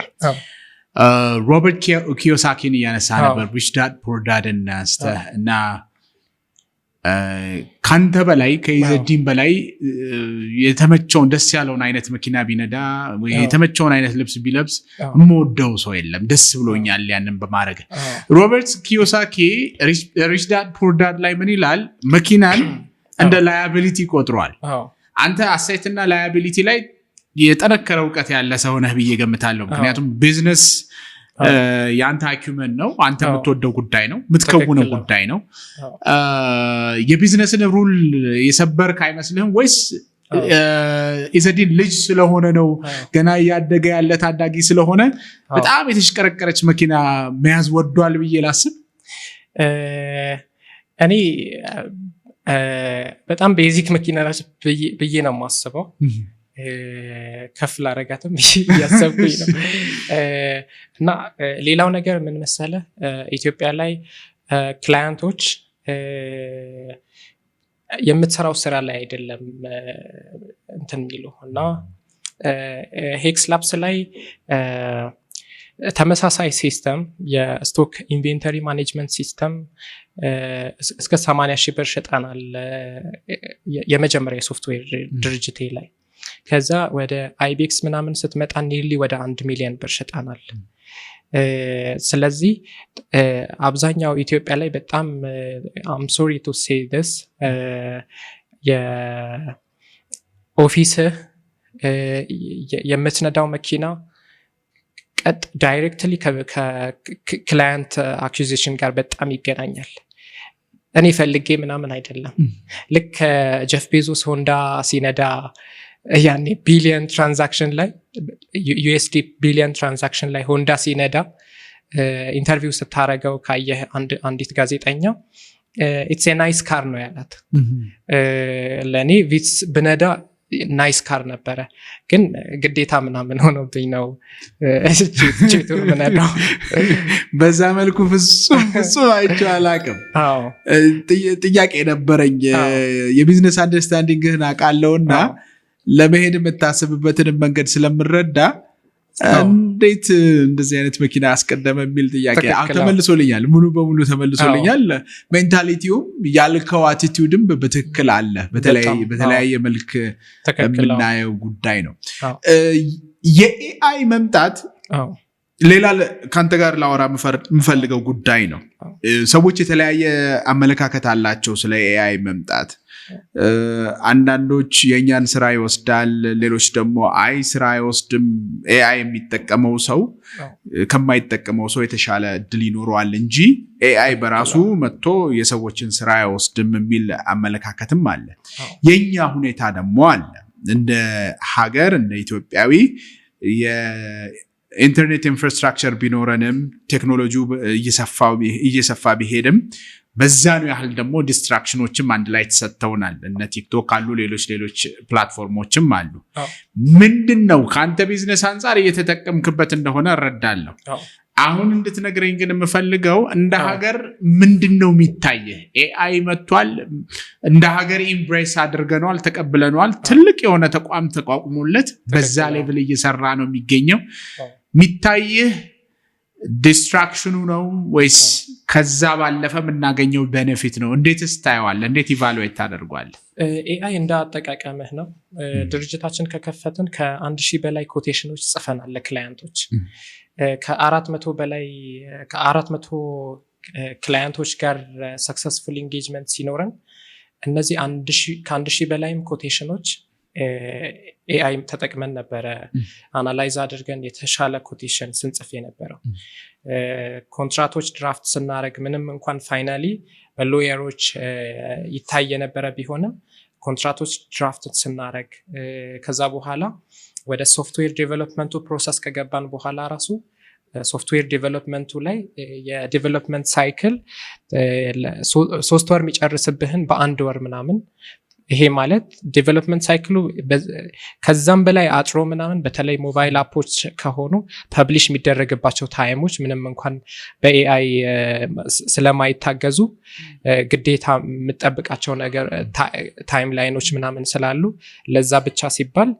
ሮበርት ኪዮሳኪን እያነሳ ነበር ሪች ዳድ ፑር ዳድ እና ካንተ በላይ ከኢዘዲን በላይ የተመቸውን ደስ ያለውን አይነት መኪና ቢነዳ ወይ የተመቸውን አይነት ልብስ ቢለብስ የምወደው ሰው የለም፣ ደስ ብሎኛል ያንን በማድረግ። ሮበርት ኪዮሳኪ ሪች ዳድ ፑር ዳድ ላይ ምን ይላል? መኪናን እንደ ላያቢሊቲ ቆጥሯል። አንተ አሴትና ላያቢሊቲ ላይ የጠነከረ እውቀት ያለ ሰው ነህ ብዬ ገምታለሁ። ምክንያቱም ቢዝነስ የአንተ አኪውመን ነው፣ አንተ የምትወደው ጉዳይ ነው፣ የምትከውነው ጉዳይ ነው። የቢዝነስን ሩል የሰበርክ አይመስልህም ወይስ ኢዘዲን ልጅ ስለሆነ ነው ገና እያደገ ያለ ታዳጊ ስለሆነ በጣም የተሽቀረቀረች መኪና መያዝ ወዷል ብዬ ላስብ? እኔ በጣም ቤዚክ መኪና ብዬ ነው የማስበው። ከፍ ላረጋትም እያሰብኩኝ ነው። እና ሌላው ነገር ምን መሰለህ፣ ኢትዮጵያ ላይ ክላየንቶች የምትሰራው ስራ ላይ አይደለም እንትን የሚሉ እና ሄክስ ላፕስ ላይ ተመሳሳይ ሲስተም የስቶክ ኢንቬንተሪ ማኔጅመንት ሲስተም እስከ 80,000 ብር ሸጠናል የመጀመሪያ የሶፍትዌር ድርጅቴ ላይ። ከዛ ወደ አይቤክስ ምናምን ስትመጣ ኒርሊ ወደ 1 ሚሊዮን ብር ሸጠናል። ስለዚህ አብዛኛው ኢትዮጵያ ላይ በጣም I'm sorry to say this የኦፊስህ የምትነዳው መኪና ቀጥ ዳይሬክትሊ ከክላየንት አኩዚሽን ጋር በጣም ይገናኛል። እኔ ፈልጌ ምናምን አይደለም። ልክ ጀፍ ቤዞስ ሆንዳ ሲነዳ ያኔ ቢሊየን ትራንዛክሽን ላይ ዩኤስዲ ቢሊየን ትራንዛክሽን ላይ ሆንዳ ሲነዳ ኢንተርቪው ስታረገው ካየህ አንዲት ጋዜጠኛ ኢትስ ናይስ ካር ነው ያላት። ለእኔ ቪትስ ብነዳ ናይስ ካር ነበረ፣ ግን ግዴታ ምናምን ሆኖብኝ ነው ቼቱን ምነዳው። በዛ መልኩ ፍጹም አይቼው አላቅም። ጥያቄ ነበረኝ። የቢዝነስ አንደርስታንዲንግህን አውቃለሁና ለመሄድ የምታስብበትን መንገድ ስለምረዳ እንዴት እንደዚህ አይነት መኪና አስቀደመ የሚል ጥያቄ ተመልሶልኛል። ሙሉ በሙሉ ተመልሶልኛል። ሜንታሊቲውም ያልከው አቲቲዩድም በትክክል አለ። በተለያየ መልክ የምናየው ጉዳይ ነው። የኤአይ መምጣት ሌላ ከአንተ ጋር ላወራ የምፈልገው ጉዳይ ነው። ሰዎች የተለያየ አመለካከት አላቸው ስለ ኤአይ መምጣት። አንዳንዶች የእኛን ስራ ይወስዳል፣ ሌሎች ደግሞ አይ ስራ አይወስድም፣ ኤአይ የሚጠቀመው ሰው ከማይጠቀመው ሰው የተሻለ እድል ይኖረዋል እንጂ ኤአይ በራሱ መጥቶ የሰዎችን ስራ አይወስድም የሚል አመለካከትም አለ። የኛ ሁኔታ ደግሞ አለ። እንደ ሀገር እንደ ኢትዮጵያዊ የኢንተርኔት ኢንፍራስትራክቸር ቢኖረንም ቴክኖሎጂው እየሰፋ ቢሄድም በዛኑ ያህል ደግሞ ዲስትራክሽኖችም አንድ ላይ ተሰጥተውናል። እነ ቲክቶክ አሉ፣ ሌሎች ምንድነው አሉ። ምንድነው ከአንተ ቢዝነስ አንጻር እየተጠቀምክበት እንደሆነ እረዳለሁ። አሁን እንድትነግረኝ ግን የምፈልገው እንደ ሀገር ምንድነው የሚታየህ? ኤአይ መጥቷል፣ እንደ ሀገር ኢምብሬስ አድርገነዋል፣ ተቀብለነዋል። ትልቅ የሆነ ተቋም ተቋቁሞለት በዛ ሌቭል እየሰራ ነው የሚገኘው። የሚታየህ ዲስትራክሽኑ ነው ወይስ ከዛ ባለፈ የምናገኘው ቤኔፊት ነው? እንዴትስ ታየዋለህ? እንዴት ኢቫሉዌት ታደርጓለህ? ኤአይ እንደ አጠቃቀምህ ነው። ድርጅታችን ከከፈትን ከ1000 በላይ ኮቴሽኖች ጽፈናል ለክላየንቶች። ከ400 ክላየንቶች ጋር ሰክሰስፉል ኢንጌጅመንት ሲኖረን እነዚህ ከ1000 በላይም ኮቴሽኖች ኤአይ ተጠቅመን ነበረ አናላይዝ አድርገን የተሻለ ኮቴሽን ስንጽፍ የነበረው። ኮንትራቶች ድራፍት ስናደርግ ምንም እንኳን ፋይናሊ በሎየሮች ይታይ የነበረ ቢሆንም ኮንትራቶች ድራፍት ስናደርግ ከዛ በኋላ ወደ ሶፍትዌር ዴቨሎፕመንቱ ፕሮሰስ ከገባን በኋላ ራሱ ሶፍትዌር ዴቨሎፕመንቱ ላይ የዴቨሎፕመንት ሳይክል 3 ወር የሚጨርስብህን በ1 ወር ምናምን ይሄ ማለት ዴቨሎፕመንት ሳይክሉ ከዛም በላይ አጥሮ ምናምን በተለይ ሞባይል አፖች ከሆኑ ፐብሊሽ የሚደረግባቸው ታይሞች ምንም እንኳን በኤአይ ስለማይታገዙ ግዴታ የምጠብቃቸው ነገር ታይም ላይኖች ምናምን ስላሉ ለዛ ብቻ ሲባል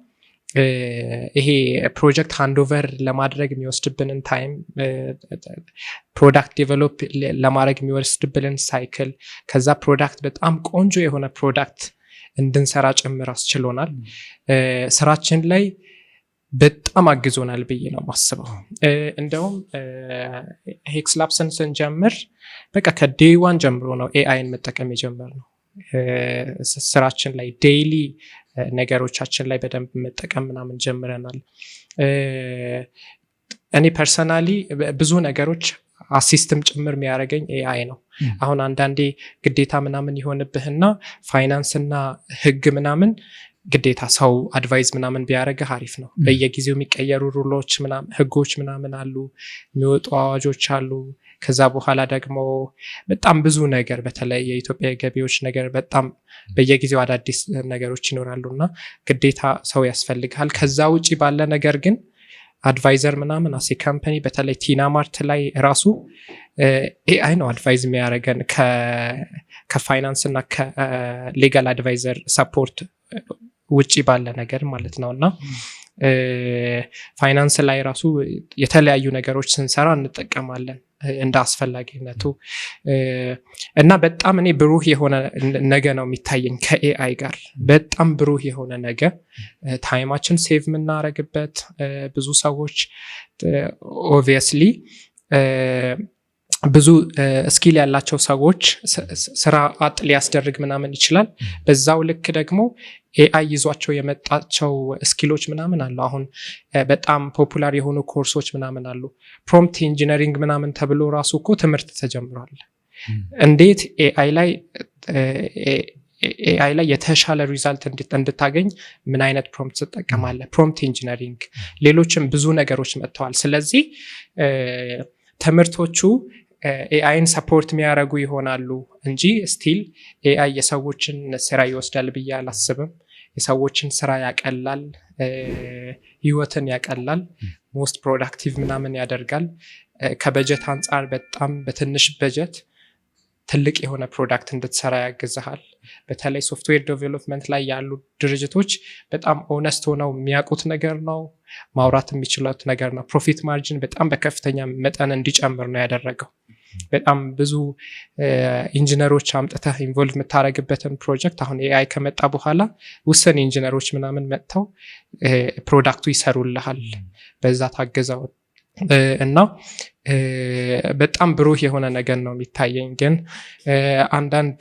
ይሄ ፕሮጀክት ሃንዶቨር ለማድረግ የሚወስድብንን ታይም ፕሮዳክት ዴቨሎፕ ለማድረግ የሚወስድብንን ሳይክል ከዛ ፕሮዳክት በጣም ቆንጆ የሆነ ፕሮዳክት እንድንሰራ ጭምር አስችሎናል። ስራችን ላይ በጣም አግዞናል ብዬ ነው ማስበው። እንደውም ሄክስ ላብስን ስንጀምር በቃ ከዴይ ዋን ጀምሮ ነው ኤአይን መጠቀም የጀመርነው። ስራችን ላይ ዴይሊ ነገሮቻችን ላይ በደንብ መጠቀም ምናምን ጀምረናል። እኔ ፐርሰናሊ ብዙ ነገሮች አሲስትም ጭምር የሚያደርገኝ ኤአይ ነው። አሁን አንዳንዴ ግዴታ ምናምን ይሆንብህና ፋይናንስና ህግ ምናምን ግዴታ ሰው አድቫይዝ ምናምን ቢያደርግህ አሪፍ ነው። በየጊዜው የሚቀየሩ ሩሎች ምናምን ህጎች ምናምን አሉ፣ የሚወጡ አዋጆች አሉ። ከዛ በኋላ ደግሞ በጣም ብዙ ነገር በተለይ የኢትዮጵያ ገቢዎች ነገር በጣም በየጊዜው አዳዲስ ነገሮች ይኖራሉና ግዴታ ሰው ያስፈልጋል። ከዛ ውጪ ባለ ነገር ግን አድቫይዘር ምናምን አሴ ካምፓኒ በተለይ ቲና ማርት ላይ ራሱ ኤአይ ነው አድቫይዝ የሚያደርገን ከፋይናንስ እና ከሌጋል አድቫይዘር ሰፖርት ውጪ ባለ ነገር ማለት ነው። እና ፋይናንስ ላይ ራሱ የተለያዩ ነገሮች ስንሰራ እንጠቀማለን እንደ አስፈላጊነቱ። እና በጣም እኔ ብሩህ የሆነ ነገ ነው የሚታየኝ ከኤአይ ጋር በጣም ብሩህ የሆነ ነገ፣ ታይማችን ሴቭ የምናደርግበት ብዙ ሰዎች ኦብቪየስሊ ብዙ ስኪል ያላቸው ሰዎች ስራ አጥ ሊያስደርግ ምናምን ይችላል። በዛው ልክ ደግሞ ኤአይ ይዟቸው የመጣቸው ስኪሎች ምናምን አሉ። አሁን በጣም ፖፑላር የሆኑ ኮርሶች ምናምን አሉ። ፕሮምፕት ኢንጂነሪንግ ምናምን ተብሎ ራሱ እኮ ትምህርት ተጀምሯል። እንዴት ኤአይ ላይ የተሻለ ሪዛልት እንድታገኝ ምን አይነት ፕሮምፕት ትጠቀማለህ? ፕሮምፕት ኢንጂነሪንግ፣ ሌሎችም ብዙ ነገሮች መጥተዋል። ስለዚህ ትምህርቶቹ ኤአይን ሰፖርት የሚያደርጉ ይሆናሉ እንጂ ስቲል ኤአይ የሰዎችን ስራ ይወስዳል ብዬ አላስብም። የሰዎችን ስራ ያቀላል፣ ህይወትን ያቀላል፣ ሞስት ፕሮዳክቲቭ ምናምን ያደርጋል። ከበጀት አንጻር በጣም በትንሽ በጀት ትልቅ የሆነ ፕሮዳክት እንድትሰራ ያግዝሃል። በተለይ ሶፍትዌር ዴቨሎፕመንት ላይ ያሉ ድርጅቶች በጣም ኦነስት ሆነው የሚያውቁት ነገር ነው፣ ማውራት የሚችሉት ነገር ነው። ፕሮፊት ማርጂን በጣም በከፍተኛ መጠን እንዲጨምር ነው ያደረገው። በጣም ብዙ ኢንጂነሮች አምጥተህ ኢንቮልቭ የምታደርግበትን ፕሮጀክት አሁን ኤአይ ከመጣ በኋላ ውስን ኢንጂነሮች ምናምን መጥተው ፕሮዳክቱ ይሰሩልሃል በዛ ታገዘው እና በጣም ብሩህ የሆነ ነገር ነው የሚታየኝ። ግን አንዳንድ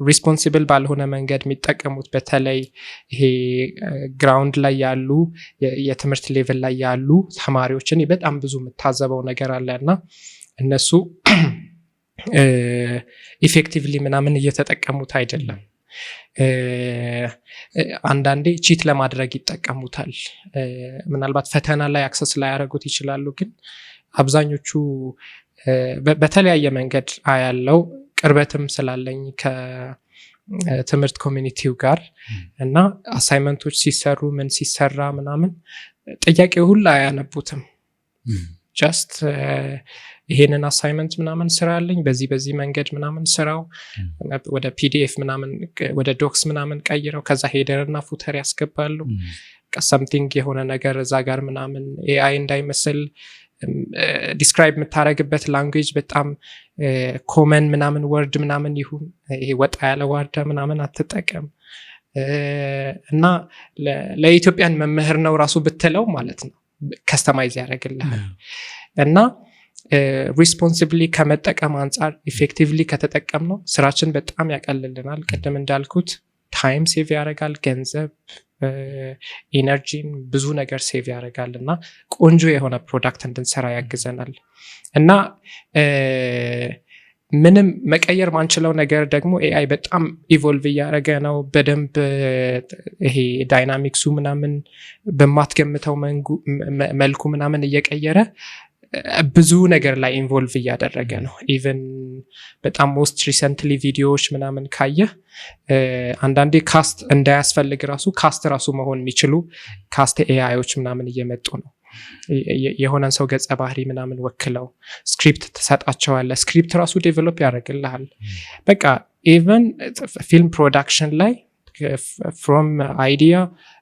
ሪስፖንሲብል ባልሆነ መንገድ የሚጠቀሙት በተለይ ይሄ ግራውንድ ላይ ያሉ የትምህርት ሌቭል ላይ ያሉ ተማሪዎችን በጣም ብዙ የምታዘበው ነገር አለ እና እነሱ ኢፌክቲቭሊ ምናምን እየተጠቀሙት አይደለም። አንዳንዴ ቺት ለማድረግ ይጠቀሙታል። ምናልባት ፈተና ላይ አክሰስ ላይ ያደረጉት ይችላሉ። ግን አብዛኞቹ በተለያየ መንገድ አያለው፣ ቅርበትም ስላለኝ ከትምህርት ኮሚኒቲው ጋር እና አሳይመንቶች ሲሰሩ ምን ሲሰራ ምናምን ጥያቄ ሁሉ አያነቡትም። ጀስት ይሄንን አሳይመንት ምናምን ስራ አለኝ በዚህ መንገድ ምናምን ስራው ወደ ፒዲኤፍ ምናምን ወደ ዶክስ ምናምን ቀይረው ከዛ ሄደርና ፉተር ያስገባሉ። ሰምቲንግ የሆነ ነገር እዛ ጋር ምናምን ኤአይ እንዳይመስል ዲስክራይብ የምታደርግበት ላንጉዌጅ በጣም ኮመን ምናምን ወርድ ምናምን ይሁን፣ ይሄ ወጣ ያለ ዋርዳ ምናምን አትጠቀም። እና ለኢትዮጵያን መምህር ነው ራሱ ብትለው ማለት ነው ከስተማይዝ ያደርግልሃል። እና ሪስፖንሲብሊ ከመጠቀም አንጻር ኢፌክቲቭሊ ከተጠቀም ነው ስራችን በጣም ያቀልልናል። ቅድም እንዳልኩት ታይም ሴቭ ያደርጋል፣ ገንዘብ፣ ኢነርጂን፣ ብዙ ነገር ሴቭ ያደርጋል እና ቆንጆ የሆነ ፕሮዳክት እንድንሰራ ያግዘናል። እና ምንም መቀየር ማንችለው ነገር ደግሞ ኤአይ በጣም ኢቮልቭ እያደረገ ነው በደንብ። ይሄ ዳይናሚክሱ ምናምን በማትገምተው መልኩ ምናምን እየቀየረ ብዙ ነገር ላይ ኢንቮልቭ እያደረገ ነው። ኢቨን በጣም ሞስት ሪሰንትሊ ቪዲዮዎች ምናምን ካየህ አንዳንዴ ካስት እንዳያስፈልግ ካስት ራሱ መሆን የሚችሉ ካስት ኤአይዎች ምናምን እየመጡ ነው። የሆነን ሰው ገጸ ባህሪ ምናምን ወክለው ስክሪፕት ተሰጣቸዋለ። ስክሪፕት ራሱ ዴቨሎፕ ያደርግልሃል። በቃ ኢቨን ፊልም ፕሮዳክሽን ላይ ፍሮም አይዲያ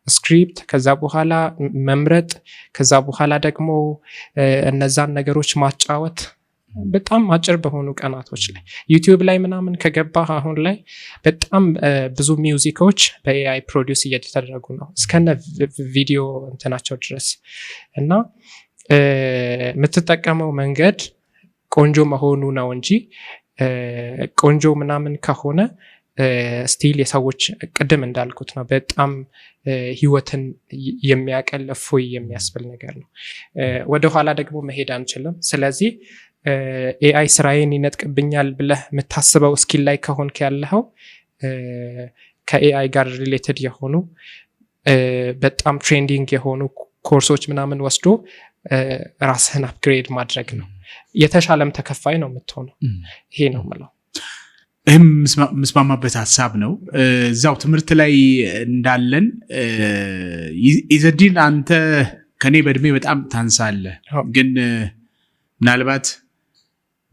ስክሪፕት ከዛ በኋላ መምረጥ ከዛ በኋላ ደግሞ እነዛን ነገሮች ማጫወት በጣም አጭር በሆኑ ቀናቶች ላይ ዩቲዩብ ላይ ምናምን ከገባህ አሁን ላይ በጣም ብዙ ሚውዚኮች በኤአይ ፕሮዲውስ እየተደረጉ ነው እስከነ ቪዲዮ እንትናቸው ድረስ እና የምትጠቀመው መንገድ ቆንጆ መሆኑ ነው እንጂ ቆንጆ ምናምን ከሆነ ስቲል የሰዎች ቅድም እንዳልኩት ነው በጣም ህይወትን የሚያቀለፉ የሚያስብል ነገር ነው። ወደኋላ ደግሞ መሄድ አንችልም። ስለዚህ ኤአይ ስራዬን ይነጥቅብኛል ብለህ የምታስበው ስኪል ላይ ከሆንክ ያለኸው ከኤአይ ጋር ሪሌትድ የሆኑ በጣም ትሬንዲንግ የሆኑ ኮርሶች ምናምን ወስዶ ራስህን አፕግሬድ ማድረግ ነው። የተሻለም ተከፋይ ነው የምትሆነው። ይሄ ነው የምለው። ይህም ምስማማበት ሀሳብ ነው። እዛው ትምህርት ላይ እንዳለን ኢዘዲን አንተ ከኔ በእድሜ በጣም ታንሳለህ፣ ግን ምናልባት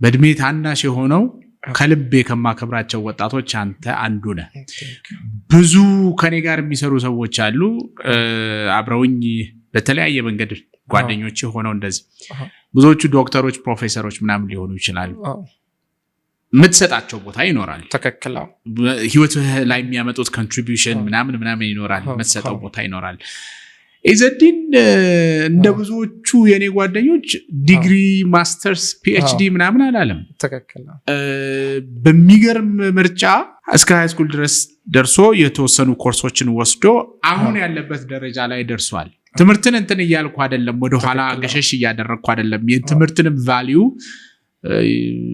በእድሜ ታናሽ የሆነው ከልቤ ከማከብራቸው ወጣቶች አንተ አንዱ ነህ። ብዙ ከኔ ጋር የሚሰሩ ሰዎች አሉ አብረውኝ በተለያየ መንገድ ጓደኞች ሆነው እንደዚህ ብዙዎቹ ዶክተሮች፣ ፕሮፌሰሮች ምናምን ሊሆኑ ይችላሉ። የምትሰጣቸው ቦታ ይኖራል። ተከክላ ህይወት ላይ የሚያመጡት ኮንትሪቢዩሽን ምናምን ይኖራል። የምትሰጠው ቦታ ይኖራል። ኢዘዲን እንደ ብዙዎቹ የኔ ጓደኞች ዲግሪ፣ ማስተርስ፣ ፒኤችዲ ምናምን አላለም። ተከክላ በሚገርም ምርጫ እስከ ሃይስኩል ድረስ ደርሶ የተወሰኑ ኮርሶችን ወስዶ አሁን ያለበት ደረጃ ላይ ደርሷል። ትምህርትን እንትን እያልኩ አይደለም፣ ወደኋላ ገሸሽ እያደረግኩ አይደለም። የትምህርትንም ቫልዩ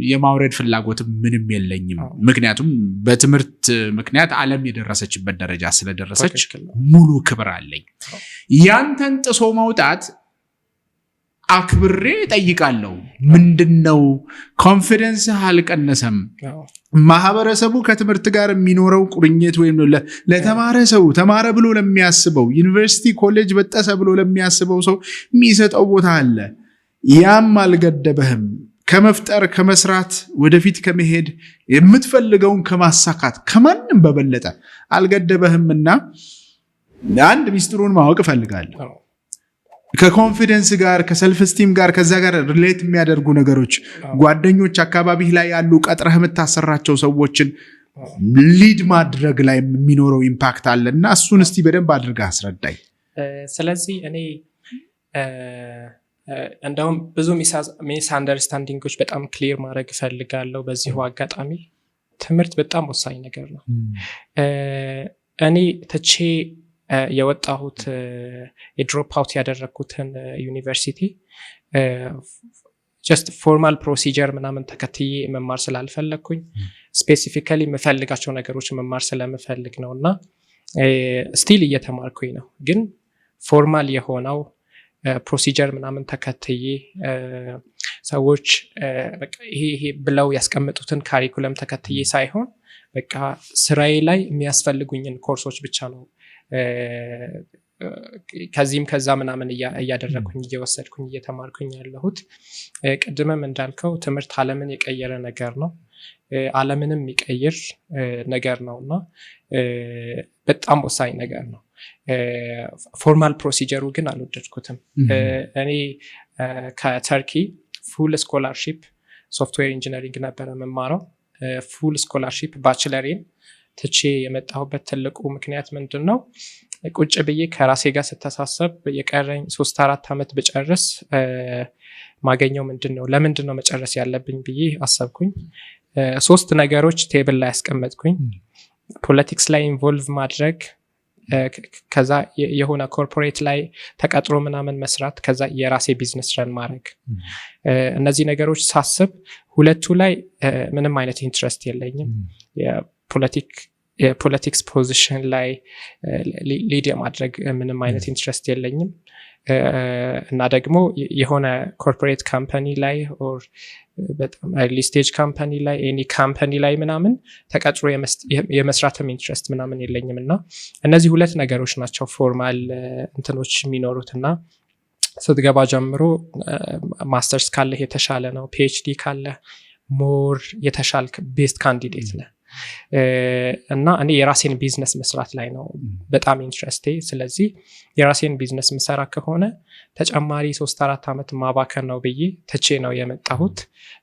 የማውረድ ፍላጎት ምንም የለኝም። ምክንያቱም በትምህርት ምክንያት ዓለም የደረሰችበት ደረጃ ስለደረሰች ሙሉ ክብር አለኝ። ያንተን ጥሶ መውጣት አክብሬ ጠይቃለሁ። ምንድነው ኮንፊደንስ አልቀነሰም። ማህበረሰቡ ከትምህርት ጋር የሚኖረው ቁርኝት ወይም ለተማረ ሰው ተማረ ብሎ ለሚያስበው ዩኒቨርሲቲ ኮሌጅ በጠሰ ብሎ ለሚያስበው ሰው የሚሰጠው ቦታ አለ። ያም አልገደበህም። ከመፍጠር ከመስራት ወደፊት ከመሄድ የምትፈልገውን ከማሳካት ከማንም በበለጠ አልገደበህምና አንድ ሚስጥሩን ማወቅ እፈልጋለሁ። ከኮንፊደንስ ጋር ከሰልፍ ስቲም ጋር ከዛ ጋር ሪሌት የሚያደርጉ ነገሮች ጓደኞች አካባቢ ላይ ያሉ ቀጥረህ የምታሰራቸው ሰዎችን ሊድ ማድረግ ላይ የሚኖረው ኢምፓክት አለና እሱን እስቲ በደንብ አድርገህ አስረዳኝ። ስለዚህ እኔ እንደውም ብዙ ሚስ አንደርስታንዲንጎች በጣም ክሊር ማድረግ እፈልጋለሁ። በዚሁ አጋጣሚ ትምህርት በጣም ወሳኝ ነገር ነው። እኔ ትቼ የወጣሁት የድሮፕ አውት ያደረግኩትን ዩኒቨርሲቲ ጀስት ፎርማል ፕሮሲጀር ምናምን ተከትዬ መማር ስላልፈለግኩኝ ስፔሲፊካሊ የምፈልጋቸው ነገሮች መማር ስለምፈልግ ነው እና ስቲል እየተማርኩኝ ነው። ግን ፎርማል የሆነው ፕሮሲጀር ምናምን ተከትዬ ሰዎች ይሄ ብለው ያስቀምጡትን ካሪኩለም ተከትዬ ሳይሆን በቃ ስራዬ ላይ የሚያስፈልጉኝን ኮርሶች ብቻ ነው ከዚህም ከዛ ምናምን እያደረግኩኝ እየወሰድኩኝ እየተማርኩኝ ያለሁት። ቅድምም እንዳልከው ትምህርት ዓለምን የቀየረ ነገር ነው፣ ዓለምንም የሚቀይር ነገር ነው እና በጣም ወሳኝ ነገር ነው። ፎርማል ፕሮሲጀሩ ግን አልወደድኩትም። እኔ ከተርኪ ፉል ስኮላርሺፕ ሶፍትዌር ኢንጂነሪንግ ነበረ መማረው። ፉል ስኮላርሺፕ ባችለሬን ትቼ የመጣሁበት ትልቁ ምክንያት ምንድን ነው? ቁጭ ብዬ ከራሴ ጋር ስተሳሰብ የቀረኝ 3-4 ዓመት ብጨርስ ማገኘው ምንድን ነው? ለምንድን ነው መጨረስ ያለብኝ ብዬ አሰብኩኝ። 3 ነገሮች ቴብል ላይ ያስቀመጥኩኝ። ፖለቲክስ ላይ ኢንቮልቭ ማድረግ፣ ከዛ የሆነ ኮርፖሬት ላይ ተቀጥሮ ምናምን መስራት፣ ከዛ የራሴ ቢዝነስ ረን ማድረግ። እነዚህ ነገሮች ሳስብ ሁለቱ ላይ ምንም አይነት ኢንትረስት የለኝም። የፖለቲክ የፖለቲክስ ፖዚሽን ላይ ሊድ የማድረግ ምንም አይነት ኢንትረስት የለኝም እና ደግሞ የሆነ ኮርፖሬት ካምፓኒ ላይ ኦር በጣም ኤርሊ ስቴጅ ካምፓኒ ላይ ኤኒ ካምፓኒ ላይ ምናምን ተቀጥሮ የመስራትም ኢንትረስት ምናምን የለኝም እና እነዚህ ሁለት ነገሮች ናቸው ፎርማል እንትኖች የሚኖሩት እና ስትገባ ጀምሮ ማስተርስ ካለህ የተሻለ ነው ፒኤችዲ ካለህ ሞር የተሻልክ ቤስት ካንዲዴት ነህ እና እኔ የራሴን ቢዝነስ መስራት ላይ ነው በጣም ኢንትረስቴ ስለዚህ የራሴን ቢዝነስ ምሰራ ከሆነ ተጨማሪ 3-4 ዓመት ማባከን ነው ብዬ ትቼ ነው የመጣሁት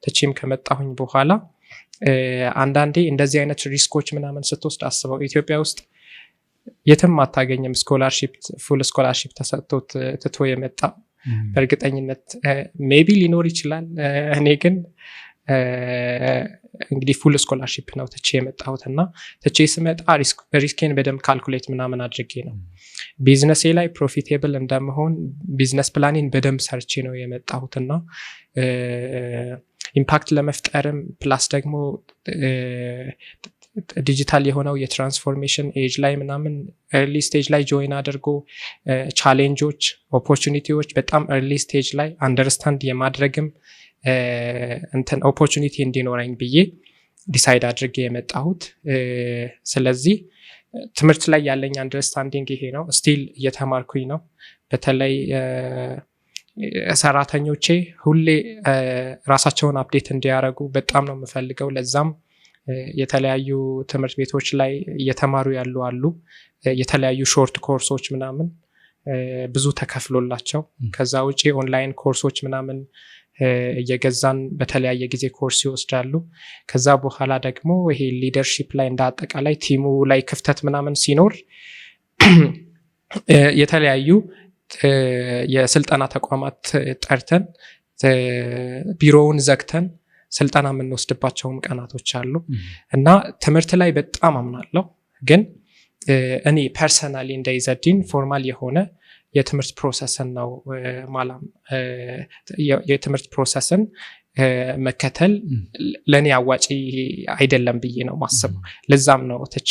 ትቼም ከመጣሁኝ በኋላ አንዳንዴ እንደዚህ አይነት ሪስኮች ምናምን ስትወስድ አስበው ኢትዮጵያ ውስጥ የትም አታገኝም ስኮላርሺፕ ፉል ስኮላርሺፕ ተሰጥቶት ትቶ የመጣ በእርግጠኝነት ሜቢ ሊኖር ይችላል እኔ ግን እንግዲህ ፉል ስኮላርሺፕ ነው ትቼ የመጣሁትና ትቼ ስመጣ ሪስኬን በደንብ ካልኩሌት ምናምን አድርጌ ነው ቢዝነሴ ላይ ፕሮፊቴብል እንደመሆን ቢዝነስ ፕላኔን በደንብ ሰርቼ ነው የመጣሁትና ኢምፓክት ለመፍጠርም ፕላስ ደግሞ ዲጂታል የሆነው የትራንስፎርሜሽን ኤጅ ላይ ምናምን ኤርሊ ስቴጅ ላይ ጆይን አድርጎ ቻሌንጆች ኦፖርቹኒቲዎች በጣም ኤርሊ ስቴጅ ላይ አንደርስታንድ የማድረግም እንትን ኦፖርቹኒቲ እንዲኖረኝ ብዬ ዲሳይድ አድርጌ የመጣሁት ስለዚህ ትምህርት ላይ ያለኝ አንደርስታንዲንግ ይሄ ነው ስቲል እየተማርኩኝ ነው በተለይ ሰራተኞቼ ሁሌ ራሳቸውን አፕዴት እንዲያደርጉ በጣም ነው የምፈልገው ለዛም የተለያዩ ትምህርት ቤቶች ላይ እየተማሩ ያሉ አሉ የተለያዩ ሾርት ኮርሶች ምናምን ብዙ ተከፍሎላቸው ከዛ ውጪ ኦንላይን ኮርሶች ምናምን እየገዛን በተለያየ ጊዜ ኮርስ ይወስዳሉ ከዛ በኋላ ደግሞ ይሄ ሊደርሺፕ ላይ እንዳጠቃላይ ቲሙ ላይ ክፍተት ምናምን ሲኖር የተለያዩ የስልጠና ተቋማት ጠርተን ቢሮውን ዘግተን ስልጠና የምንወስድባቸውም ቀናቶች አሉ እና ትምህርት ላይ በጣም አምናለሁ ግን እኔ ፐርሰናሊ እንደይዘዲን ፎርማል የሆነ የትምህርት ፕሮሰስን ነው ማላም የትምህርት ፕሮሰስን መከተል ለኔ አዋጪ አይደለም ብዬ ነው ማስበው ለዛም ነው ትቼ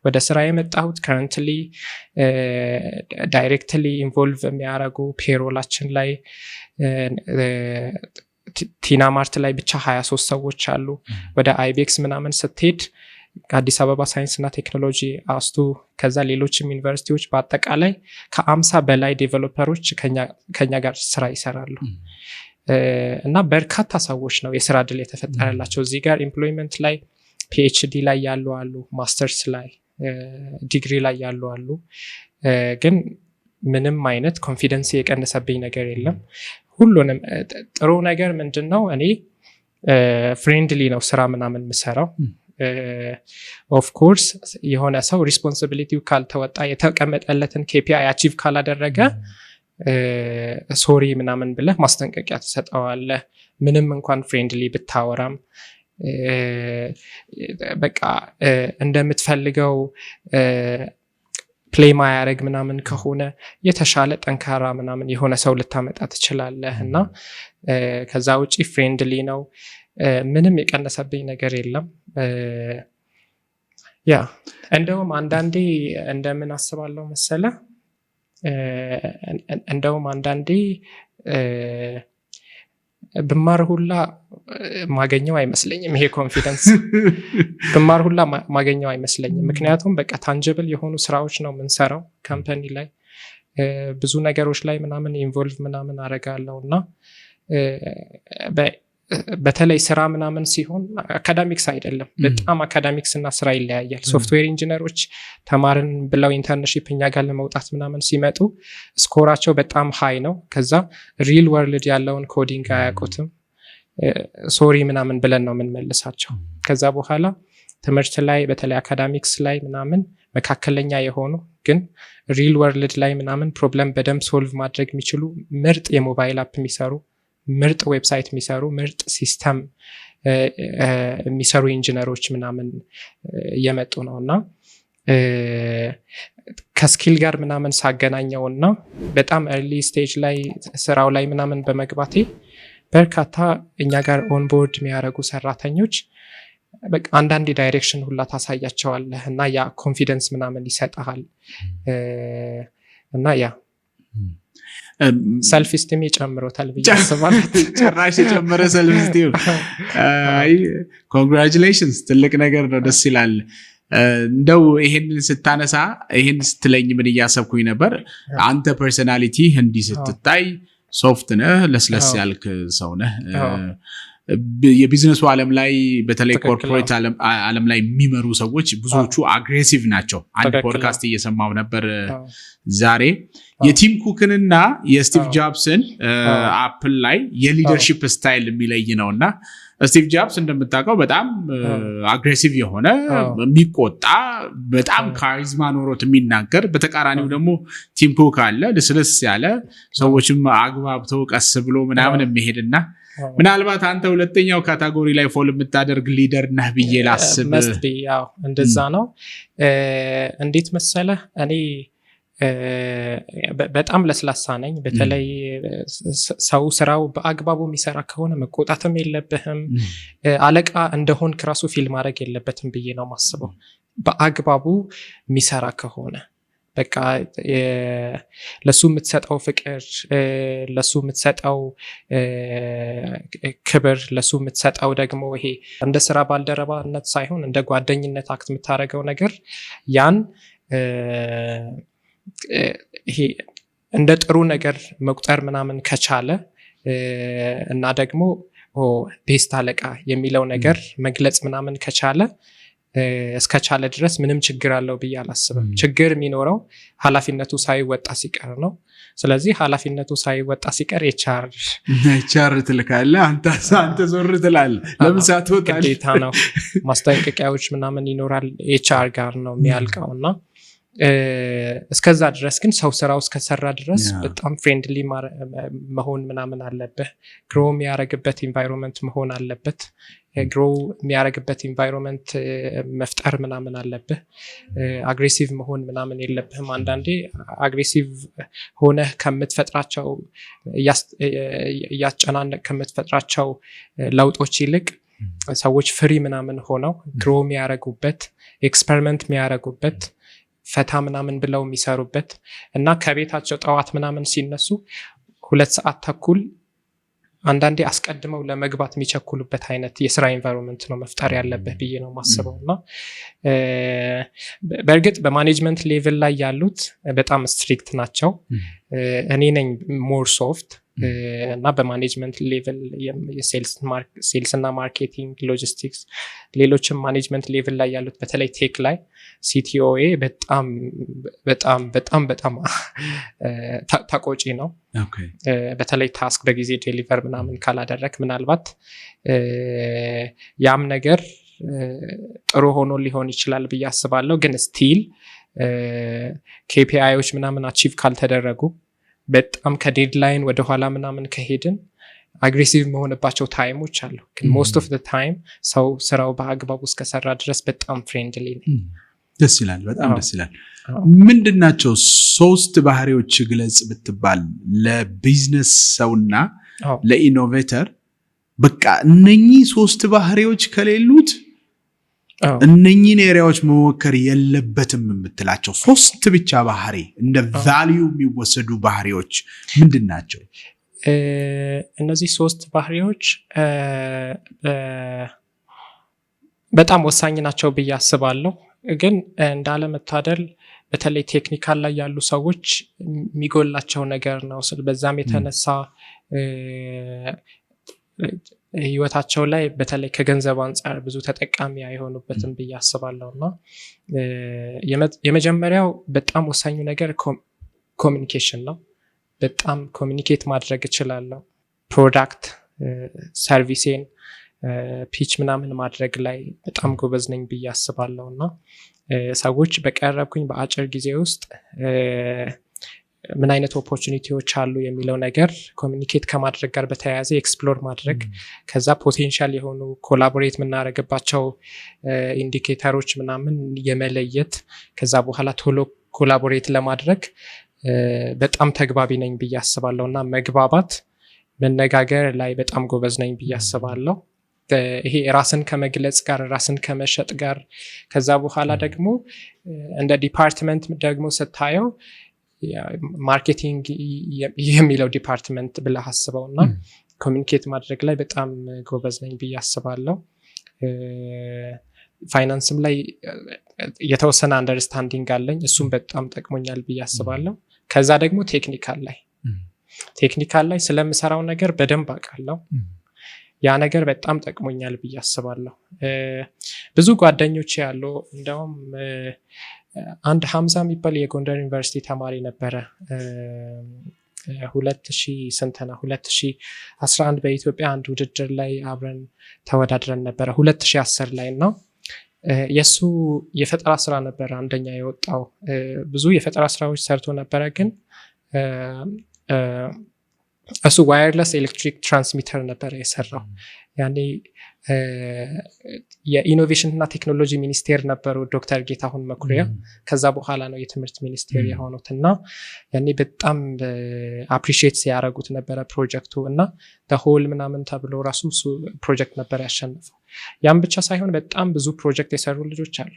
ወደ ስራ የመጣሁት ከረንትሊ ዳይሬክትሊ ኢንቮልቭ የሚያደርጉ ፔሮላችን ላይ ቲና ማርት ላይ ብቻ 23 ሰዎች አሉ ወደ አይቤክስ ምናምን ስትሄድ አዲስ አበባ ሳይንስና ቴክኖሎጂ አስቱ ከዛ ሌሎችም ዩኒቨርሲቲዎች በአጠቃላይ ከ50 በላይ ዴቨሎፐሮች ከኛ ጋር ስራ ይሰራሉ እና በርካታ ሰዎች ነው የስራ ዕድል የተፈጠረላቸው እዚህ ጋር ኤምፕሎይመንት ላይ ፒኤችዲ ላይ ያሉ አሉ ማስተርስ ላይ ዲግሪ ላይ ያሉ አሉ ግን ምንም አይነት ኮንፊደንስ የቀነሰብኝ ነገር የለም ሁሉንም ጥሩ ነገር ምንድነው እኔ ፍሬንድሊ ነው ስራ ምናምን ምሰራው ኦፍ ኮርስ የሆነ ሰው ሪስፖንሲቢሊቲው ካልተወጣ የተቀመጠለትን KPI አቺቭ ካላደረገ ሶሪ ምናምን ብለህ ማስጠንቀቂያ ትሰጠዋለህ ምንም እንኳን ፍሬንድሊ ብታወራም በቃ እንደምትፈልገው ፕሌይ ማያረግ ምናምን ከሆነ የተሻለ ጠንካራ ምናምን የሆነ ሰው ልታመጣ ትችላለህ እና ከዛ ውጪ ፍሬንድሊ ነው ምንም የቀነሰብኝ ነገር የለም ያ እንደውም አንዳንዴ እንደምን አስባለሁ መሰለ እንደውም አንዳንዴ ብማር ሁላ ማገኘው አይመስለኝም ይሄ ኮንፊደንስ ብማር ሁላ ማገኘው አይመስለኝም ምክንያቱም በቃ ታንጅብል የሆኑ ስራዎች ነው ምንሰራው ካምፓኒ ላይ ብዙ ነገሮች ላይ ምናምን ኢንቮልቭ ምናምን አረጋለሁና በተለይ ስራ ምናምን ሲሆን አካዳሚክስ አይደለም በጣም አካዳሚክስ እና ስራ ይለያያል ሶፍትዌር ኢንጂነሮች ተማርን ብለው ኢንተርንሺፕ እኛ ጋር ለመውጣት ምናምን ሲመጡ ስኮራቸው በጣም ሃይ ነው ከዛ ሪል ወርልድ ያለውን ኮዲንግ አያውቁትም ሶሪ ምናምን ብለን ነው የምንመልሳቸው ከዛ በኋላ ትምህርት ላይ በተለይ አካዳሚክስ ላይ ምናምን መካከለኛ የሆኑ ግን ሪል ወርልድ ላይ ምናምን ፕሮብለም በደንብ ሶልቭ ማድረግ የሚችሉ ምርጥ የሞባይል አፕ የሚሰሩ ምርጥ ዌብሳይት የሚሰሩ ምርጥ ሲስተም የሚሰሩ ኢንጂነሮች ምናምን እየመጡ ነውና ከስኪል ጋር ምናምን ሳገናኘውና በጣም ኤርሊ ስቴጅ ላይ ስራው ላይ ምናምን በመግባቴ በርካታ እኛ ጋር ኦንቦርድ የሚያደርጉ ሰራተኞች በቃ አንዳንዴ ዳይሬክሽን ሁላ ታሳያቸዋለህ እና ያ ኮንፊደንስ ምናምን ይሰጥሃል እና ያ ሰልፍ ስቲም ይጨምሮታል ብዬ አስባለሁ። ጭራሽ የጨመረ ሰልፍ ስቲም። ኮንግራቹሌሽንስ ትልቅ ነገር ነው፣ ደስ ይላል። እንደው ይሄንን ስታነሳ ይሄን ስትለኝ ምን እያሰብኩኝ ነበር፣ አንተ ፐርሰናሊቲ እንዲህ ስትታይ ሶፍት ነህ፣ ለስለስ ያልክ ሰው ነህ። የቢዝነሱ ዓለም ላይ በተለይ ኮርፖሬት ዓለም ላይ የሚመሩ ሰዎች ብዙዎቹ አግሬሲቭ ናቸው። አንድ ፖድካስት እየሰማው ነበር ዛሬ የቲም ኩክንና የስቲቭ ጃብስን አፕል ላይ የሊደርሺፕ ስታይል የሚለይ ነውና ስቲቭ ጃብስ እንደምታውቀው በጣም አግሬሲቭ የሆነ የሚቆጣ በጣም ካሪዝማ ኖሮት የሚናገር፣ በተቃራኒው ደግሞ ቲም ኩክ አለ ልስልስ ያለ ሰዎችም አግባብተው ቀስ ብሎ ምናምን የሚሄድና ምናልባት አንተ ሁለተኛው ካታጎሪ ላይ ፎል የምታደርግ ሊደር ነህ ብዬ ላስብ። እንደዛ ነው። እንዴት መሰለህ እኔ በጣም ለስላሳ ነኝ። በተለይ ሰው ስራው በአግባቡ የሚሰራ ከሆነ መቆጣትም የለብህም። አለቃ እንደሆን ክራሱ ፊልም ማድረግ የለበትም ብዬ ነው ማስበው። በአግባቡ የሚሰራ ከሆነ በቃ ለሱ የምትሰጠው ፍቅር፣ ለሱ የምትሰጠው ክብር፣ ለሱ የምትሰጠው ደግሞ ይሄ እንደ ስራ ባልደረባነት ሳይሆን እንደ ጓደኝነት አክት የምታደርገው ነገር ያን ይሄ እንደ ጥሩ ነገር መቁጠር ምናምን ከቻለ እና ደግሞ ቤስት አለቃ የሚለው ነገር መግለጽ ምናምን ከቻለ እስከቻለ ድረስ ምንም ችግር አለው ብዬ አላስብም። ችግር የሚኖረው ኃላፊነቱ ሳይወጣ ሲቀር ነው። ስለዚህ ኃላፊነቱ ሳይወጣ ሲቀር ኤችአር ትልካለህ፣ አንተ ዞር ትላለህ። ለምን ሳትወጣለህ? ግዴታ ነው። ማስጠንቀቂያዎች ምናምን ይኖራል። ኤችአር ጋር ነው የሚያልቀውና እስከዛ ድረስ ግን ሰው ስራው እስከሰራ ድረስ በጣም ፍሬንድሊ መሆን ምናምን አለብህ። ግሮ የሚያደርግበት ኢንቫይሮንመንት መሆን አለበት። ግሮ የሚያደርግበት ኢንቫይሮንመንት መፍጠር ምናምን አለብህ። አግሬሲቭ መሆን ምናምን የለብህም። አንዳንዴ አግሬሲቭ ሆነህ ከምትፈጥራቸው እያስጨናነቅ ከምትፈጥራቸው ለውጦች ይልቅ ሰዎች ፍሪ ምናምን ሆነው ግሮ የሚያደርጉበት ኤክስፐሪመንት የሚያደርጉበት ፈታ ምናምን ብለው የሚሰሩበት እና ከቤታቸው ጠዋት ምናምን ሲነሱ 2 ሰዓት ተኩል አንዳንዴ አስቀድመው ለመግባት የሚቸኩሉበት አይነት የስራ ኢንቫይሮንመንት ነው መፍጠር ያለብህ ብዬ ነው ማስበው። እና በእርግጥ በማኔጅመንት ሌቭል ላይ ያሉት በጣም ስትሪክት ናቸው። እኔ ነኝ ሞር ሶፍት እና በማኔጅመንት ሌቭል ሴልስ እና ማርኬቲንግ፣ ሎጂስቲክስ፣ ሌሎችም ማኔጅመንት ሌቭል ላይ ያሉት በተለይ ቴክ ላይ ሲቲኦኤ በጣም በጣም በጣም በጣም ተቆጪ ነው። በተለይ ታስክ በጊዜ ዴሊቨር ምናምን ካላደረክ ምናልባት ያም ነገር ጥሩ ሆኖ ሊሆን ይችላል ብዬ አስባለሁ። ግን ስቲል ኬፒአይዎች ምናምን አቺቭ ካልተደረጉ በጣም ከዴድላይን ወደኋላ ምናምን ከሄድን አግሬሲቭ መሆንባቸው ታይሞች አሉ። ግን ሞስት ኦፍ ታይም ሰው ስራው በአግባቡ እስከሰራ ድረስ በጣም ፍሬንድሊ ነው። ደስ ይላል፣ በጣም ደስ ይላል። ምንድናቸው 3 ባህሪዎች ግለጽ ብትባል ለቢዝነስ ሰውና ለኢኖቬተር? በቃ እነኚህ 3 ባህሪዎች ከሌሉት እነኚህን ኤሪያዎች መሞከር የለበትም የምትላቸው 3 ብቻ ባህሪ እንደ ቫልዩ የሚወሰዱ ባህሪዎች ምንድን ናቸው? እነዚህ 3 ባህሪዎች በጣም ወሳኝ ናቸው ብዬ አስባለሁ። ግን እንዳለመታደል በተለይ ቴክኒካል ላይ ያሉ ሰዎች የሚጎላቸው ነገር ነው። በዛም የተነሳ ህይወታቸው ላይ በተለይ ከገንዘብ አንጻር ብዙ ተጠቃሚ አይሆኑበትም ብዬ አስባለሁ። እና የመጀመሪያው በጣም ወሳኙ ነገር ኮሚኒኬሽን ነው። በጣም ኮሚኒኬት ማድረግ እችላለሁ። ፕሮዳክት ሰርቪሴን ፒች ምናምን ማድረግ ላይ በጣም ጎበዝ ነኝ ብዬ አስባለሁ። እና ሰዎች በቀረብኩኝ በአጭር ጊዜ ውስጥ ምን አይነት ኦፖርቹኒቲዎች አሉ የሚለው ነገር ኮሚኒኬት ከማድረግ ጋር በተያያዘ ኤክስፕሎር ማድረግ፣ ከዛ ፖቴንሻል የሆኑ ኮላቦሬት የምናደርግባቸው ኢንዲኬተሮች ምናምን የመለየት፣ ከዛ በኋላ ቶሎ ኮላቦሬት ለማድረግ በጣም ተግባቢ ነኝ ብዬ አስባለሁ። እና መግባባት መነጋገር ላይ በጣም ጎበዝ ነኝ ብዬ አስባለሁ። ይሄ ራስን ከመግለጽ ጋር ራስን ከመሸጥ ጋር ከዛ በኋላ ደግሞ እንደ ዲፓርትመንት ደግሞ ስታየው ማርኬቲንግ የሚለው ዲፓርትመንት ብለህ አስበውና ኮሚኒኬት ማድረግ ላይ በጣም ጎበዝ ነኝ ብዬ አስባለሁ። ፋይናንስም ላይ የተወሰነ አንደርስታንዲንግ አለኝ፣ እሱም በጣም ጠቅሞኛል ብዬ አስባለሁ። ከዛ ደግሞ ቴክኒካል ላይ ስለምሰራው ነገር በደንብ አውቃለሁ። ያ ነገር በጣም ጠቅሞኛል ብዬ አስባለሁ። ብዙ ጓደኞች ያሉ እንደውም አንድ ሀምዛ የሚባል የጎንደር ዩኒቨርሲቲ ተማሪ ነበረ 2011 በኢትዮጵያ አንድ ውድድር ላይ አብረን ተወዳድረን ነበረ 2010 ላይ ነው። የሱ የፈጠራ ስራ ነበረ አንደኛ የወጣው። ብዙ የፈጠራ ስራዎች ሰርቶ ነበረ፣ ግን እሱ ዋየርለስ ኤሌክትሪክ ትራንስሚተር ነበረ የሰራው። ያኔ የኢኖቬሽን እና ቴክኖሎጂ ሚኒስቴር ነበሩ ዶክተር ጌታሁን መኩሪያ። ከዛ በኋላ ነው የትምህርት ሚኒስቴር የሆኑት እና ያኔ በጣም አፕሪሺየት ሲያደርጉት ነበረ ፕሮጀክቱ እና ሆል ምናምን ተብሎ ራሱ እሱ ፕሮጀክት ነበር ያሸነፈው። ያም ብቻ ሳይሆን በጣም ብዙ ፕሮጀክት የሰሩ ልጆች አሉ።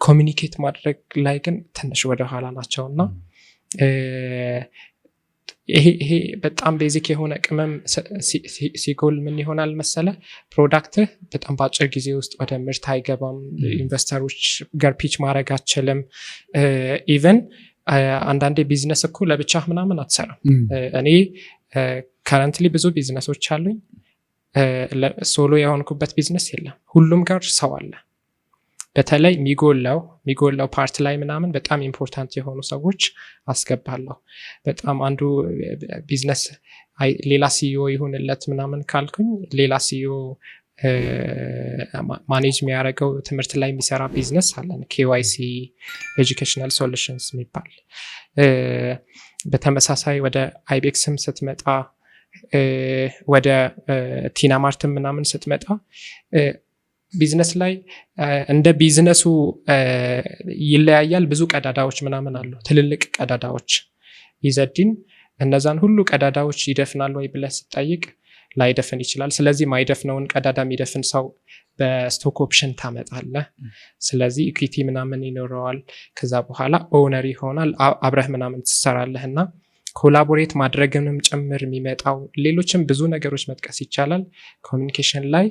ኮሚኒኬት ማድረግ ላይ ግን ትንሽ ወደኋላ ናቸው እና ይሄ በጣም ቤዚክ የሆነ ቅመም ሲጎል ምን ይሆናል መሰለ፣ ፕሮዳክትህ በጣም በአጭር ጊዜ ውስጥ ወደ ምርት አይገባም። ኢንቨስተሮች ጋር ፒች ማድረግ አትችልም። ኢቨን አንዳንዴ ቢዝነስ እኮ ለብቻ ምናምን አትሰራም። እኔ ከረንትሊ ብዙ ቢዝነሶች አሉኝ። ሶሎ የሆንኩበት ቢዝነስ የለም። ሁሉም ጋር ሰው አለ። በተለይ ሚጎላው ፓርት ላይ ምናምን በጣም ኢምፖርታንት የሆኑ ሰዎች አስገባለሁ። በጣም አንዱ ቢዝነስ ሌላ ሲዮ ይሁንለት ምናምን ካልኩኝ ሌላ ሲዮ ማኔጅ የሚያደርገው ትምህርት ላይ የሚሰራ ቢዝነስ አለን፣ KYC ኤጁኬሽናል ሶሉሽንስ የሚባል። በተመሳሳይ ወደ አይቤክስም ስትመጣ ወደ ቲናማርትም ምናምን ስትመጣ ቢዝነስ ላይ እንደ ቢዝነሱ ይለያያል። ብዙ ቀዳዳዎች ምናምን አሉ፣ ትልልቅ ቀዳዳዎች። ኢዘዲን እነዛን ሁሉ ቀዳዳዎች ይደፍናል ወይ ብለህ ስትጠይቅ ላይደፍን ይችላል። ስለዚህ ማይደፍነውን ቀዳዳ የሚደፍን ሰው በስቶክ ኦፕሽን ታመጣለህ። ስለዚህ ኢኩዊቲ ምናምን ይኖረዋል። ከዛ በኋላ ኦውነር ይሆናል። አብረህ ምናምን ትሰራለህ እና ኮላቦሬት ማድረግንም ጭምር የሚመጣው ሌሎችም ብዙ ነገሮች መጥቀስ ይቻላል። ኮሚኒኬሽን ላይ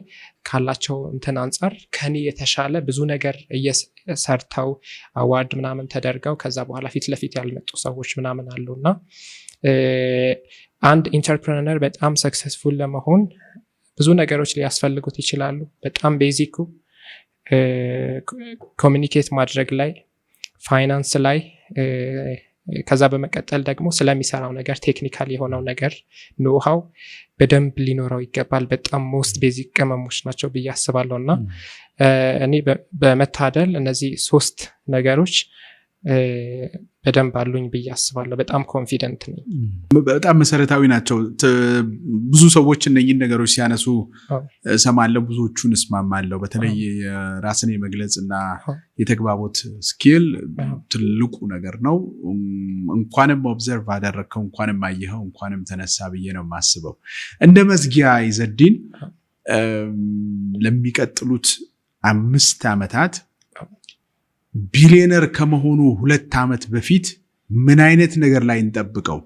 ካላቸው እንትን አንጻር ከኔ የተሻለ ብዙ ነገር እየሰርተው አዋርድ ምናምን ተደርገው ከዛ በኋላ ፊት ለፊት ያልመጡ ሰዎች ምናምን አሉና አንድ ኢንተርፕረነር በጣም ሰክሰስፉል ለመሆን ብዙ ነገሮች ሊያስፈልጉት ይችላሉ። በጣም ቤዚኩ ኮሚኒኬት ማድረግ ላይ፣ ፋይናንስ ላይ፣ ከዛ በመቀጠል ደግሞ ስለሚሰራው ነገር ቴክኒካል የሆነው ነገር ኖሃው በደንብ ሊኖረው ይገባል። በጣም ሞስት ቤዚክ ቅመሞች ናቸው ብዬ አስባለሁ እና እኔ በመታደል እነዚህ 3 ነገሮች በደንብ አሉኝ ብዬ አስባለሁ። በጣም ኮንፊደንት ነኝ። በጣም መሰረታዊ ናቸው። ብዙ ሰዎች እነኚህን ነገሮች ሲያነሱ ሰማለሁ፣ ብዙዎቹን እስማማለሁ። በተለይ ራስን የመግለጽ እና የተግባቦት ስኪል ትልቁ ነገር ነው። እንኳንም ኦብዘርቭ አደረግከው፣ እንኳንም አየኸው፣ እንኳንም ተነሳ ብዬ ነው የማስበው። እንደ መዝጊያ ኢዘዲን ለሚቀጥሉት 5 ዓመታት ቢሊዮነር ከመሆኑ 2 ዓመት በፊት ምን አይነት ነገር ላይ እንጠብቀው?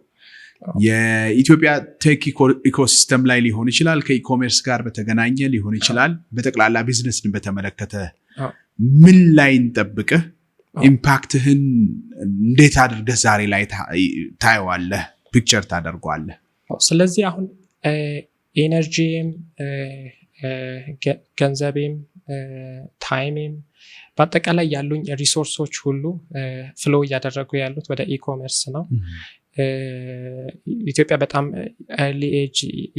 የኢትዮጵያ ቴክ ኢኮሲስተም ላይ ሊሆን ይችላል፣ ከኢኮሜርስ ጋር በተገናኘ ሊሆን ይችላል፣ በጠቅላላ ቢዝነስን በተመለከተ ምን ላይ እንጠብቅህ? ኢምፓክትህን እንዴት አድርገህ ዛሬ ላይ ታየዋለህ፣ ፒክቸር ታደርገዋለህ? ስለዚህ አሁን ኤነርጂም ገንዘቤም ታይሜም በአጠቃላይ ያሉኝ ሪሶርሶች ሁሉ ፍሎ እያደረጉ ያሉት ወደ ኢኮሜርስ ነው። ኢትዮጵያ በጣም ኤርሊ ኤጅ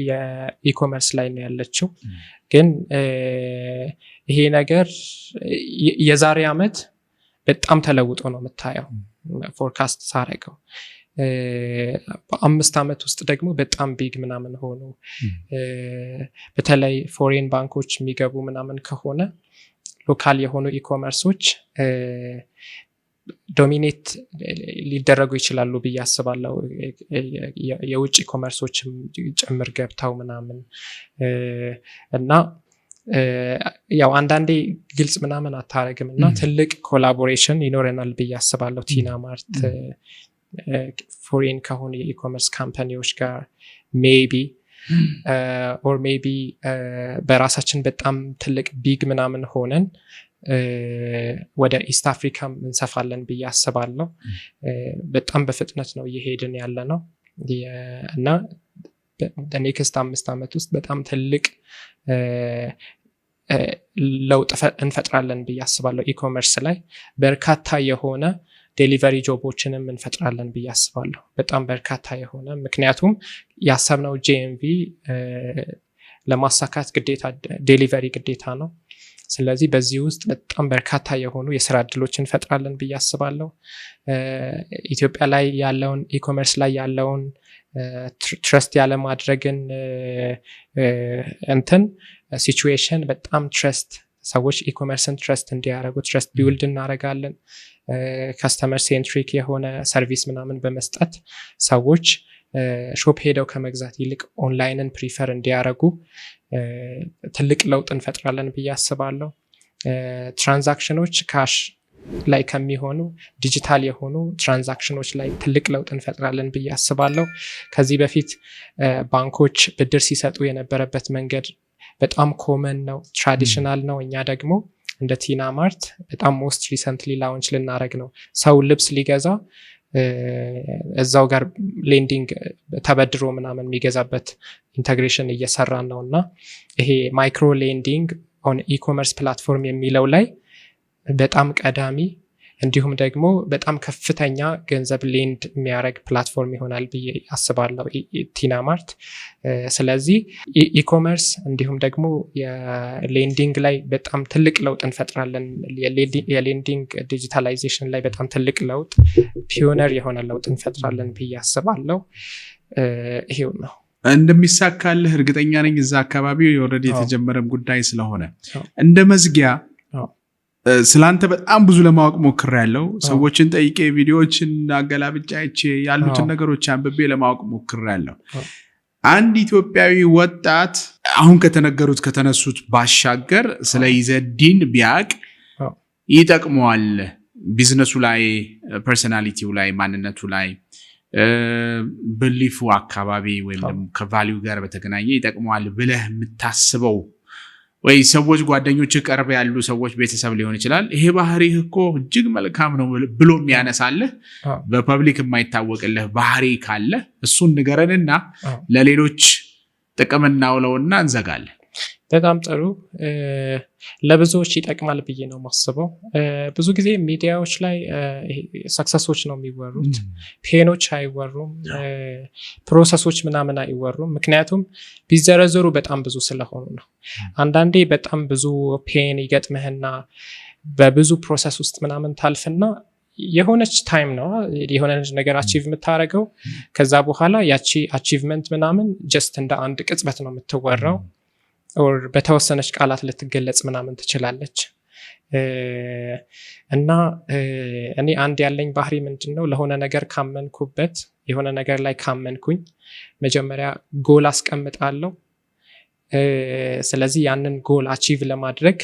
የኢኮሜርስ ላይ ነው ያለችው። ግን ይሄ ነገር የዛሬ ዓመት በጣም ተለውጦ ነው የምታየው ፎርካስት ሳረገው። በ5 ዓመት ውስጥ ደግሞ በጣም ቢግ ምናምን ሆኖ በተለይ ፎሬን ባንኮች የሚገቡ ምናምን ከሆነ ሎካል የሆኑ ኢኮመርሶች ዶሚኔት ሊደረጉ ይችላሉ ብዬ አስባለሁ። የውጭ ኢኮመርሶችም ጭምር ገብተው ምናምን እና ያው አንዳንዴ ግልጽ ምናምን አታረግም እና ትልቅ ኮላቦሬሽን ይኖረናል ብዬ አስባለሁ ቲና ማርት ፎሬን ከሆኑ የኢኮመርስ ካምፓኒዎች ጋር ሜቢ ኦር ሜቢ በራሳችን በጣም ትልቅ ቢግ ምናምን ሆነን ወደ ኢስት አፍሪካ እንሰፋለን ብዬ አስባለሁ። በጣም በፍጥነት ነው እየሄድን ያለ ነው እና በኔክስት 5 ዓመት ውስጥ በጣም ትልቅ ለውጥ እንፈጥራለን ብዬ አስባለሁ። ኢኮመርስ ላይ በርካታ የሆነ ዴሊቨሪ ጆቦችንም እንፈጥራለን ብዬ አስባለሁ። በጣም በርካታ የሆነ ምክንያቱም ያሰብነው ጂኤምቪ ለማሳካት ግዴታ ዴሊቨሪ ግዴታ ነው። ስለዚህ በዚህ ውስጥ በጣም በርካታ የሆኑ የስራ እድሎችን እንፈጥራለን ብዬ አስባለሁ። ኢትዮጵያ ላይ ያለውን ኢኮመርስ ላይ ያለውን ትረስት ያለማድረግን እንትን ሲቹዌሽን በጣም ትረስት ሰዎች ኢኮመርስን ትረስት እንዲያደርጉ ትረስት ቢውልድ እናደርጋለን። ከስተመር ሴንትሪክ የሆነ ሰርቪስ ምናምን በመስጠት ሰዎች ሾፕ ሄደው ከመግዛት ይልቅ ኦንላይንን ፕሪፈር እንዲያደርጉ ትልቅ ለውጥ እንፈጥራለን ብዬ አስባለሁ። ትራንዛክሽኖች ካሽ ላይ ከሚሆኑ ዲጂታል የሆኑ ትራንዛክሽኖች ላይ ትልቅ ለውጥ እንፈጥራለን ብዬ አስባለሁ። ከዚህ በፊት ባንኮች ብድር ሲሰጡ የነበረበት መንገድ በጣም ኮመን ነው፣ ትራዲሽናል ነው። እኛ ደግሞ እንደ ቲና ማርት በጣም ሞስት ሪሰንትሊ ላውንች ልናደረግ ነው። ሰው ልብስ ሊገዛ እዛው ጋር ሌንዲንግ ተበድሮ ምናምን የሚገዛበት ኢንተግሬሽን እየሰራን ነው እና ይሄ ማይክሮ ሌንዲንግ ኦን ኢኮመርስ ፕላትፎርም የሚለው ላይ በጣም ቀዳሚ እንዲሁም ደግሞ በጣም ከፍተኛ ገንዘብ ሌንድ የሚያደርግ ፕላትፎርም ይሆናል ብዬ አስባለሁ ቲና ማርት። ስለዚህ ኢኮመርስ እንዲሁም ደግሞ የሌንዲንግ ላይ በጣም ትልቅ ለውጥ እንፈጥራለን። የሌንዲንግ ዲጂታላይዜሽን ላይ በጣም ትልቅ ለውጥ ፒዮነር የሆነ ለውጥ እንፈጥራለን ብዬ አስባለሁ። ይሄው ነው። እንደሚሳካልህ እርግጠኛ ነኝ። እዛ አካባቢ ኦልሬዲ የተጀመረም ጉዳይ ስለሆነ እንደ መዝጊያ ስላንተ በጣም ብዙ ለማወቅ ሞክሬያለሁ። ሰዎችን ጠይቄ ቪዲዮዎችን አገላብጬ አይቼ ያሉትን ነገሮች አንብቤ ለማወቅ ሞክሬያለሁ። አንድ ኢትዮጵያዊ ወጣት አሁን ከተነገሩት ከተነሱት ባሻገር ስለ ኢዘዲን ቢያቅ ይጠቅመዋል፣ ቢዝነሱ ላይ፣ ፐርሰናሊቲው ላይ፣ ማንነቱ ላይ፣ ብሊፉ አካባቢ ወይም ደግሞ ከቫሊዩ ጋር በተገናኘ ይጠቅመዋል ብለህ የምታስበው ወይ ሰዎች ጓደኞች ቀርብ ያሉ ሰዎች ቤተሰብ ሊሆን ይችላል ይሄ ባህሪህ እኮ እጅግ መልካም ነው ብሎ የሚያነሳልህ በፐብሊክ የማይታወቅልህ ባህሪ ካለ እሱን ንገረንና ለሌሎች ጥቅም እናውለውና እንዘጋለን። በጣም ጥሩ። ለብዙዎች ይጠቅማል ብዬ ነው ማስበው። ብዙ ጊዜ ሚዲያዎች ላይ ሰክሰሶች ነው የሚወሩት፣ ፔኖች አይወሩም፣ ፕሮሰሶች ምናምን አይወሩም። ምክንያቱም ቢዘረዘሩ በጣም ብዙ ስለሆኑ ነው። አንዳንዴ በጣም ብዙ ፔን ይገጥምህና በብዙ ፕሮሰስ ውስጥ ምናምን ታልፍና የሆነች ታይም ነው የሆነ ነገር አቺቭ የምታደርገው። ከዛ በኋላ ያቺ አቺቭመንት ምናምን ጀስት እንደ አንድ ቅጽበት ነው የምትወራው ኦር በተወሰነች ቃላት ልትገለጽ ምናምን ትችላለች። እና እኔ አንድ ያለኝ ባህሪ ምንድነው፣ ለሆነ ነገር ካመንኩበት የሆነ ነገር ላይ ካመንኩኝ መጀመሪያ ጎል አስቀምጣለሁ። ስለዚህ ያንን ጎል አቺቭ ለማድረግ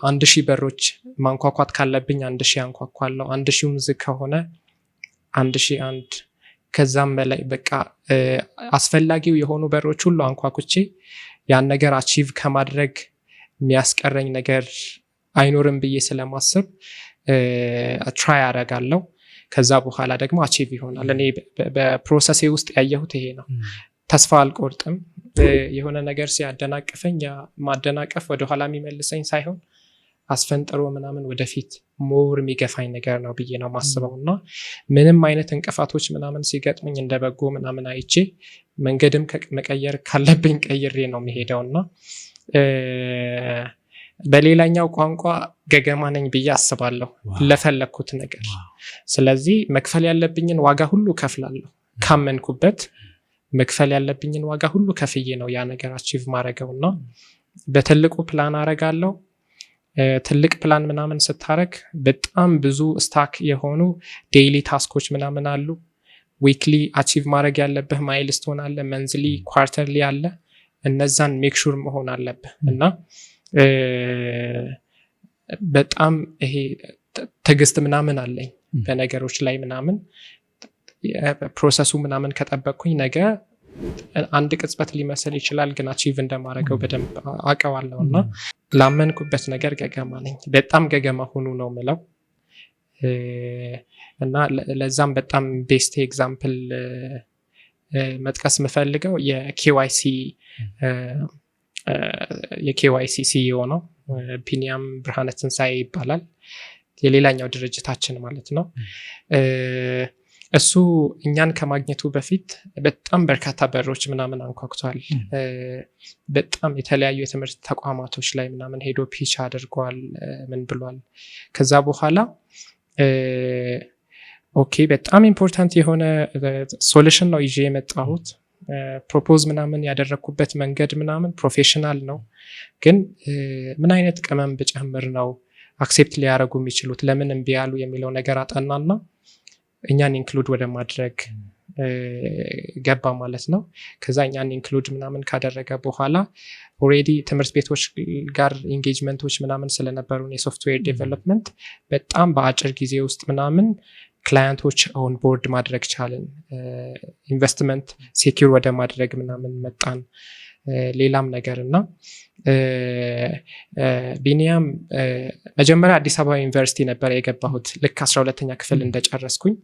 1000 በሮች ማንኳኳት ካለብኝ 1000 አንኳኳለሁ። 1000ም ዝግ ከሆነ 1001 ከዛም በላይ በቃ አስፈላጊው የሆኑ በሮች ሁሉ አንኳኩቼ ያን ነገር አቺቭ ከማድረግ የሚያስቀረኝ ነገር አይኖርም ብዬ ስለማስብ ትራይ አደርጋለሁ። ከዛ በኋላ ደግሞ አቺቭ ይሆናል። እኔ በፕሮሰሴ ውስጥ ያየሁት ይሄ ነው። ተስፋ አልቆርጥም። የሆነ ነገር ሲያደናቅፈኝ ማደናቀፍ ወደኋላ የሚመልሰኝ ሳይሆን አስፈንጥሮ ምናምን ወደፊት ሞር የሚገፋኝ ነገር ነው ብዬ ነው ማስበው እና ምንም አይነት እንቅፋቶች ምናምን ሲገጥሙኝ እንደ በጎ ምናምን አይቼ መንገድም መቀየር ካለብኝ ቀይሬ ነው የሚሄደው እና በሌላኛው ቋንቋ ገገማ ነኝ ብዬ አስባለሁ ለፈለኩት ነገር። ስለዚህ መክፈል ያለብኝን ዋጋ ሁሉ ከፍላለሁ። ካመንኩበት መክፈል ያለብኝን ዋጋ ሁሉ ከፍዬ ነው ያ ነገር አቺቭ ማድረገው እና በትልቁ ፕላን አረጋለሁ። ትልቅ ፕላን ምናምን ስታረግ በጣም ብዙ ስታክ የሆኑ ዴይሊ ታስኮች ምናምን አሉ። ዊክሊ አቺቭ ማድረግ ያለብህ ማይልስቶን አለ፣ መንዝሊ፣ ኳርተርሊ አለ። እነዛን ሜክ ሹር መሆን አለብህ እና በጣም ይሄ ትዕግስት ምናምን አለኝ በነገሮች ላይ ምናምን ፕሮሰሱ ምናምን ከጠበቅኩኝ ነገ አንድ ቅጽበት ሊመስል ይችላል ግን አቺቭ እንደማደርገው በደንብ አውቀዋለሁ እና ላመንኩበት ነገር ገገማ ነኝ። በጣም ገገማ ሆኑ ነው ምለው እና ለዛም በጣም ቤስት ኤግዛምፕል መጥቀስ ምፈልገው የኬዋይሲ ሲኢኦ ነው። ቢኒያም ብርሃነ ትንሳኤ ይባላል። የሌላኛው ድርጅታችን ማለት ነው። እሱ እኛን ከማግኘቱ በፊት በጣም በርካታ በሮች ምናምን አንኳኩቷል። በጣም የተለያዩ የትምህርት ተቋማቶች ላይ ምናምን ሄዶ ፒች አድርጓል። ምን ብሏል። ከዛ በኋላ ኦኬ በጣም ኢምፖርታንት የሆነ ሶሉሽን ነው ይዤ የመጣሁት። ፕሮፖዝ ምናምን ያደረግኩበት መንገድ ምናምን ፕሮፌሽናል ነው፣ ግን ምን አይነት ቅመም ብጨምር ነው አክሴፕት ሊያደርጉ የሚችሉት ለምን እምቢ ያሉ የሚለው ነገር አጠናና እኛን ኢንክሉድ ወደ ማድረግ ገባ ማለት ነው። ከዛ እኛን ኢንክሉድ ምናምን ካደረገ በኋላ ኦሬዲ ትምህርት ቤቶች ጋር ኢንጌጅመንቶች ምናምን ስለነበሩን የሶፍትዌር ዴቨሎፕመንት በጣም በአጭር ጊዜ ውስጥ ምናምን ክላየንቶች ኦን ቦርድ ማድረግ ቻልን። ኢንቨስትመንት ሴኪር ወደ ማድረግ ምናምን መጣን። ሌላም ነገር እና ቢኒያም መጀመሪያ አዲስ አበባ ዩኒቨርሲቲ ነበር የገባሁት። ልክ 12ኛ ክፍል እንደጨረስኩኝ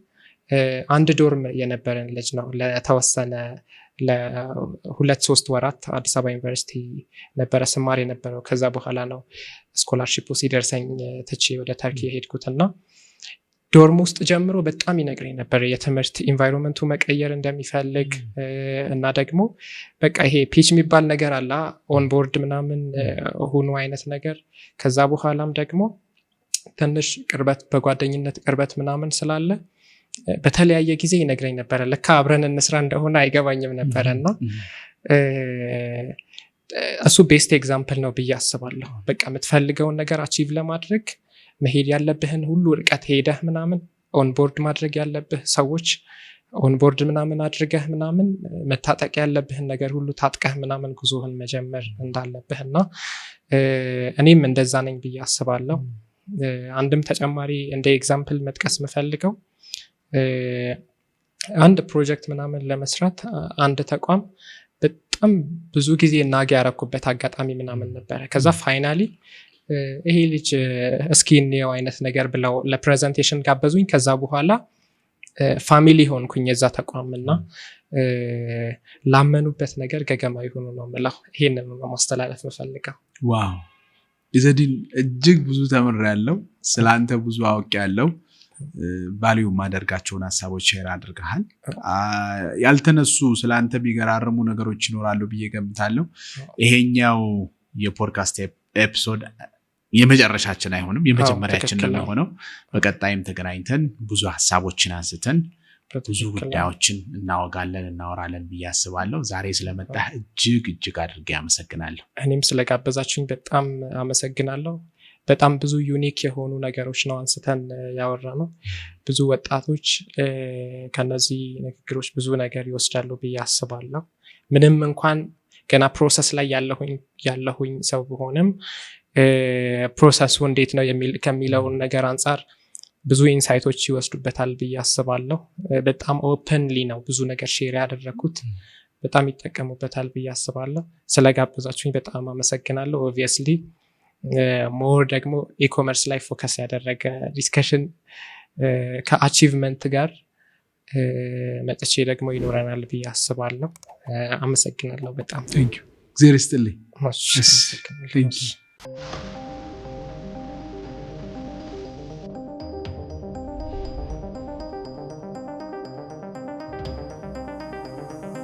አንድ ዶርም የነበረን ልጅ ነው ለተወሰነ ለ2-3 ወራት አዲስ አበባ ዩኒቨርሲቲ ነበረ ስማር የነበረው። ከዛ በኋላ ነው ስኮላርሺፑ ሲደርሰኝ ትቼ ወደ ተርኪ የሄድኩትና ዶርም ውስጥ ጀምሮ በጣም ይነግረኝ ነበር የትምህርት ኢንቫይሮንመንቱ መቀየር እንደሚፈልግ እና ደግሞ በቃ ይሄ ፒች የሚባል ነገር አለ ኦንቦርድ ምናምን ሆኖ አይነት ነገር። ከዛ በኋላም ደግሞ ትንሽ ቅርበት በጓደኝነት ቅርበት ምናምን ስላለ በተለያየ ጊዜ ይነግረኝ ነበረ። ለካ አብረን እንስራ እንደሆነ አይገባኝም ነበረና እሱ ቤስት ኤግዛምፕል ነው ብዬ አስባለሁ። በቃ የምትፈልገውን ነገር አቺቭ ለማድረግ መሄድ ያለብህን ሁሉ ርቀት ሄደህ ምናምን ኦንቦርድ ማድረግ ያለብህ ሰዎች ኦንቦርድ ምናምን አድርገህ ምናምን መታጠቅ ያለብህን ነገር ሁሉ ታጥቀህ ምናምን ጉዞህን መጀመር እንዳለብህ እና እኔም እንደዛ ነኝ ብዬ አስባለሁ። አንድም ተጨማሪ እንደ ኤግዛምፕል መጥቀስ ምፈልገው አንድ ፕሮጀክት ምናምን ለመስራት አንድ ተቋም በጣም ብዙ ጊዜ ናግ ያረኩበት አጋጣሚ ምናምን ነበረ። ከዛ ፋይናሊ ይሄ ልጅ እስኪ እንየው አይነት ነገር ብለው ለፕሬዘንቴሽን ጋበዙኝ። ከዛ በኋላ ፋሚሊ ሆንኩኝ የዛ ተቋምና ላመኑበት ነገር ገገማ ይሆኑ ነው የምለው። ይሄንን ነው ማስተላለፍ የምፈልገው። ዋው ኢዘዲን እጅግ ብዙ ተምሬያለሁ። ስላንተ ብዙ አውቄያለሁ። ቫልዩ ማደርጋቸውን ሐሳቦች ሼር አድርገሃል። ያልተነሱ ስላንተ ቢገራርሙ ነገሮች ይኖራሉ ብዬ ገምታለሁ። ይሄኛው የፖድካስት ኤፒሶድ የመጨረሻችን አይሆንም፣ የመጀመሪያችን ነው የሚሆነው። በቀጣይም ተገናኝተን ብዙ ሐሳቦችን አንስተን ብዙ ጉዳዮችን እናወራለን ብዬ አስባለሁ። ዛሬ ስለመጣህ እጅግ አድርጌ አመሰግናለሁ። እኔም ስለጋበዛችሁኝ በጣም አመሰግናለሁ። በጣም ብዙ ዩኒክ የሆኑ ነገሮች ነው አንስተን ያወራነው። ብዙ ወጣቶች ከነዚህ ንግግሮች ብዙ ነገር ይወስዳሉ ብዬ አስባለሁ። ምንም እንኳን ገና ፕሮሰስ ላይ ያለሁኝ ሰው ቢሆንም ፕሮሰሱ እንዴት ነው ከሚለውን ነገር አንጻር ብዙ ኢንሳይቶች ይወስዱበታል ብዬ አስባለሁ። በጣም ኦፕንሊ ነው ብዙ ነገር ሼር ያደረኩት። በጣም ይጠቀሙበታል ብዬ አስባለሁ። ስለጋበዛችሁኝ በጣም አመሰግናለሁ። ኦብቪየስሊ ሞር ደግሞ ኢኮመርስ ላይ ፎከስ ያደረገ ዲስከሽን ከአቺቭመንት ጋር መጥቼ ደግሞ ይኖረናል ብዬ አስባለሁ። አመሰግናለሁ በጣም። ቴንክ ዩ። እግዚአብሔር ይስጥልኝ። ቴንክ ዩ።